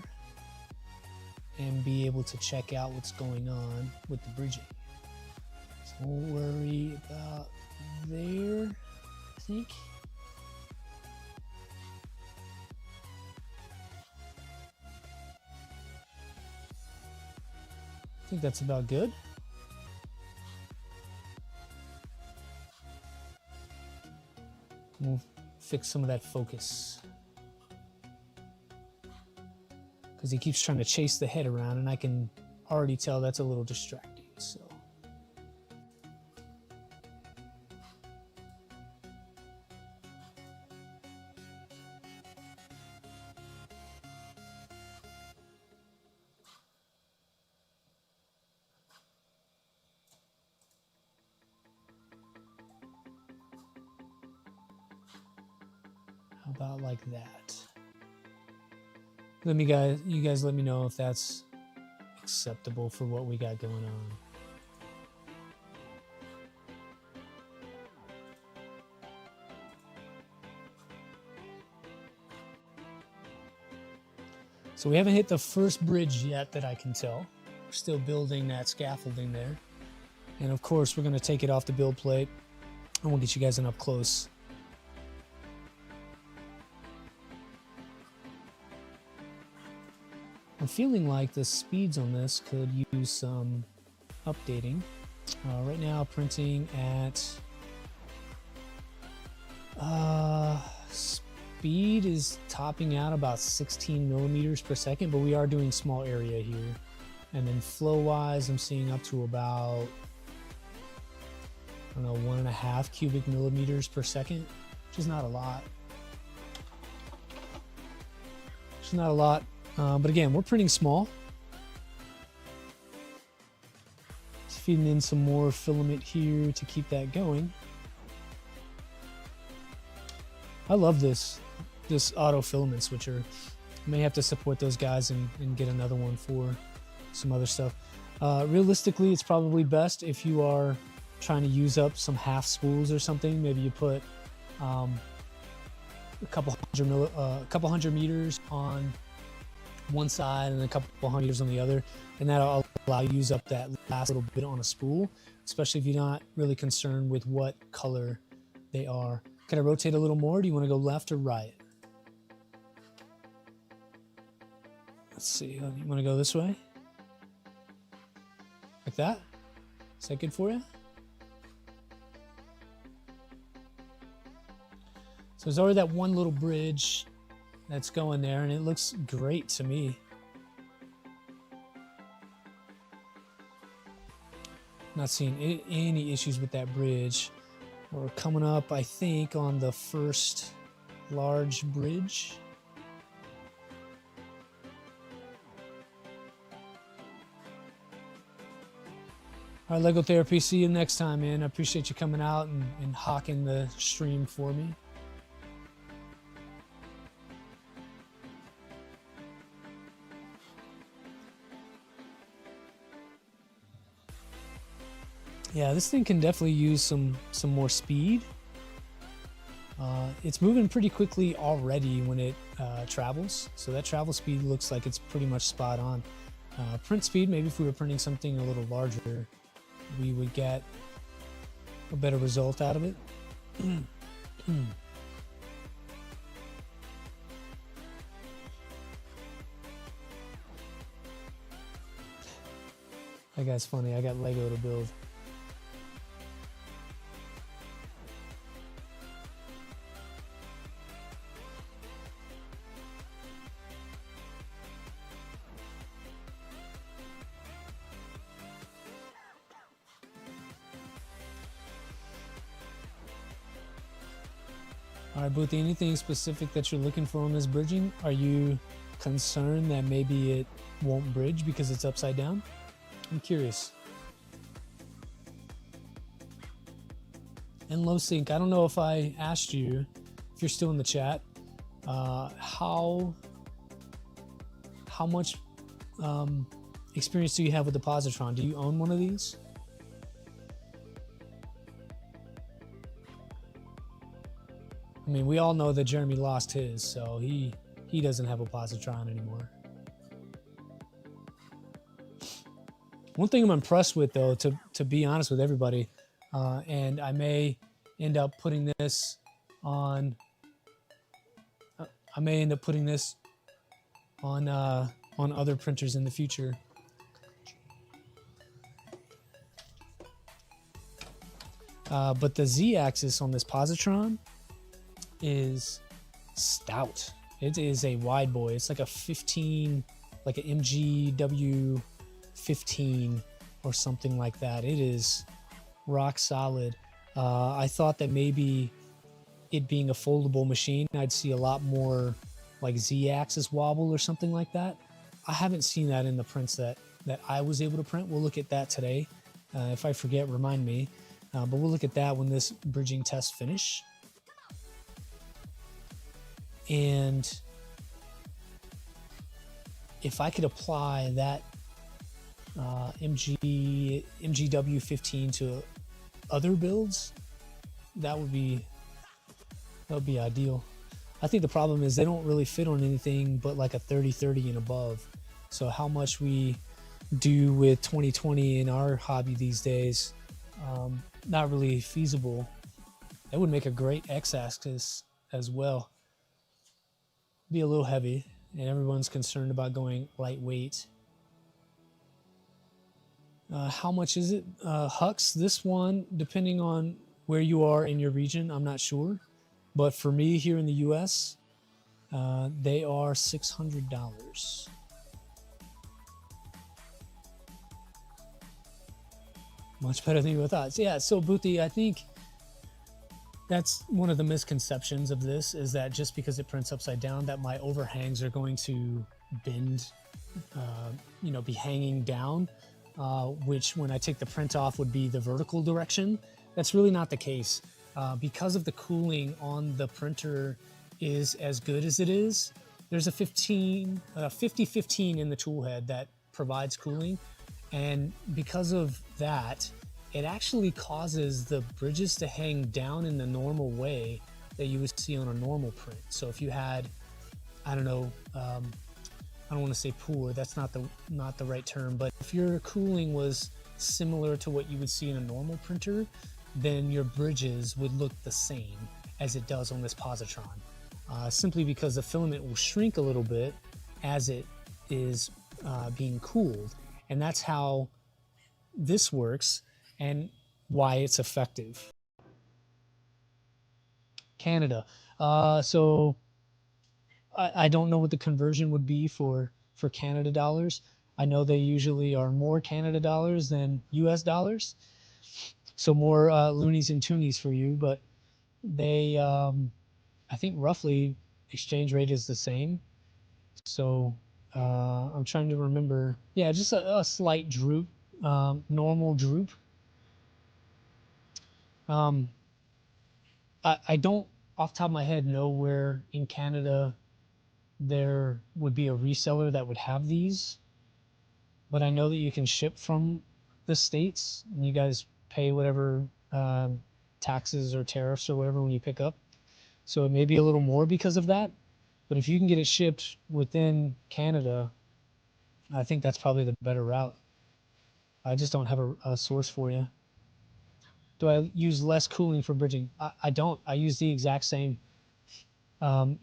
and be able to check out what's going on with the bridging. So don't worry about there, I think. I think that's about good. We'll fix some of that focus, because he keeps trying to chase the head around, and I can already tell that's a little distracting. So how about like that? You guys let me know if that's acceptable for what we got going on. So we haven't hit the first bridge yet that I can tell. We're still building that scaffolding there. And of course, we're going to take it off the build plate, and we'll get you guys an up close. I'm feeling like the speeds on this could use some updating. Right now, printing at speed is topping out about 16 millimeters per second, but we are doing small area here. And then flow wise, I'm seeing up to about, I don't know, 1.5 cubic millimeters per second, which is not a lot. Which is not a lot. But again, we're printing small. Just feeding in some more filament here to keep that going. I love this auto filament switcher. I may have to support those guys and get another one for some other stuff. Realistically, it's probably best if you are trying to use up some half spools or something. Maybe you put a couple hundred meters on one side and a couple hundred meters on the other, and that'll allow you to use up that last little bit on a spool, especially if you're not really concerned with what color they are. Can I rotate a little more? Do you want to go left or right? Let's see. You want to go this way? Like that? Is that good for you? So there's already that one little bridge that's going there, and it looks great to me. Not seeing any issues with that bridge. We're coming up, I think, on the first large bridge. All right, Lego Therapy, see you next time, man. I appreciate you coming out and hawking the stream for me. Yeah, this thing can definitely use some more speed. It's moving pretty quickly already when it travels, so that travel speed looks like it's pretty much spot on. Print speed, maybe if we were printing something a little larger, we would get a better result out of it. That guy's funny. I got Lego to build. All right, Boothie, anything specific that you're looking for on this bridging? Are you concerned that maybe it won't bridge because it's upside down? I'm curious. And Low Sync, I don't know if I asked you, if you're still in the chat, how much experience do you have with the Positron? Do you own one of these? I mean, we all know that Jeremy lost his, so he he doesn't have a Positron anymore. One thing I'm impressed with, though, to be honest with everybody, and I may end up putting this on. I may end up putting this on other printers in the future. But the Z-axis on this Positron is stout. It is a wide boy. It's like a 15, like an MGW 15 or something like that. It is rock solid. I thought that maybe it being a foldable machine, I'd see a lot more like Z-axis wobble or something like that. I haven't seen that in the prints that I was able to print. We'll look at that today. If I forget, remind me. But we'll look at that when this bridging test finish. And if I could apply that MGW15 to other builds, that would be ideal. I think the problem is they don't really fit on anything but like a 30-30 and above. So how much we do with 2020 in our hobby these days, not really feasible. That would make a great X-axis as well. Be a little heavy, and everyone's concerned about going lightweight. How much is it? Hux, this one, depending on where you are in your region, I'm not sure. But for me here in the US, they are $600. Much better than you thought. So yeah, so Booty, I think that's one of the misconceptions of this, is that just because it prints upside down, that my overhangs are going to bend, be hanging down, which when I take the print off would be the vertical direction. That's really not the case. Because of the cooling on the printer is as good as it is, there's a 50-15 in the tool head that provides cooling. And because of that, it actually causes the bridges to hang down in the normal way that you would see on a normal print. So if you had, I don't know, I don't want to say poor, that's not the right term, but if your cooling was similar to what you would see in a normal printer, then your bridges would look the same as it does on this Positron. Simply because the filament will shrink a little bit as it is being cooled. And that's how this works and why it's effective. Canada. So I don't know what the conversion would be for Canada dollars. I know they usually are more Canada dollars than US dollars. So more loonies and toonies for you, but they, I think roughly exchange rate is the same. So I'm trying to remember. Yeah, just a slight droop, normal droop. I don't, off the top of my head, know where in Canada there would be a reseller that would have these, but I know that you can ship from the States and you guys pay whatever taxes or tariffs or whatever when you pick up. So it may be a little more because of that. But if you can get it shipped within Canada, I think that's probably the better route. I just don't have a source for you. Do I use less cooling for bridging? I don't. I use the exact same. I'm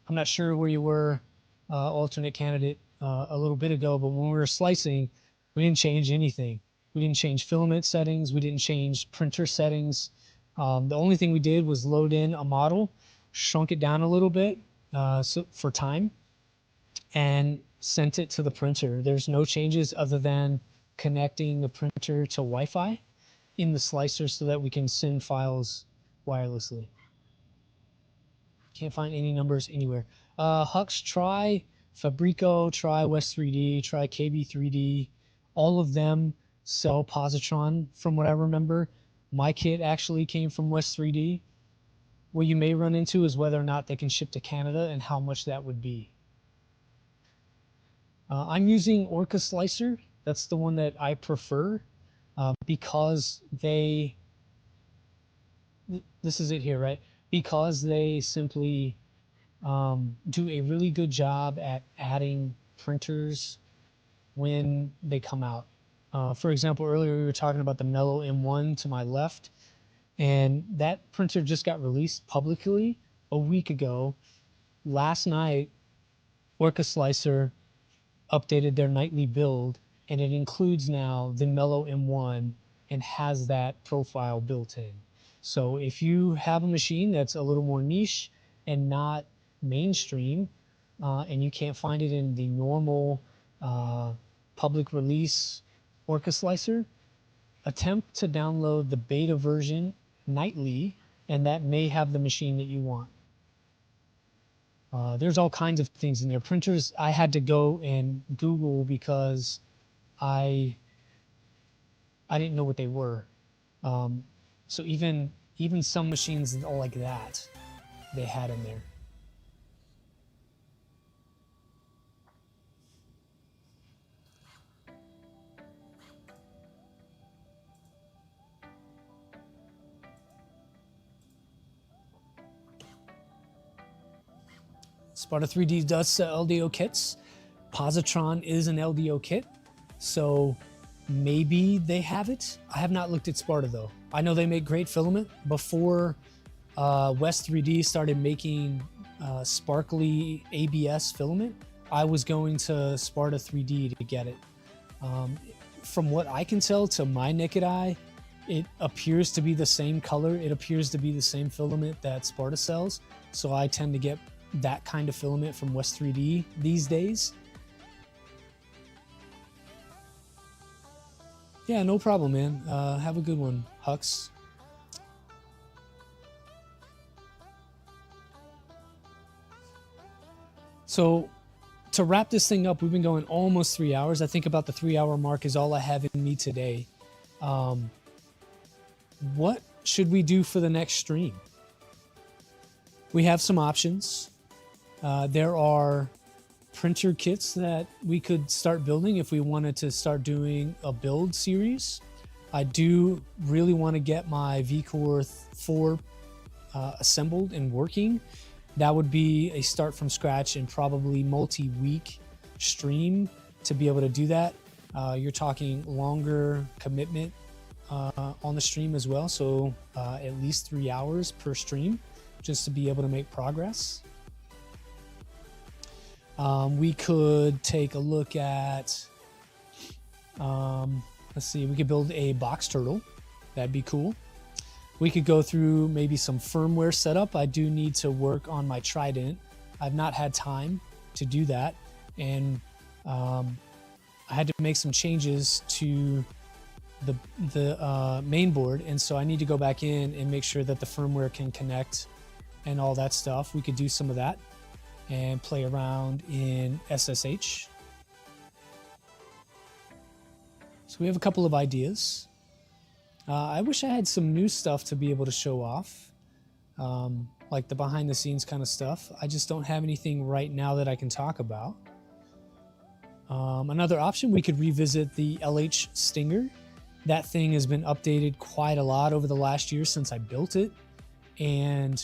not sure where you were, alternate candidate, a little bit ago, but when we were slicing, we didn't change anything. We didn't change filament settings. We didn't change printer settings. The only thing we did was load in a model, shrunk it down a little bit so for time, and sent it to the printer. There's no changes other than connecting the printer to Wi-Fi in the slicer so that we can send files wirelessly. Can't find any numbers anywhere. Hux, try Fabrico, try West 3D, try KB3D. All of them sell Positron from what I remember. My kit actually came from West 3D. What you may run into is whether or not they can ship to Canada and how much that would be. I'm using Orca Slicer. That's the one that I prefer because they, this is it here, right? Because they simply do a really good job at adding printers when they come out. For example, earlier we were talking about the Mellow M1 to my left, and that printer just got released publicly a week ago. Last night, Orca Slicer updated their nightly build, and it includes now the Mellow M1 and has that profile built in. So if you have a machine that's a little more niche and not mainstream, and you can't find it in the normal public release Orca Slicer, attempt to download the beta version nightly, and that may have the machine that you want. There's all kinds of things in there. Printers, I had to go and Google because I didn't know what they were. So even some machines like that, they had in there. Sparta 3D does sell LDO kits. Positron is an LDO kit, so maybe they have it. I have not looked at Sparta though. I know they make great filament. Before West 3D started making sparkly ABS filament, I was going to Sparta 3D to get it. From what I can tell to my naked eye, it appears to be the same color. It appears to be the same filament that Sparta sells. So I tend to get that kind of filament from West 3D these days. Yeah, no problem, man. Have a good one, Hux. So to wrap this thing up, we've been going almost 3 hours. I think about the 3-hour mark is all I have in me today. What should we do for the next stream? We have some options. There are printer kits that we could start building if we wanted to start doing a build series. I do really want to get my VCore 4 assembled and working. That would be a start from scratch and probably multi-week stream to be able to do that. You're talking longer commitment on the stream as well, so at least 3 hours per stream just to be able to make progress. We could take a look at, let's see, we could build a box turtle. That'd be cool. We could go through maybe some firmware setup. I do need to work on my Trident. I've not had time to do that. And I had to make some changes to the main board. And so I need to go back in and make sure that the firmware can connect and all that stuff. We could do some of that and play around in SSH. So we have a couple of ideas. I wish I had some new stuff to be able to show off, like the behind the scenes kind of stuff. I just don't have anything right now that I can talk about. Another option, we could revisit the LH Stinger. That thing has been updated quite a lot over the last year since I built it, and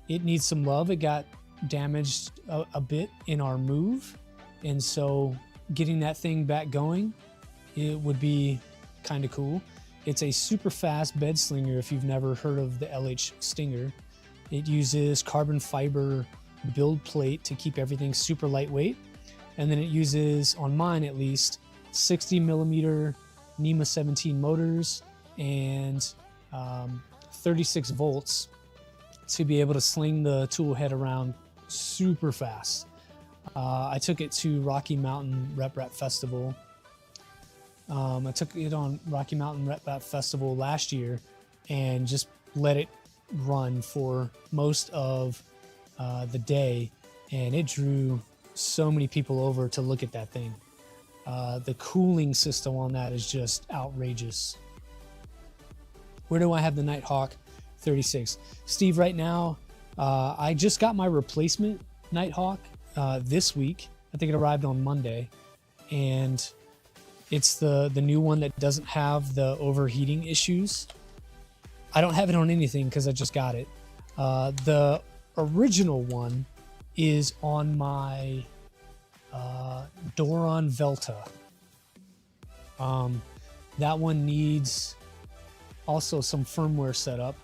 it needs some love. It got damaged a bit in our move, and so getting that thing back going, it would be kind of cool. It's a super fast bed slinger if you've never heard of the LH Stinger. It uses carbon fiber build plate to keep everything super lightweight, and then it uses, on mine at least, 60 millimeter NEMA 17 motors and 36 volts to be able to sling the tool head around super fast. I took it to Rocky Mountain Rep Rap Festival. I took it on Rocky Mountain Rep Rap Festival last year and just let it run for most of the day, and it drew so many people over to look at that thing. The cooling system on that is just outrageous. Where do I have the Nighthawk 36? Steve, right now, I just got my replacement Nighthawk this week. I think it arrived on Monday, and it's the new one that doesn't have the overheating issues. I don't have it on anything because I just got it. The original one is on my Doron Velta. That one needs also some firmware setup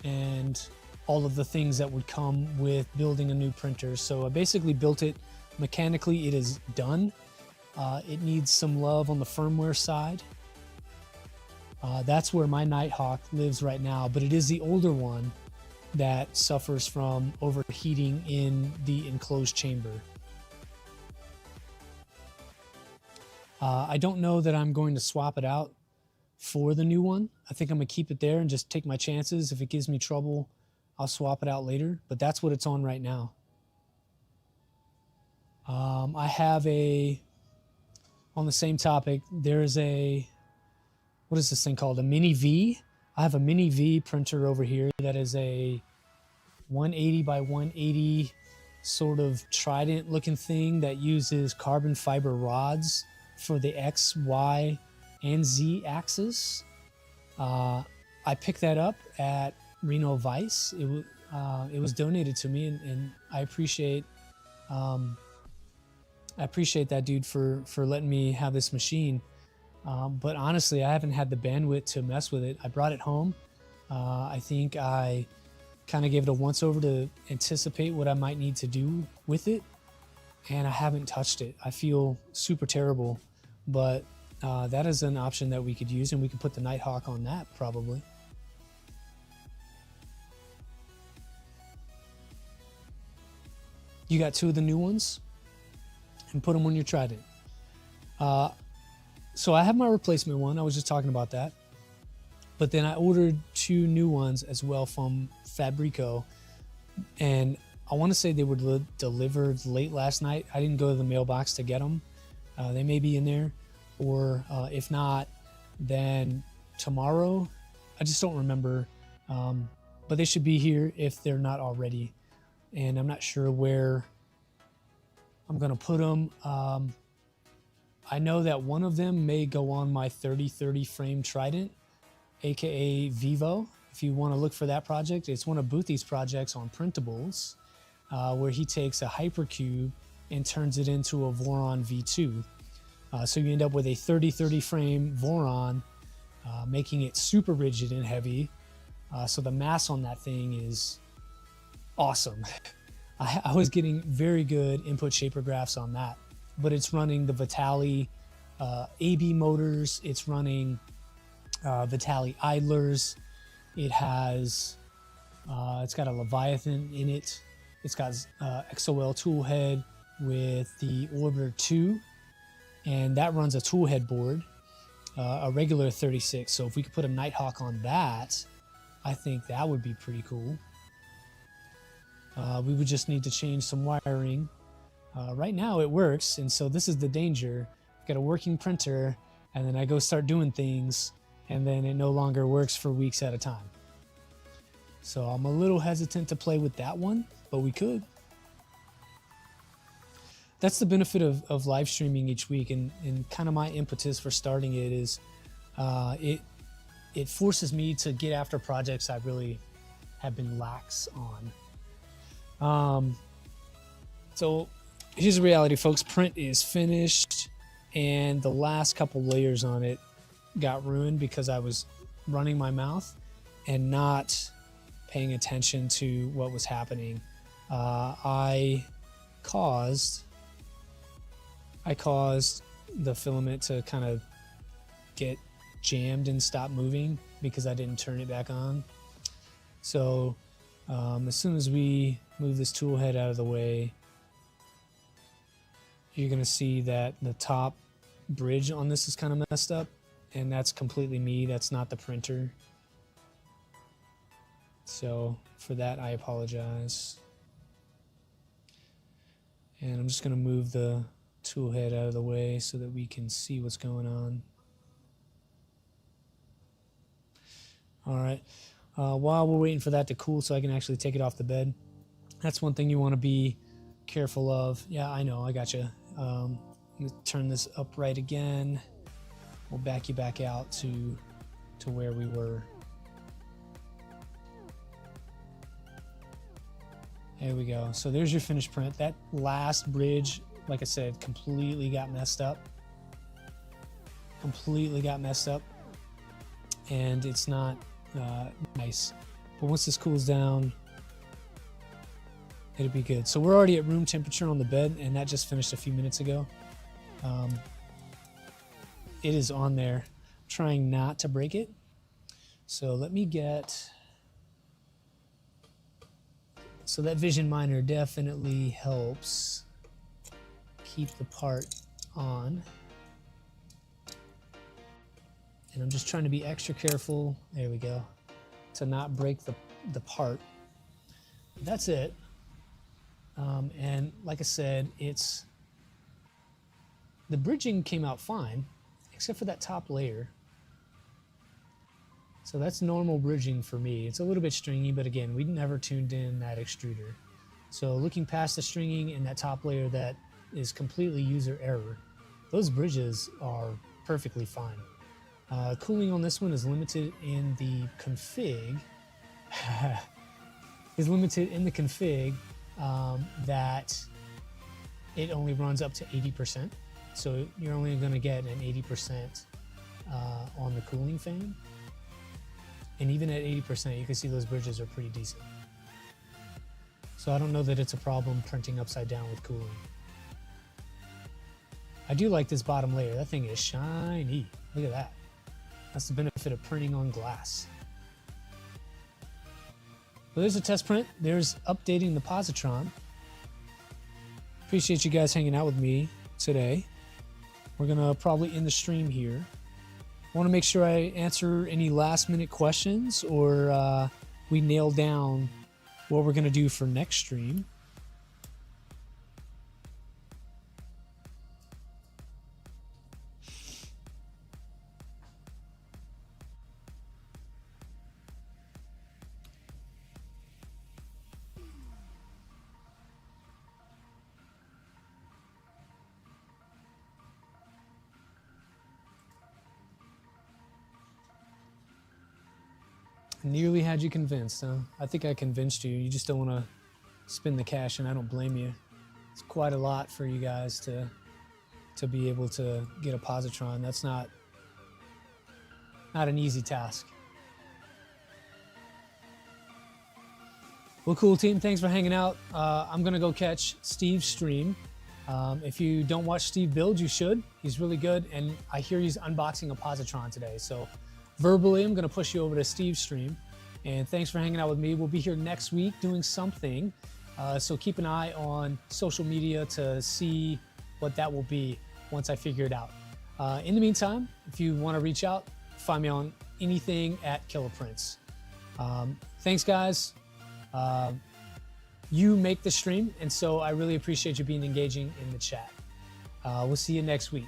and all of the things that would come with building a new printer. So I basically built it mechanically. It is done. It needs some love on the firmware side. That's where my Nighthawk lives right now, but it is the older one that suffers from overheating in the enclosed chamber. I don't know that I'm going to swap it out for the new one. I think I'm gonna keep it there and just take my chances. If it gives me trouble, I'll swap it out later, but that's what it's on right now. I have on the same topic, there's what is this thing called? A Mini V. I have a Mini V printer over here that is a 180 by 180 sort of trident looking thing that uses carbon fiber rods for the X, Y, and Z axis. I picked that up at Reno Vice. It was donated to me, and I appreciate that dude for letting me have this machine. But honestly, I haven't had the bandwidth to mess with it. I brought it home. I think I kind of gave it a once over to anticipate what I might need to do with it, and I haven't touched it. I feel super terrible, but that is an option that we could use, and we could put the Nighthawk on that probably. You got 2 of the new ones, and put them on your Trident. So I have my replacement one. I was just talking about that. But then I ordered 2 new ones as well from Fabrico, and I want to say they were delivered late last night. I didn't go to the mailbox to get them. They may be in there, or if not, then tomorrow. I just don't remember, but they should be here if they're not already, and I'm not sure where I'm gonna put them. I know that one of them may go on my 3030 frame Trident, aka Vivo. If you want to look for that project, it's one of Boothy's projects on printables, where he takes a hypercube and turns it into a Voron V2. So you end up with a 3030 frame Voron, making it super rigid and heavy. So the mass on that thing is awesome. I was getting very good input shaper graphs on that, but it's running the Vitali AB motors. It's running Vitali idlers. It has, it's got a Leviathan in it. It's got XOL toolhead with the Orbiter 2, and that runs a toolhead board, a regular 36. So if we could put a Nighthawk on that, I think that would be pretty cool. We would just need to change some wiring. Right now it works, and so this is the danger. I've got a working printer, and then I go start doing things, and then it no longer works for weeks at a time. So I'm a little hesitant to play with that one, but we could. That's the benefit of live streaming each week, and kind of my impetus for starting it is it forces me to get after projects I really have been lax on. So here's the reality, folks. Print is finished, and the last couple layers on it got ruined because I was running my mouth and not paying attention to what was happening. I caused the filament to kind of get jammed and stop moving because I didn't turn it back on. So as soon as we move this tool head out of the way, you're going to see that the top bridge on this is kind of messed up, and that's completely me. That's not the printer. So for that, I apologize. And I'm just going to move the tool head out of the way so that we can see what's going on. All right. While we're waiting for that to cool so I can actually take it off the bed, that's one thing you want to be careful of. Yeah, I know, I got you. I'm going to turn this upright again. We'll back you back out to where we were. There we go. So there's your finished print. That last bridge, like I said, completely got messed up. Completely got messed up. And it's not nice. But once this cools down, it'll be good. So we're already at room temperature on the bed, and that just finished a few minutes ago. It is on there. I'm trying not to break it. So let me get... So that vision miner definitely helps keep the part on. And I'm just trying to be extra careful, there we go, to not break the part. That's it. And like I said, the bridging came out fine, except for that top layer. So that's normal bridging for me. It's a little bit stringy, but again, we never tuned in that extruder. So looking past the stringing and that top layer that is completely user error, those bridges are perfectly fine. Cooling on this one is limited in the config. That it only runs up to 80%. So you're only going to get an 80% on the cooling fan. And even at 80%, you can see those bridges are pretty decent. So I don't know that it's a problem printing upside down with cooling. I do like this bottom layer. That thing is shiny. Look at that. That's the benefit of printing on glass. Well, there's a test print. There's updating the Positron. Appreciate you guys hanging out with me today. We're gonna probably end the stream here. I want to make sure I answer any last minute questions, or we nail down what we're gonna do for next stream. Nearly had you convinced, huh? I think I convinced you. You just don't want to spend the cash, and I don't blame you. It's quite a lot for you guys to be able to get a Positron. That's not an easy task. Well, cool, team. Thanks for hanging out. I'm going to go catch Steve's stream. If you don't watch Steve build, you should. He's really good, and I hear he's unboxing a Positron today, so verbally, I'm going to push you over to Steve's stream. And thanks for hanging out with me. We'll be here next week doing something. So keep an eye on social media to see what that will be once I figure it out. In the meantime, if you want to reach out, find me on anything at Killer Prints. Thanks, guys. You make the stream, and so I really appreciate you being engaging in the chat. We'll see you next week.